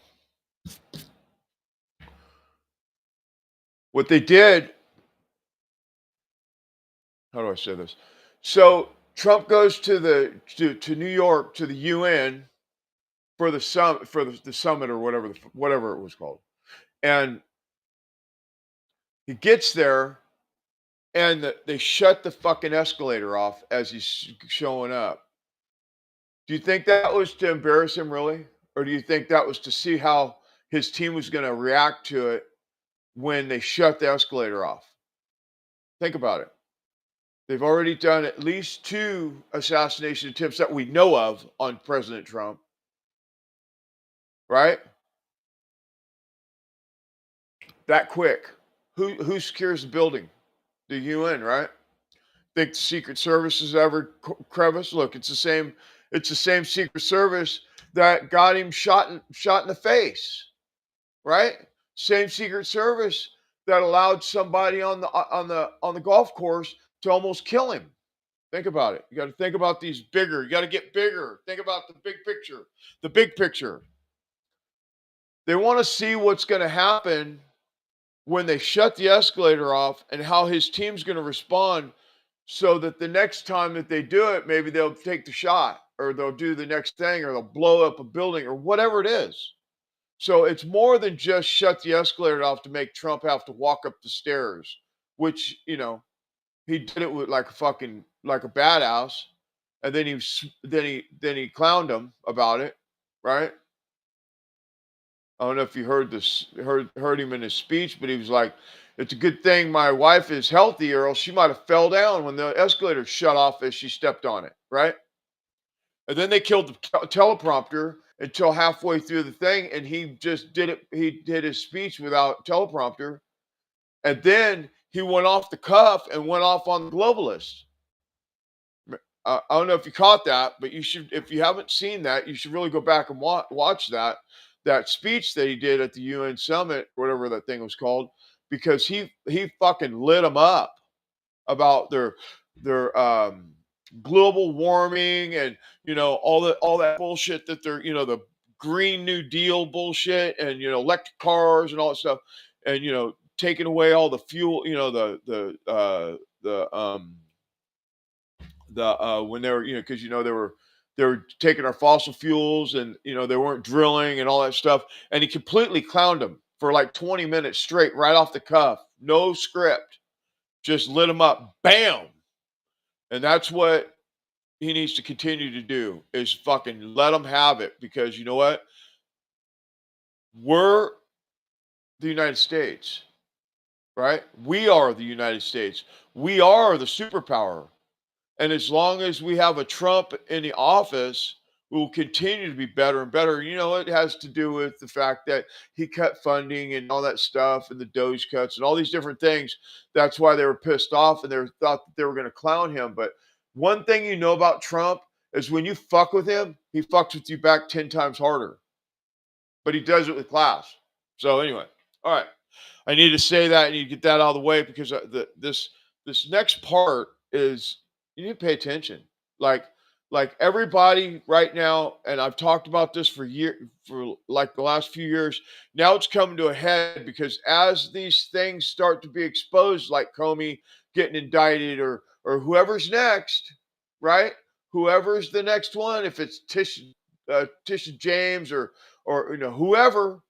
[SPEAKER 10] what they did, how do I say this? So Trump goes to New York to the UN for the summit or whatever it was called, and he gets there, and they shut the fucking escalator off as he's showing up. Do you think that was to embarrass him, really, or do you think that was to see how his team was going to react to it when they shut the escalator off? Think about it. They've already done at least 2 assassination attempts that we know of on President Trump. Right? That quick. Who secures the building? The UN, right? Think the Secret Service has ever crevice? Look, it's the same Secret Service that got him shot in the face. Right? Same Secret Service that allowed somebody on the golf course to almost kill him. Think about it. You got to think about these bigger. You got to get bigger. Think about the big picture. The big picture. They want to see what's going to happen when they shut the escalator off and how his team's going to respond, so that the next time that they do it, maybe they'll take the shot, or they'll do the next thing, or they'll blow up a building, or whatever it is. So it's more than just shut the escalator off to make Trump have to walk up the stairs, which, he did it with like a badass, and then he clowned him about it, right? I don't know if you heard him in his speech, but he was like, "It's a good thing my wife is healthy, or else she might have fell down when the escalator shut off as she stepped on it," right? And then they killed the teleprompter until halfway through the thing, and he just did it. He did his speech without teleprompter, and then he went off the cuff and went off on the globalists. I don't know if you caught that, but you should. If you haven't seen that, you should really go back and watch that speech that he did at the UN summit, whatever that thing was called, because he fucking lit them up about their global warming and all that bullshit that they're the Green New Deal bullshit and electric cars and all that stuff and taking away all the fuel when they were because they were taking our fossil fuels and they weren't drilling and all that stuff, and he completely clowned them for like 20 minutes straight, right off the cuff, no script, just lit them up, bam. And that's what he needs to continue to do is fucking let them have it, because you know what, we're the United States, right? We are the United States, we are the superpower. And as long as we have a Trump in the office, we will continue to be better and better. It has to do with the fact that he cut funding and all that stuff and the Doge cuts and all these different things. That's why they were pissed off and they thought that they were going to clown him. But one thing about Trump is when you fuck with him, he fucks with you back 10 times harder. But he does it with class. So anyway, all right. I need to say that and you get that out of the way because this next part is you need to pay attention. Like everybody right now, and I've talked about this for like the last few years. Now it's coming to a head because as these things start to be exposed, like Comey getting indicted or whoever's next, right? Whoever's the next one, if it's Tisha James or whoever,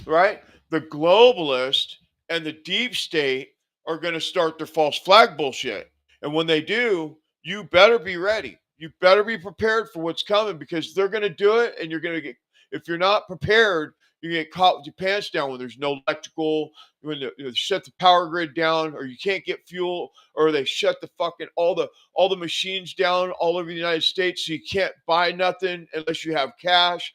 [SPEAKER 10] right? The globalist and the deep state are going to start their false flag bullshit. And when they do, you better be ready. You better be prepared for what's coming because they're going to do it and you're going to get, if you're not prepared, you get caught with your pants down when there's no electrical, when they shut the power grid down or you can't get fuel or they shut the fucking, all the machines down all over the United States so you can't buy nothing unless you have cash.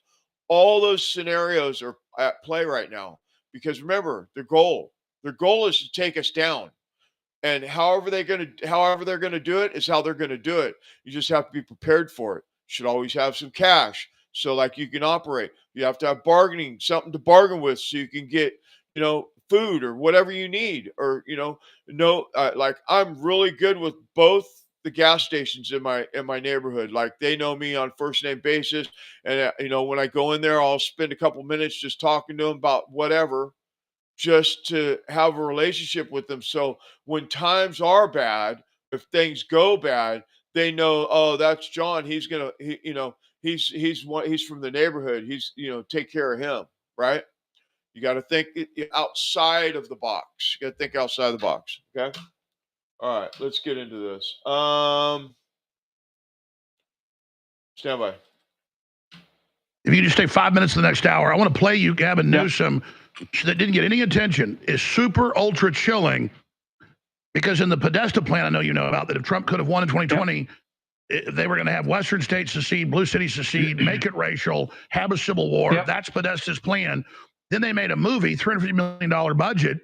[SPEAKER 10] All those scenarios are at play right now because remember, their goal is to take us down. And however they're going to do it is how they're going to do it. You just have to be prepared for it. You should always have some cash so like you can operate. You have to have something to bargain with so you can get, food or whatever you need or, like I'm really good with both the gas stations in my neighborhood. Like they know me on first name basis. And, when I go in there, I'll spend a couple minutes just talking to them about whatever, just to have a relationship with them. So when times are bad, if things go bad, they know, oh, that's John. He's from the neighborhood. He's, take care of him. Right. You got to think outside of the box. You got to think outside the box. Okay. All right. Let's get into this. Stand by.
[SPEAKER 15] If you just stay 5 minutes to the next hour, I want to play you Gavin Newsom that didn't get any attention is super ultra chilling because in the Podesta plan, I know you know about that if Trump could have won in 2020, they were going to have Western states secede, blue cities secede, make it racial, have a civil war. That's Podesta's plan. Then they made a movie, $350 million budget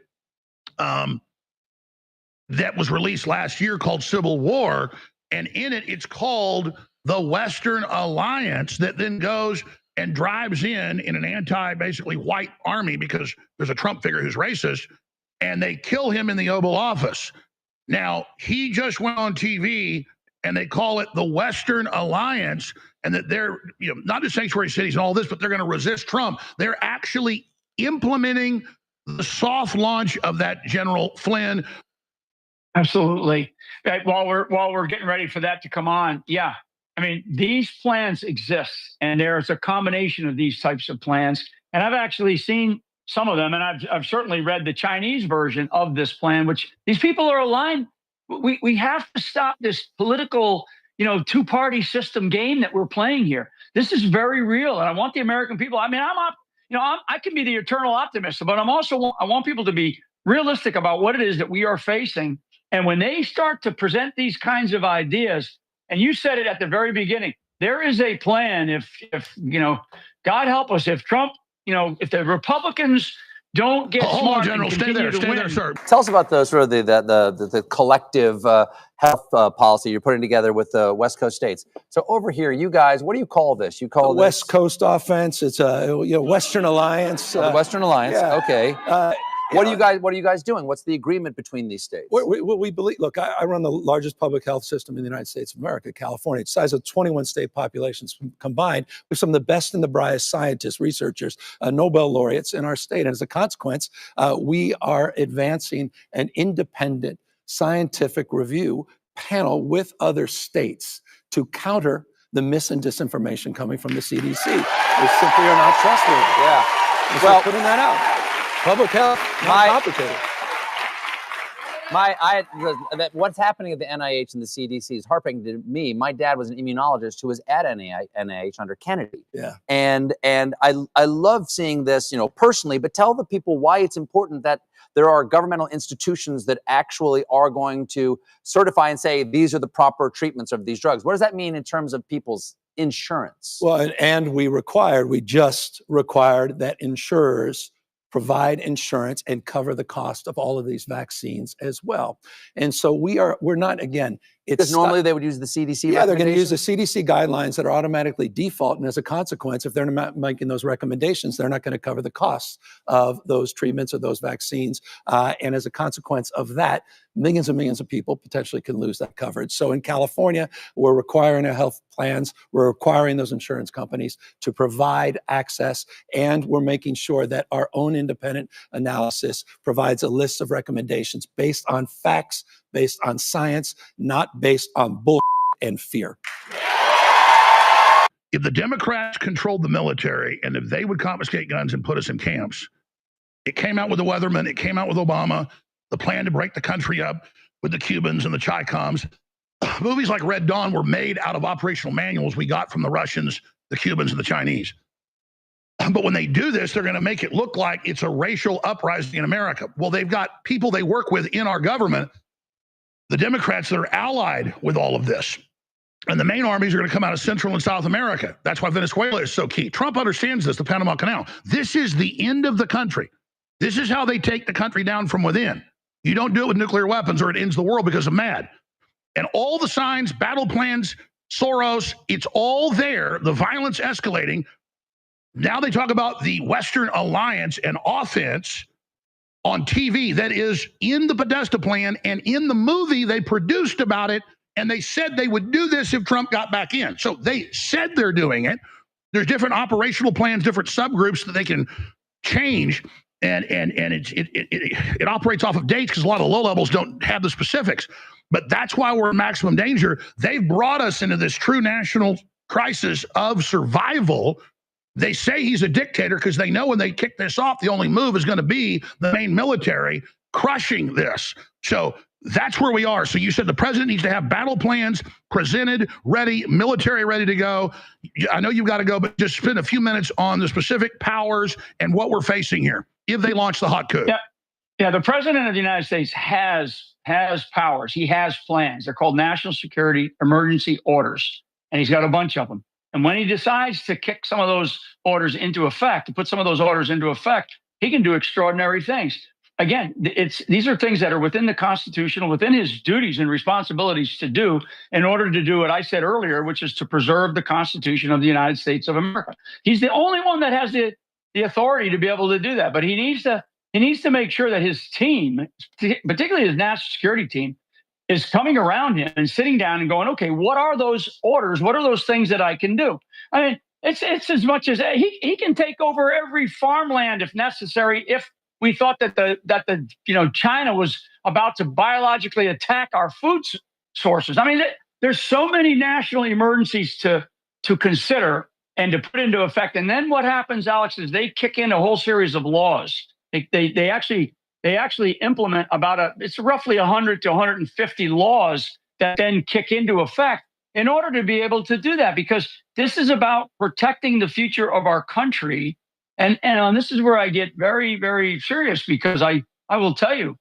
[SPEAKER 15] that was released last year called Civil War. And in it, it's called the Western Alliance that then goes and drives in an basically white army because there's a Trump figure who's racist, and they kill him in the Oval Office. Now, he just went on TV, and they call it the Western Alliance, and that they're, not just sanctuary cities and all this, but they're going to resist Trump. They're actually implementing the soft launch of that General Flynn.
[SPEAKER 4] Absolutely. While we're getting ready for that to come on, yeah. I mean, these plans exist, and there's a combination of these types of plans. And I've actually seen some of them, and I've certainly read the Chinese version of this plan, which these people are aligned. We have to stop this political, two-party system game that we're playing here. This is very real, and I want the American people. I mean, I can be the eternal optimist, but I want people to be realistic about what it is that we are facing. And when they start to present these kinds of ideas, and you said it at the very beginning, there is a plan. If God help us, if Trump, if the Republicans don't get
[SPEAKER 15] Hold on,
[SPEAKER 4] smart
[SPEAKER 15] General.
[SPEAKER 4] and
[SPEAKER 15] Stay
[SPEAKER 4] continue
[SPEAKER 15] there.
[SPEAKER 4] to
[SPEAKER 15] Stay
[SPEAKER 4] win.
[SPEAKER 15] there, sir.
[SPEAKER 5] Tell us about the sort of the collective health policy you're putting together with the West Coast states. So over here, you guys, what do you call this? You call
[SPEAKER 6] the West Coast Offense. It's a Western Alliance.
[SPEAKER 5] the Western Alliance.
[SPEAKER 6] Yeah.
[SPEAKER 5] Okay. What are you guys doing? What's the agreement between these states?
[SPEAKER 6] We believe. Look, I run the largest public health system in the United States of America, California. It's the size of 21 state populations combined, with some of the best and the brightest scientists, researchers, Nobel laureates in our state. And as a consequence, we are advancing an independent scientific review panel with other states to counter the mis and disinformation coming from the CDC. They simply are not trustworthy.
[SPEAKER 5] Yeah.
[SPEAKER 6] Well, putting that out. Public health, not complicated.
[SPEAKER 5] What's happening at the NIH and the CDC is heartbreaking to me. My dad was an immunologist who was at NIH under Kennedy.
[SPEAKER 6] Yeah.
[SPEAKER 5] And I love seeing this, personally, but tell the people why it's important that there are governmental institutions that actually are going to certify and say these are the proper treatments of these drugs. What does that mean in terms of people's insurance?
[SPEAKER 6] Well, and we just required that insurers provide insurance and cover the cost of all of these vaccines as well. And so we're not, again,
[SPEAKER 5] because normally they would use the CDC.
[SPEAKER 6] Yeah, they're going to use the CDC guidelines that are automatically default. And as a consequence, if they're not making those recommendations, they're not going to cover the costs of those treatments or those vaccines. And as a consequence of that, millions and millions of people potentially can lose that coverage. So in California, we're requiring our health plans, we're requiring those insurance companies to provide access, and we're making sure that our own independent analysis provides a list of recommendations based on facts, based on science, not based on bull and fear.
[SPEAKER 15] If the Democrats controlled the military and if they would confiscate guns and put us in camps, it came out with the Weatherman, it came out with Obama, the plan to break the country up with the Cubans and the Chi-Coms. Movies like Red Dawn were made out of operational manuals we got from the Russians, the Cubans, and the Chinese. But when they do this, they're going to make it look like it's a racial uprising in America. Well, they've got people they work with in our government, the Democrats, that are allied with all of this. And the main armies are going to come out of Central and South America. That's why Venezuela is so key. Trump understands this, the Panama Canal. This is the end of the country. This is how they take the country down from within. You don't do it with nuclear weapons or it ends the world because of mad. And all the signs, battle plans, Soros, it's all there, the violence escalating. Now they talk about the Western Alliance and offense on TV that is in the Podesta plan, and in the movie they produced about it, and they said they would do this if Trump got back in. So they said they're doing it. There's different operational plans, different subgroups that they can change, and it operates off of dates because a lot of low levels don't have the specifics. But that's why we're in maximum danger. They've brought us into this true national crisis of survival. They say he's a dictator because they know when they kick this off, the only move is going to be the main military crushing this. So that's where we are. So you said the president needs to have battle plans presented, ready, military ready to go. I know you've got to go, but just spend a few minutes on the specific powers and what we're facing here if they launch the hot coup.
[SPEAKER 4] Yeah, the president of the United States has powers. He has plans. They're called national security emergency orders, and he's got a bunch of them. And when he decides to kick some of those orders into effect, to put some of those orders into effect, he can do extraordinary things. Again, these are things that are within the Constitution, within his duties and responsibilities to do in order to do what I said earlier, which is to preserve the Constitution of the United States of America. He's the only one that has the authority to be able to do that. But he needs to make sure that his team, particularly his national security team, is coming around him and sitting down and going, okay, what are those orders? What are those things that I can do? I mean, it's as much as he can take over every farmland if necessary. If we thought that China was about to biologically attack our food sources. I mean, there's so many national emergencies to consider and to put into effect. And then what happens, Alex, is they kick in a whole series of laws. They actually implement it's roughly 100 to 150 laws that then kick into effect in order to be able to do that, because this is about protecting the future of our country. And this is where I get very, very serious, because I will tell you,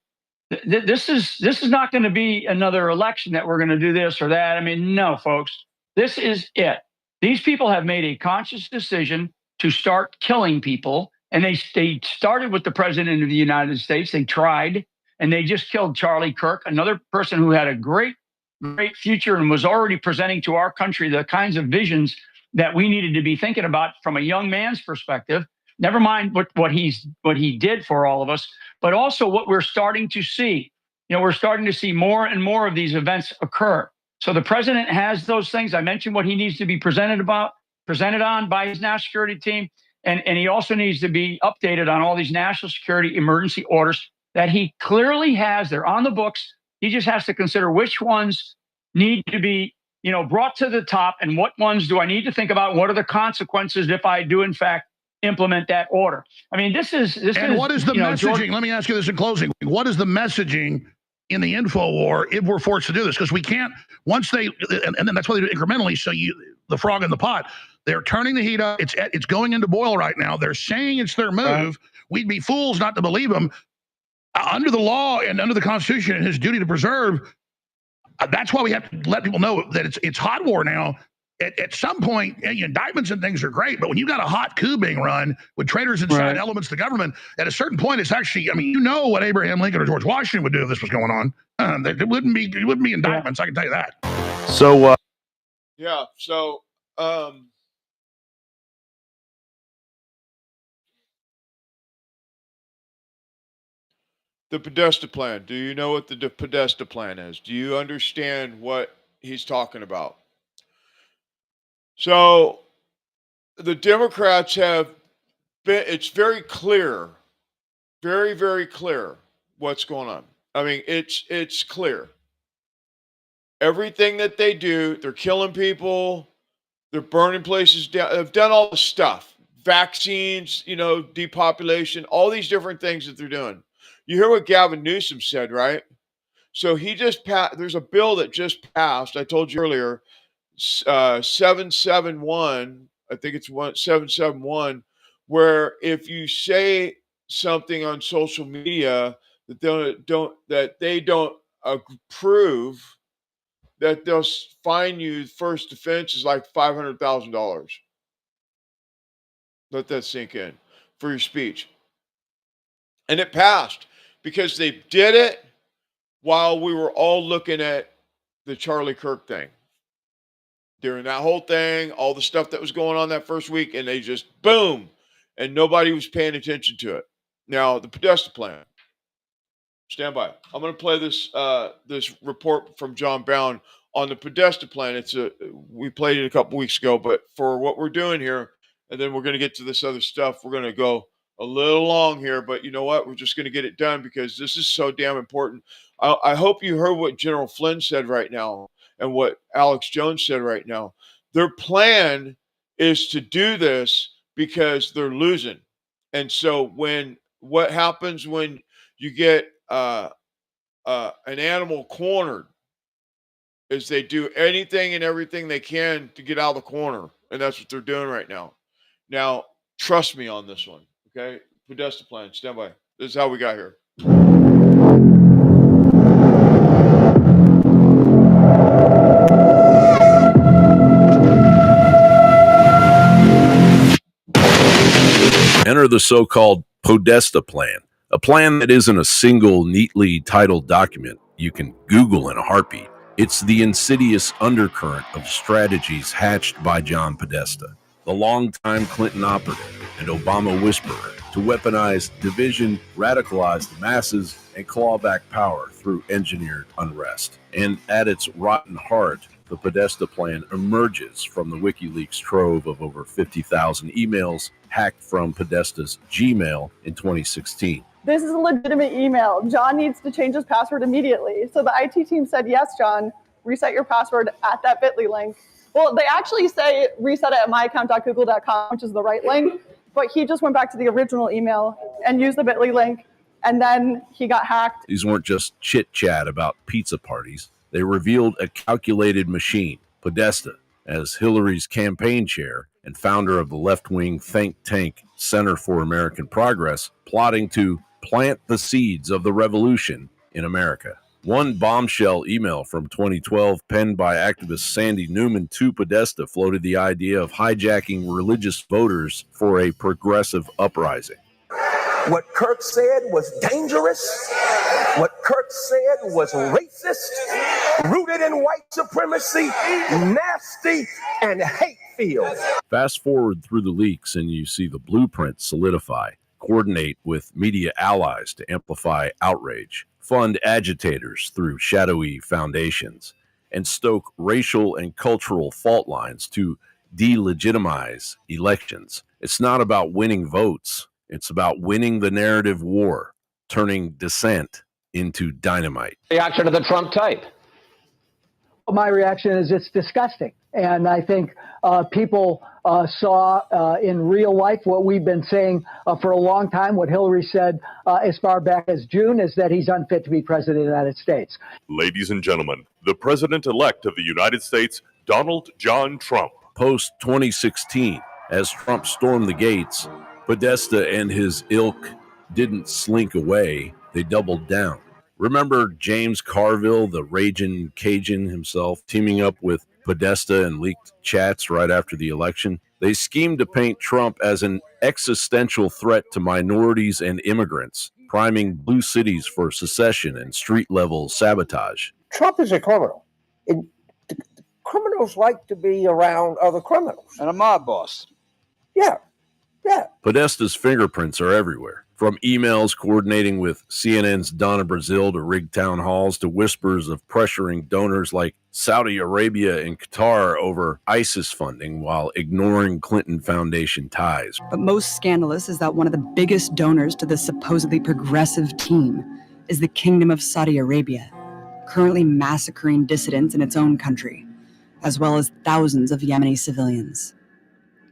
[SPEAKER 4] this is not going to be another election that we're going to do this or that. I mean, no, folks, this is it. These people have made a conscious decision to start killing people. And they started with the president of the United States. They tried, and they just killed Charlie Kirk, another person who had a great future and was already presenting to our country the kinds of visions that we needed to be thinking about from a young man's perspective. Never mind what he did for all of us, but also what we're starting to see. We're starting to see more and more of these events occur. So the president has those things. I mentioned what he needs to be presented on by his national security team. And he also needs to be updated on all these national security emergency orders that he clearly has. They're on the books. He just has to consider which ones need to be, brought to the top, and what ones do I need to think about? What are the consequences if I do, in fact, implement that order? I mean, this is.
[SPEAKER 15] And what is the messaging? Let me ask you this in closing. What is the messaging in the info war if we're forced to do this? Because we can't, once they, and then that's why they do it incrementally. So the frog in the pot, they're turning the heat up. It's going into boil right now. They're saying it's their move. Right. We'd be fools not to believe them. Under the law and under the Constitution and his duty to preserve, that's why we have to let people know that it's hot war now. At some point, indictments and things are great, but when you got a hot coup being run with traitors inside elements of the government, at a certain point, it's actually, what Abraham Lincoln or George Washington would do if this was going on. It wouldn't be indictments, I can tell you that.
[SPEAKER 9] So,
[SPEAKER 10] the Podesta plan. Do you know what the Podesta plan is? Do you understand what he's talking about? So the Democrats have been, it's very clear, very, very clear what's going on. I mean, it's clear. Everything that they do, they're killing people, they're burning places down, they've done all the stuff. Vaccines, depopulation, all these different things that they're doing. You hear what Gavin Newsom said, right? So he just passed, there's a bill that just passed, I told you earlier, 771, I think it's 771, where if you say something on social media that they don't approve, that they'll fine you. First offense is like $500,000. Let that sink in for your speech. And it passed because they did it while we were all looking at the Charlie Kirk thing. During that whole thing, all the stuff that was going on that first week, and they just boom, and nobody was paying attention to it. Now, the Podesta plan. Stand by. I'm going to play this this report from John Bound on the Podesta plan. We played it a couple weeks ago, but for what we're doing here, and then we're going to get to this other stuff. We're going to go a little long here, but you know what? We're just going to get it done because this is so damn important. I hope you heard what General Flynn said right now and what Alex Jones said right now. Their plan is to do this because they're losing. And so what happens when you get an animal cornered is they do anything and everything they can to get out of the corner. And that's what they're doing right now. Now, trust me on this one. Okay, Podesta plan, stand by. This is how we got here.
[SPEAKER 9] Enter the so-called Podesta plan, a plan that isn't a single neatly titled document you can Google in a heartbeat. It's the insidious undercurrent of strategies hatched by John Podesta, the longtime Clinton operative and Obama whisperer, to weaponize division, radicalize the masses, and claw back power through engineered unrest. And at its rotten heart, the Podesta plan emerges from the WikiLeaks trove of over 50,000 emails hacked from Podesta's Gmail in 2016.
[SPEAKER 7] This is a legitimate email. John needs to change his password immediately. So the IT team said, yes, John, reset your password at that bit.ly link. Well, they actually say reset it at myaccount.google.com, which is the right link. But he just went back to the original email and used the bit.ly link, and then he got hacked.
[SPEAKER 9] These weren't just chit-chat about pizza parties. They revealed a calculated machine, Podesta, as Hillary's campaign chair and founder of the left-wing think tank Center for American Progress, plotting to plant the seeds of the revolution in America. One bombshell email from 2012 penned by activist Sandy Newman to Podesta floated the idea of hijacking religious voters for a progressive uprising.
[SPEAKER 12] What Kirk said was dangerous. What Kirk said was racist, rooted in white supremacy, nasty, and hate-filled.
[SPEAKER 9] Fast forward through the leaks and you see the blueprint solidify, coordinate with media allies to amplify outrage, fund agitators through shadowy foundations, and stoke racial and cultural fault lines to delegitimize elections. It's not about winning votes. It's about winning the narrative war, turning dissent into dynamite.
[SPEAKER 19] Reaction to the Trump tape.
[SPEAKER 20] My reaction is it's disgusting. And I think people saw in real life what we've been saying for a long time. What Hillary said as far back as June is that he's unfit to be president of the United States.
[SPEAKER 21] Ladies and gentlemen, the president-elect of the United States, Donald John Trump.
[SPEAKER 9] Post 2016, as Trump stormed the gates, Podesta and his ilk didn't slink away, they doubled down. Remember James Carville, the raging Cajun himself, teaming up with Podesta and leaked chats right after the election? They schemed to paint Trump as an existential threat to minorities and immigrants, priming blue cities for secession and street-level sabotage.
[SPEAKER 12] Trump is a criminal. Criminals like to be around other criminals.
[SPEAKER 22] And a mob boss.
[SPEAKER 12] Yeah.
[SPEAKER 9] Podesta's fingerprints are everywhere, from emails coordinating with CNN's Donna Brazile to rig town halls to whispers of pressuring donors like Saudi Arabia and Qatar over ISIS funding while ignoring Clinton Foundation ties.
[SPEAKER 24] But most scandalous is that one of the biggest donors to this supposedly progressive team is the Kingdom of Saudi Arabia, currently massacring dissidents in its own country, as well as thousands of Yemeni civilians.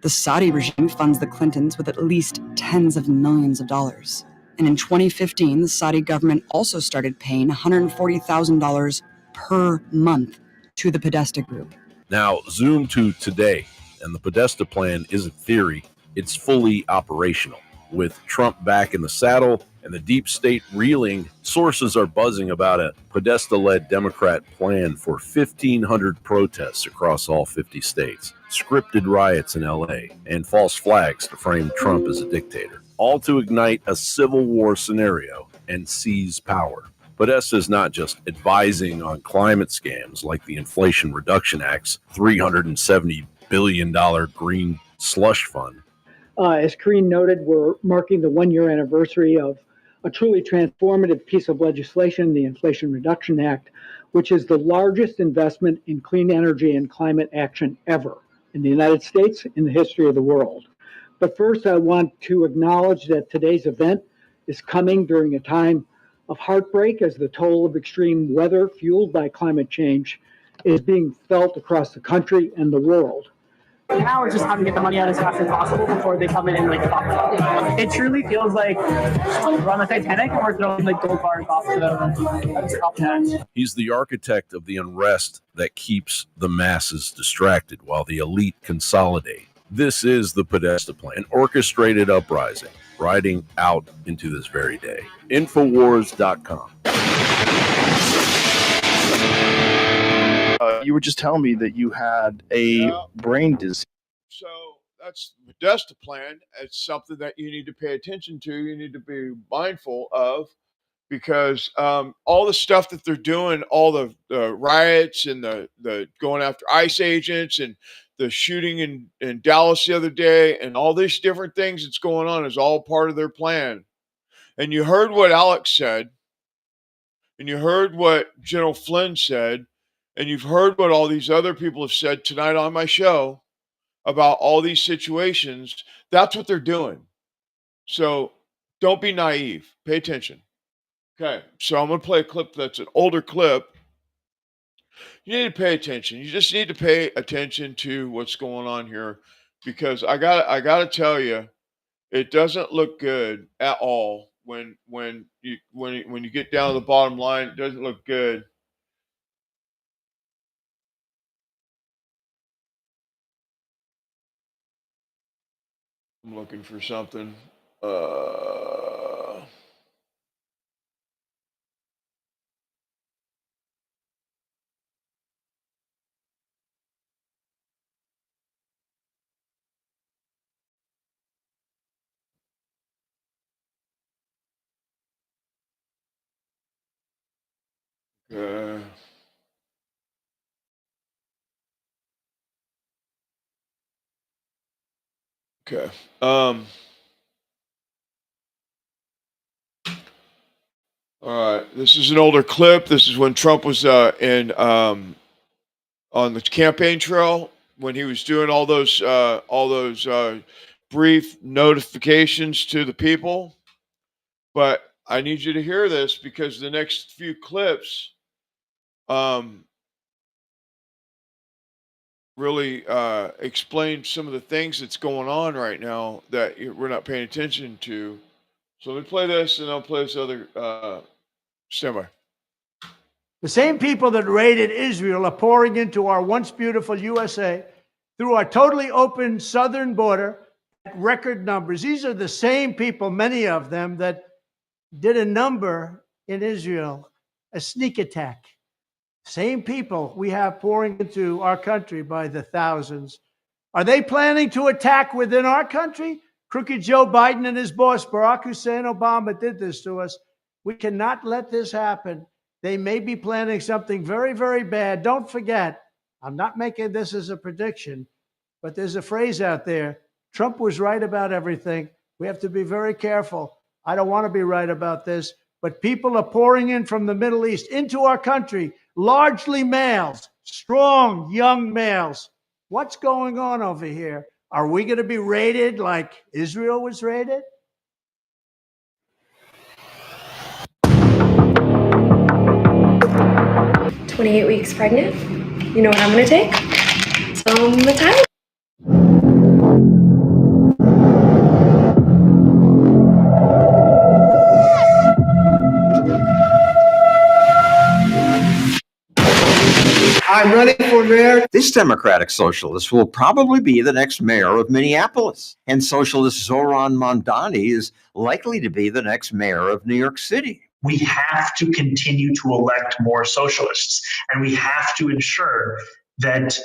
[SPEAKER 24] The Saudi regime funds the Clintons with at least tens of millions of dollars. And in 2015, the Saudi government also started paying $140,000 per month to the Podesta Group.
[SPEAKER 9] Now, zoom to today, and the Podesta plan isn't theory, it's fully operational. With Trump back in the saddle and the deep state reeling, sources are buzzing about a Podesta-led Democrat plan for 1,500 protests across all 50 states, scripted riots in LA, and false flags to frame Trump as a dictator, all to ignite a civil war scenario and seize power. Podesta is not just advising on climate scams like the Inflation Reduction Act's $370 billion green slush fund.
[SPEAKER 20] As Karine noted, we're marking the one-year anniversary of a truly transformative piece of legislation, the Inflation Reduction Act, which is the largest investment in clean energy and climate action ever in the United States, in the history of the world. But first, I want to acknowledge that today's event is coming during a time of heartbreak as the toll of extreme weather fueled by climate change is being felt across the country and the world.
[SPEAKER 25] Now we're just having to get the money out as fast as possible before they come in and like top it up. It truly feels like we're on the Titanic and we're throwing like gold bars off the
[SPEAKER 9] He's the architect of the unrest that keeps the masses distracted while the elite consolidate. This is the Podesta plan, an orchestrated uprising, riding out into this very day. Infowars.com.
[SPEAKER 26] You were just telling me that you had a brain disease.
[SPEAKER 10] So that's the Podesta plan. It's something that you need to pay attention to. You need to be mindful of, because all the stuff that they're doing, all the riots and the going after ICE agents and the shooting in Dallas the other day and all these different things that's going on is all part of their plan. And you heard what Alex said, and you heard what General Flynn said, and you've heard what all these other people have said tonight on my show about all these situations. That's what they're doing. So don't be naive. Pay attention. Okay, so I'm going to play a clip that's an older clip. You need to pay attention. You just need to pay attention to what's going on here, because I got to tell you, it doesn't look good at all when you get down to the bottom line. It doesn't look good. I'm looking for something. Okay. All right. This is an older clip. This is when Trump was on the campaign trail when he was doing all those brief notifications to the people. But I need you to hear this because the next few clips really explain some of the things that's going on right now that we're not paying attention to. So let me play this, and I'll play this other standby.
[SPEAKER 1] The same people that raided Israel are pouring into our once beautiful USA through our totally open southern border at record numbers. These are the same people, many of them, that did a number in Israel, a sneak attack. Same people we have pouring into our country by the thousands. Are they planning to attack within our country? Crooked Joe Biden and his boss, Barack Hussein Obama, did this to us. We cannot let this happen. They may be planning something very, very bad. Don't forget, I'm not making this as a prediction, but there's a phrase out there. Trump was right about everything. We have to be very careful. I don't want to be right about this, but people are pouring in from the Middle East into our country, largely males, strong, young males. What's going on over here? Are we going to be raided like Israel was raided?
[SPEAKER 14] "28 weeks pregnant? You know what I'm gonna take? Some Italian."
[SPEAKER 2] I'm running for mayor. This Democratic socialist will probably be the next mayor of Minneapolis. And socialist Zoran Mondani is likely to be the next mayor of New York City.
[SPEAKER 8] We have to continue to elect more socialists, and we have to ensure that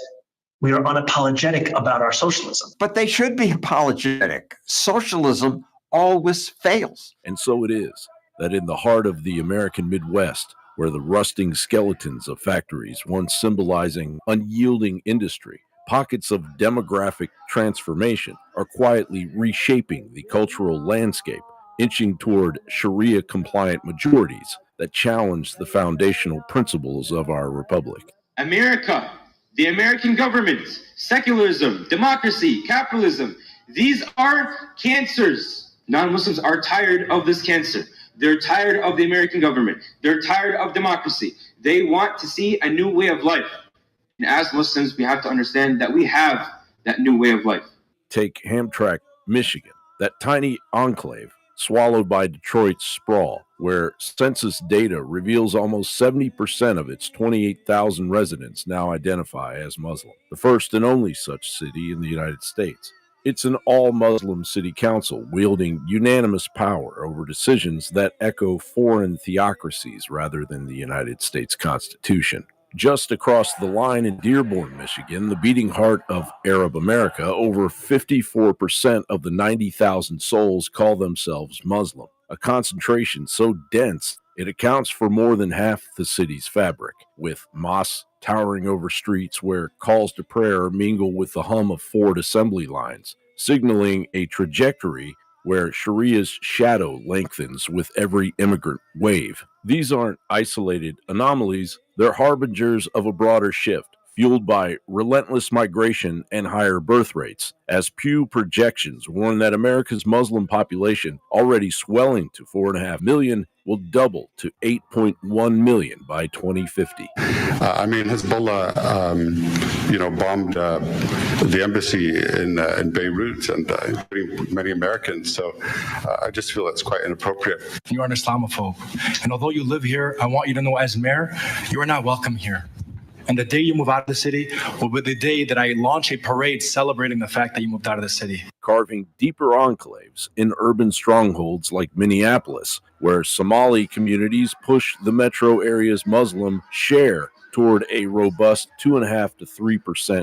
[SPEAKER 8] we are unapologetic about our socialism.
[SPEAKER 2] But they should be apologetic. Socialism always fails.
[SPEAKER 9] And so it is that in the heart of the American Midwest, where the rusting skeletons of factories, once symbolizing unyielding industry, pockets of demographic transformation, are quietly reshaping the cultural landscape, inching toward Sharia-compliant majorities that challenge the foundational principles of our republic.
[SPEAKER 11] America, the American government, secularism, democracy, capitalism, these are cancers. Non-Muslims are tired of this cancer. They're tired of the American government. They're tired of democracy. They want to see a new way of life. And as Muslims, we have to understand that we have that new way of life.
[SPEAKER 9] Take Hamtramck, Michigan, that tiny enclave swallowed by Detroit's sprawl, where census data reveals almost 70% of its 28,000 residents now identify as Muslim, the first and only such city in the United States. It's an all-Muslim city council wielding unanimous power over decisions that echo foreign theocracies rather than the United States Constitution. Just across the line in Dearborn, Michigan, the beating heart of Arab America, over 54% of the 90,000 souls call themselves Muslim, a concentration so dense it accounts for more than half the city's fabric, with mosques towering over streets where calls to prayer mingle with the hum of Ford assembly lines, signaling a trajectory where Sharia's shadow lengthens with every immigrant wave. These aren't isolated anomalies, they're harbingers of a broader shift, fueled by relentless migration and higher birth rates, as Pew projections warn that America's Muslim population, already swelling to 4.5 million, will double to 8.1 million by 2050.
[SPEAKER 19] Hezbollah, bombed the embassy in Beirut and including many Americans. So I just feel it's quite inappropriate.
[SPEAKER 22] You are an Islamophobe. And although you live here, I want you to know as mayor, you are not welcome here. And the day you move out of the city will be the day that I launch a parade celebrating the fact that you moved out of the city.
[SPEAKER 9] Carving deeper enclaves in urban strongholds like Minneapolis, where Somali communities push the metro area's Muslim share toward a robust 2.5% to 3%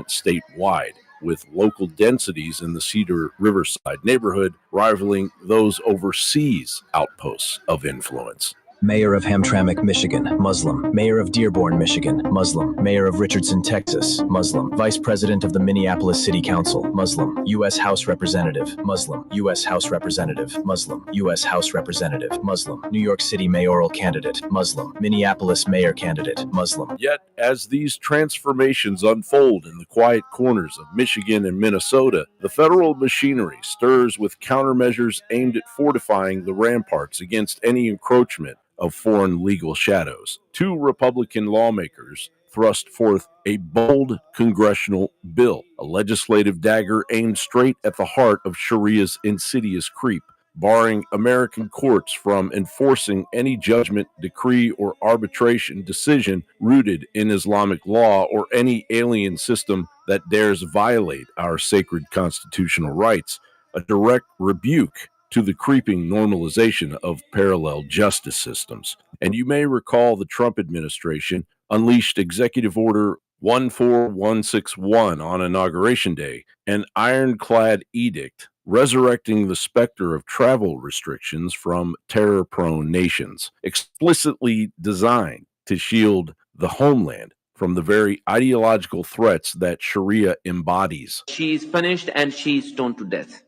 [SPEAKER 9] statewide, with local densities in the Cedar Riverside neighborhood rivaling those overseas outposts of influence.
[SPEAKER 3] Mayor of Hamtramck, Michigan, Muslim. Mayor of Dearborn, Michigan, Muslim. Mayor of Richardson, Texas, Muslim. Vice President of the Minneapolis City Council, Muslim. U.S. House Representative, Muslim. U.S. House Representative, Muslim. U.S. House Representative, Muslim. New York City mayoral candidate, Muslim. Minneapolis mayor candidate, Muslim.
[SPEAKER 9] Yet, as these transformations unfold in the quiet corners of Michigan and Minnesota, the federal machinery stirs with countermeasures aimed at fortifying the ramparts against any encroachment of foreign legal shadows. Two Republican lawmakers thrust forth a bold congressional bill, a legislative dagger aimed straight at the heart of Sharia's insidious creep, barring American courts from enforcing any judgment, decree, or arbitration decision rooted in Islamic law or any alien system that dares violate our sacred constitutional rights, a direct rebuke to the creeping normalization of parallel justice systems. And you may recall the Trump administration unleashed Executive Order 14161 on Inauguration Day, an ironclad edict resurrecting the specter of travel restrictions from terror-prone nations, explicitly designed to shield the homeland from the very ideological threats that Sharia embodies.
[SPEAKER 13] She is punished and she is stoned to death.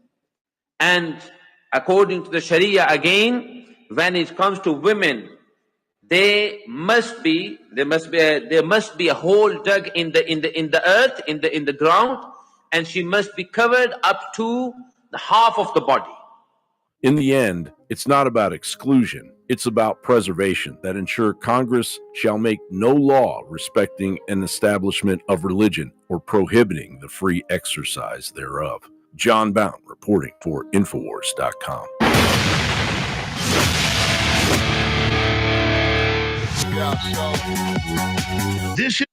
[SPEAKER 13] And according to the Sharia again, when it comes to women, there must be a hole dug in the earth, in the ground, and she must be covered up to the half of the body.
[SPEAKER 9] In the end, it's not about exclusion, it's about preservation that ensure Congress shall make no law respecting an establishment of religion or prohibiting the free exercise thereof. John Bound reporting for Infowars.com.
[SPEAKER 10] This is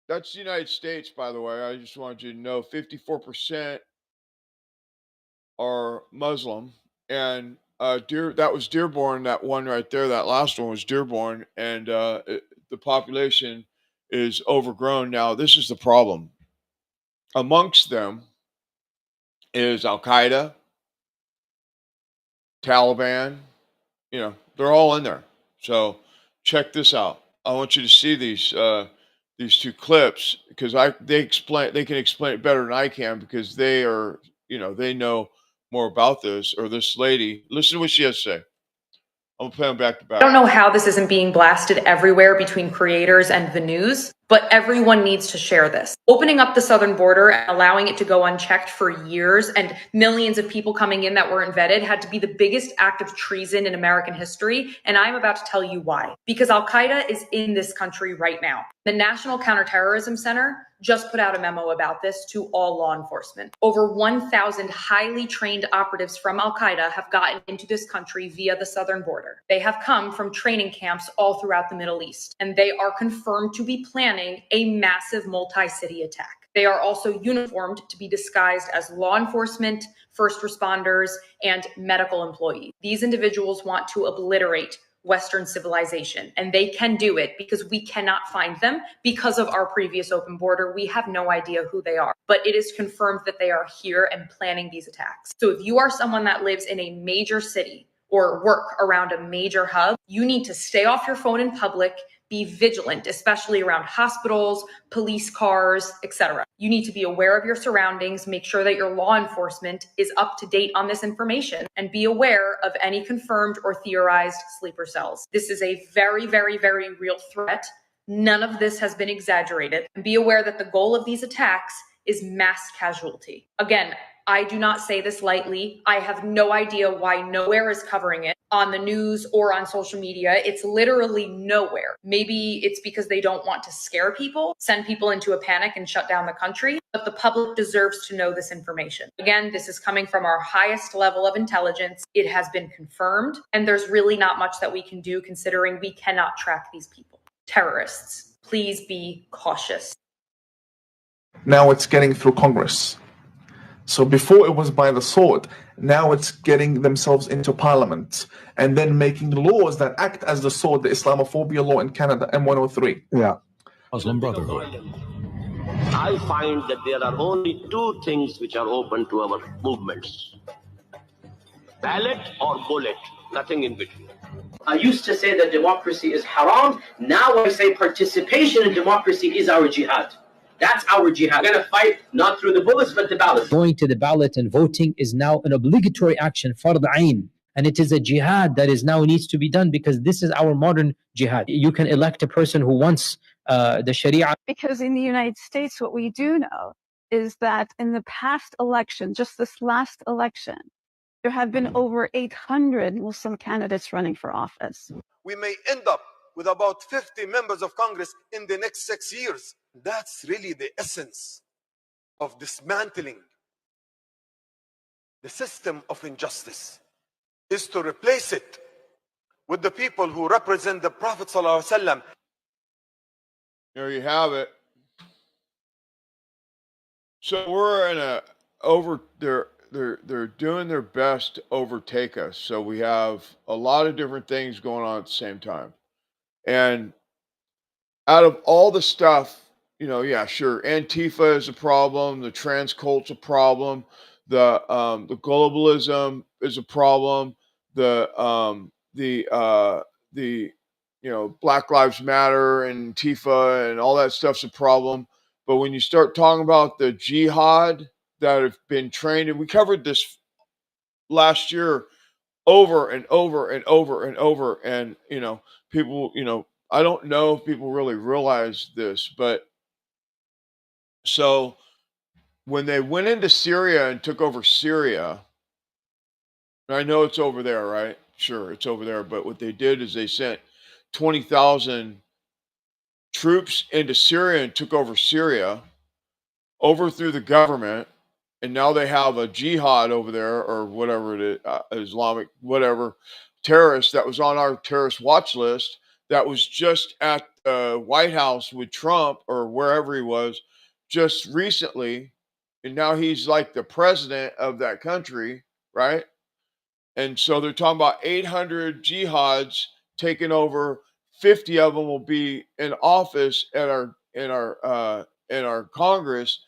[SPEAKER 10] That's the United States, by the way. I just wanted you to know 54% are Muslim. And that was Dearborn, that one right there. That last one was Dearborn. And the population is overgrown. Now, this is the problem. Amongst them is Al-Qaeda, Taliban, they're all in there. So check this out. I want you to see these two clips because they can explain it better than I can because they are, they know more about this. Or this lady, listen to what she has to say. I'm gonna play them back to back.
[SPEAKER 16] I don't know how this isn't being blasted everywhere between creators and the news, but everyone needs to share this. Opening up the southern border and allowing it to go unchecked for years and millions of people coming in that weren't vetted had to be the biggest act of treason in American history. And I'm about to tell you why. Because Al-Qaeda is in this country right now. The National Counterterrorism Center just put out a memo about this to all law enforcement. Over 1,000 highly trained operatives from Al-Qaeda have gotten into this country via the southern border. They have come from training camps all throughout the Middle East, and they are confirmed to be planning a massive multi-city attack. They are also uniformed to be disguised as law enforcement, first responders, and medical employees. These individuals want to obliterate Western civilization, and they can do it because we cannot find them because of our previous open border. We have no idea who they are, but it is confirmed that they are here and planning these attacks. So if you are someone that lives in a major city or work around a major hub, you need to stay off your phone in public, be vigilant, especially around hospitals, police cars, etc. You need to be aware of your surroundings, make sure that your law enforcement is up to date on this information, and be aware of any confirmed or theorized sleeper cells. This is a very, very, very real threat. None of this has been exaggerated. And be aware that the goal of these attacks is mass casualty. Again, I do not say this lightly. I have no idea why nowhere is covering it on the news or on social media. It's literally nowhere. Maybe it's because they don't want to scare people, send people into a panic and shut down the country, but the public deserves to know this information. Again, this is coming from our highest level of intelligence. It has been confirmed, and there's really not much that we can do considering we cannot track these people. Terrorists, please be cautious.
[SPEAKER 17] Now it's getting through Congress. So before it was by the sword, now it's getting themselves into parliament and then making laws that act as the sword, the Islamophobia law in Canada, M103.
[SPEAKER 18] Yeah. Muslim Brotherhood.
[SPEAKER 23] I find that there are only two things which are open to our movements. ballot or bullet, nothing in between.
[SPEAKER 4] I used to say that democracy is haram. Now I say participation in democracy is our jihad. That's our jihad. We're going to fight not through the bullets, but the ballots.
[SPEAKER 5] Going to the ballot and voting is now an obligatory action, fard ayn. And it is a jihad that is now needs to be done because this is our modern jihad. You can elect a person who wants the Sharia.
[SPEAKER 6] Because in the United States, what we do know is that in the past election, just this last election, there have been over 800 Muslim candidates running for office.
[SPEAKER 7] We may end up with about 50 members of Congress in the next 6 years. That's really the essence of dismantling the system of injustice, is to replace it with the people who represent the Prophet ﷺ.
[SPEAKER 10] There you have it. So we're in a they're doing their best to overtake us. So we have a lot of different things going on at the same time. And out of all the stuff, yeah, sure, Antifa is a problem, the trans cult's a problem, the globalism is a problem, the Black Lives Matter and Antifa and all that stuff's a problem. But when you start talking about the jihad that have been trained, and we covered this last year over and over and over and over, and people, I don't know if people really realize this, but so when they went into Syria and took over Syria, and I know it's over there, right? Sure, it's over there, but what they did is they sent 20,000 troops into Syria and took over Syria, overthrew the government, and now they have a jihad over there, or whatever it is, Islamic, whatever, terrorist that was on our terrorist watch list that was just at the White House with Trump or wherever he was just recently. And now he's like the president of that country, right? And so they're talking about 800 jihads taking over. 50 of them will be in office at our Congress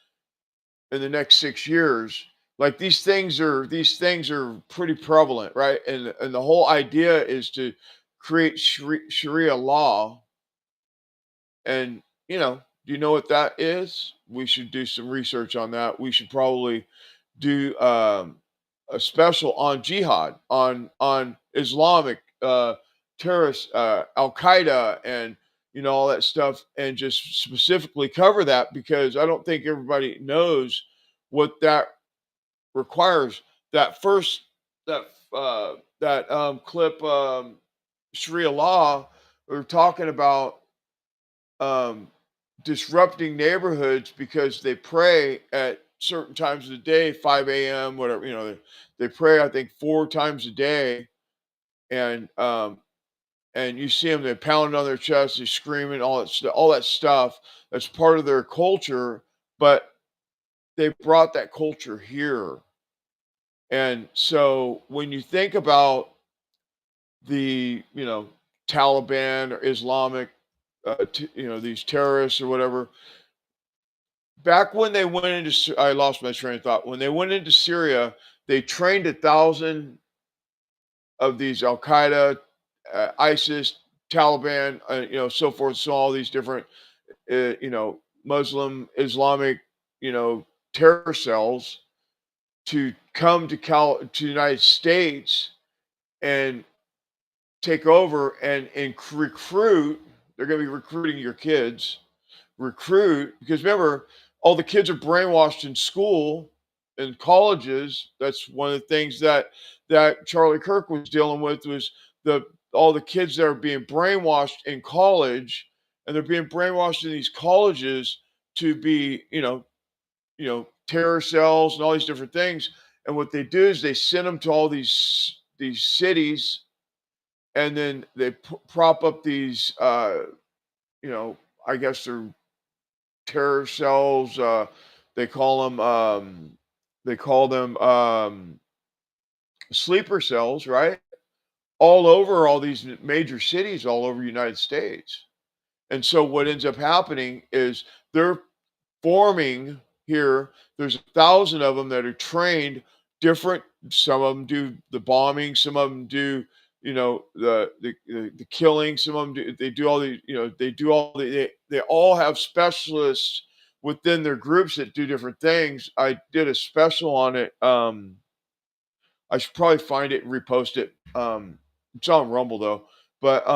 [SPEAKER 10] in the next 6 years. Like these things are pretty prevalent, right? And the whole idea is to create Sharia law. And do you know what that is? We should do some research on that. We should probably do a special on jihad, on Islamic terrorists, Al Qaeda, and all that stuff, and just specifically cover that, because I don't think everybody knows what that requires. That first clip, Sharia law, we're talking about disrupting neighborhoods because they pray at certain times of the day, 5 a.m., whatever, they pray, I think, 4 times a day. And you see them, they pound on their chest, they screaming, all that stuff. That's part of their culture, but they brought that culture here. And so when you think about the, Taliban or Islamic, these terrorists or whatever, back when they went into, I lost my train of thought. When they went into Syria, they trained 1,000 of these Al Qaeda, ISIS, Taliban, so forth, so all these different, Muslim, Islamic, terror cells to come to the United States and take over and recruit. They're going to be recruiting your kids. Recruit, because remember, all the kids are brainwashed in school and colleges. That's one of the things that Charlie Kirk was dealing with, was all the kids that are being brainwashed in college, and they're being brainwashed in these colleges to be, terror cells and all these different things. And what they do is they send them to all these cities, and then they prop up these, I guess they're terror cells. They call them sleeper cells, right? All over all these major cities all over the United States. And so what ends up happening is they're forming here. There's 1,000 of them that are trained, different some of them do the bombing, some of them do, you know, the killing, some of them do, they do all the, you know, they do all the, they all have specialists within their groups that do different things. I did a special on it. I should probably find it and repost it. It's on Rumble though, but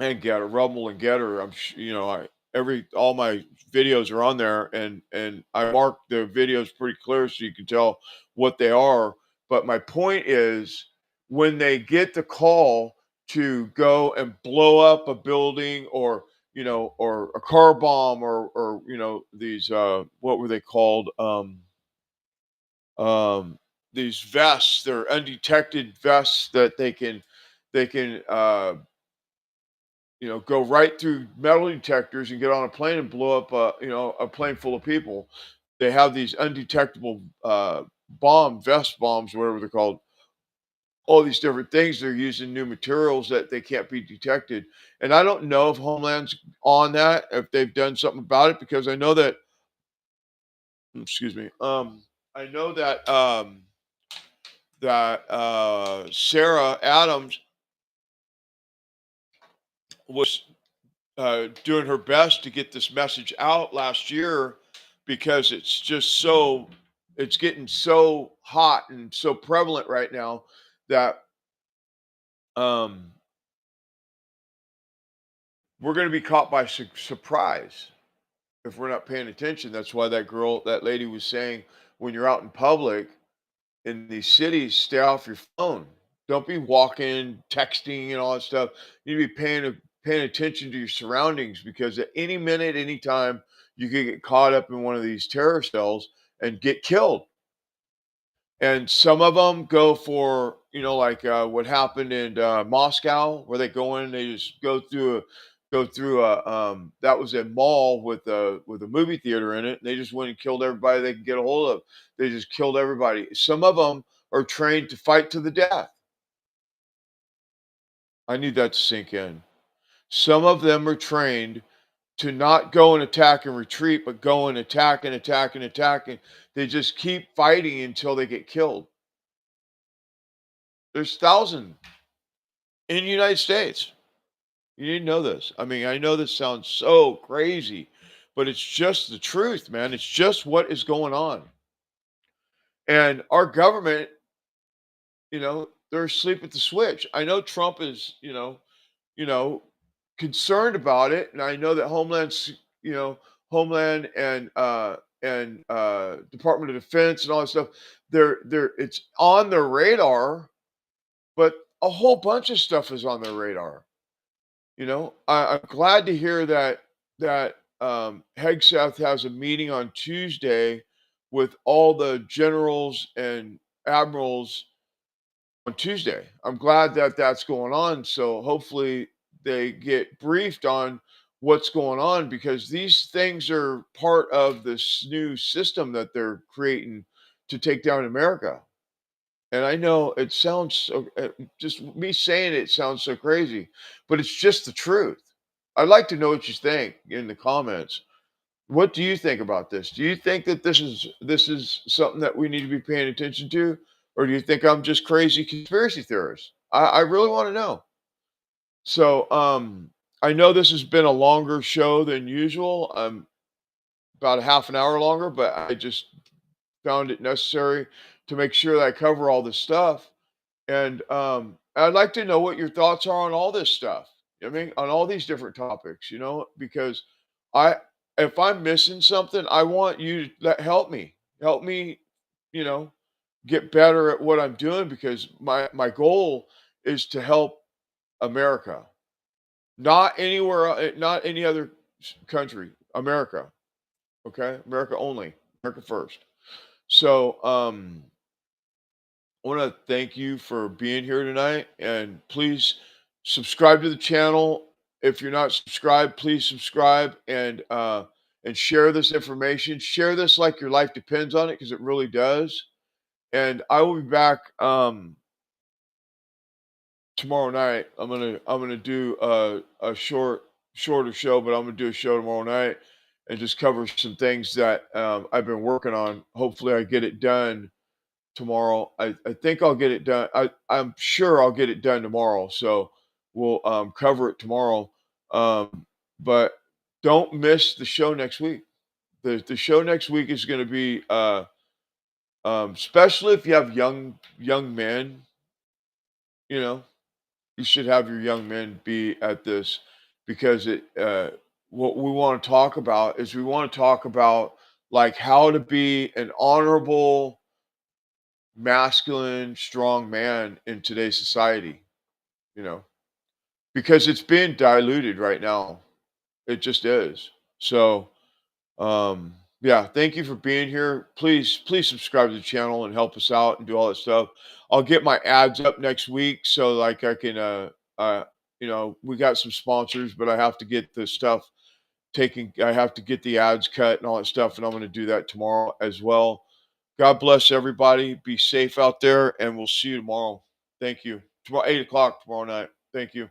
[SPEAKER 10] and Getter, Rumble and Getter. You know, all my videos are on there, and I mark the videos pretty clear so you can tell what they are. But my point is, when they get the call to go and blow up a building, or you know, or a car bomb, or you know, these what were they called? These vests, they're undetected vests that they can you know, go right through metal detectors and get on a plane and blow up you know, a plane full of people. They have these undetectable vest bombs, whatever they're called. All these different things. They're using new materials that they can't be detected. And I don't know if Homeland's on that, if they've done something about it, because I know that excuse me. I know that Sarah Adams was doing her best to get this message out last year, because it's getting so hot and so prevalent right now that um, we're going to be caught by surprise if we're not paying attention. That's why that lady was saying, when you're out in public in these cities, stay off your phone. Don't be walking, texting, and all that stuff. You need to be paying attention to your surroundings, because at any minute, any time, you could get caught up in one of these terror cells and get killed. And some of them go for, you know, like what happened in Moscow, where they go in, they just go through a that was a mall with a movie theater in it. And they just went and killed everybody they could get a hold of. They just killed everybody. Some of them are trained to fight to the death. I need that to sink in. Some of them are trained to not go and attack and retreat, but go and attack and attack and attack. And they just keep fighting until they get killed. There's thousands in the United States. You need to know this. I mean, I know this sounds so crazy, but it's just the truth, man. It's just what is going on. And our government, you know, they're asleep at the switch. I know Trump is, you know, concerned about it, and I know that Homeland and Department of Defense and all that stuff, it's on their radar, but a whole bunch of stuff is on their radar. You know, I'm glad to hear that Hegseth has a meeting on Tuesday with all the generals and admirals on Tuesday. I'm glad that that's going on. So hopefully they get briefed on what's going on, because these things are part of this new system that they're creating to take down America. And I know it sounds so, just me saying it sounds so crazy, but it's just the truth. I'd like to know what you think in the comments. What do you think about this? Do you think that this is something that we need to be paying attention to, or do you think I'm just crazy conspiracy theorist? I really want to know. So I know this has been a longer show than usual. About a half an hour longer, but I just found it necessary to make sure that I cover all this stuff. And I'd like to know what your thoughts are on all this stuff. I mean, on all these different topics, you know, because I, if I'm missing something, I want you to help me, you know, get better at what I'm doing, because my goal is to help America, not anywhere, not any other country, America. Okay, America only, America first. So, I want to thank you for being here tonight, and please subscribe to the channel. If you're not subscribed, please subscribe, and share this information. Share this like your life depends on it, because it really does. And I will be back tomorrow night. I'm gonna do a shorter show, but I'm gonna do a show tomorrow night and just cover some things that I've been working on. Hopefully, I get it done tomorrow. I think I'll get it done. I'm sure I'll get it done tomorrow. So we'll cover it tomorrow. But don't miss the show next week. The show next week is going to be especially if you have young men, you know, you should have your young men be at this, because what we want to talk about is, we want to talk about like how to be an honorable, masculine, strong man in today's society, you know, because it's being diluted right now. It just is. So, yeah, thank you for being here. Please subscribe to the channel and help us out and do all that stuff. I'll get my ads up next week, so like I can, we got some sponsors, but I have to get the stuff I have to get the ads cut and all that stuff, and I'm going to do that tomorrow as well. God bless everybody. Be safe out there, and we'll see you tomorrow. Thank you. Tomorrow, 8 o'clock tomorrow night. Thank you.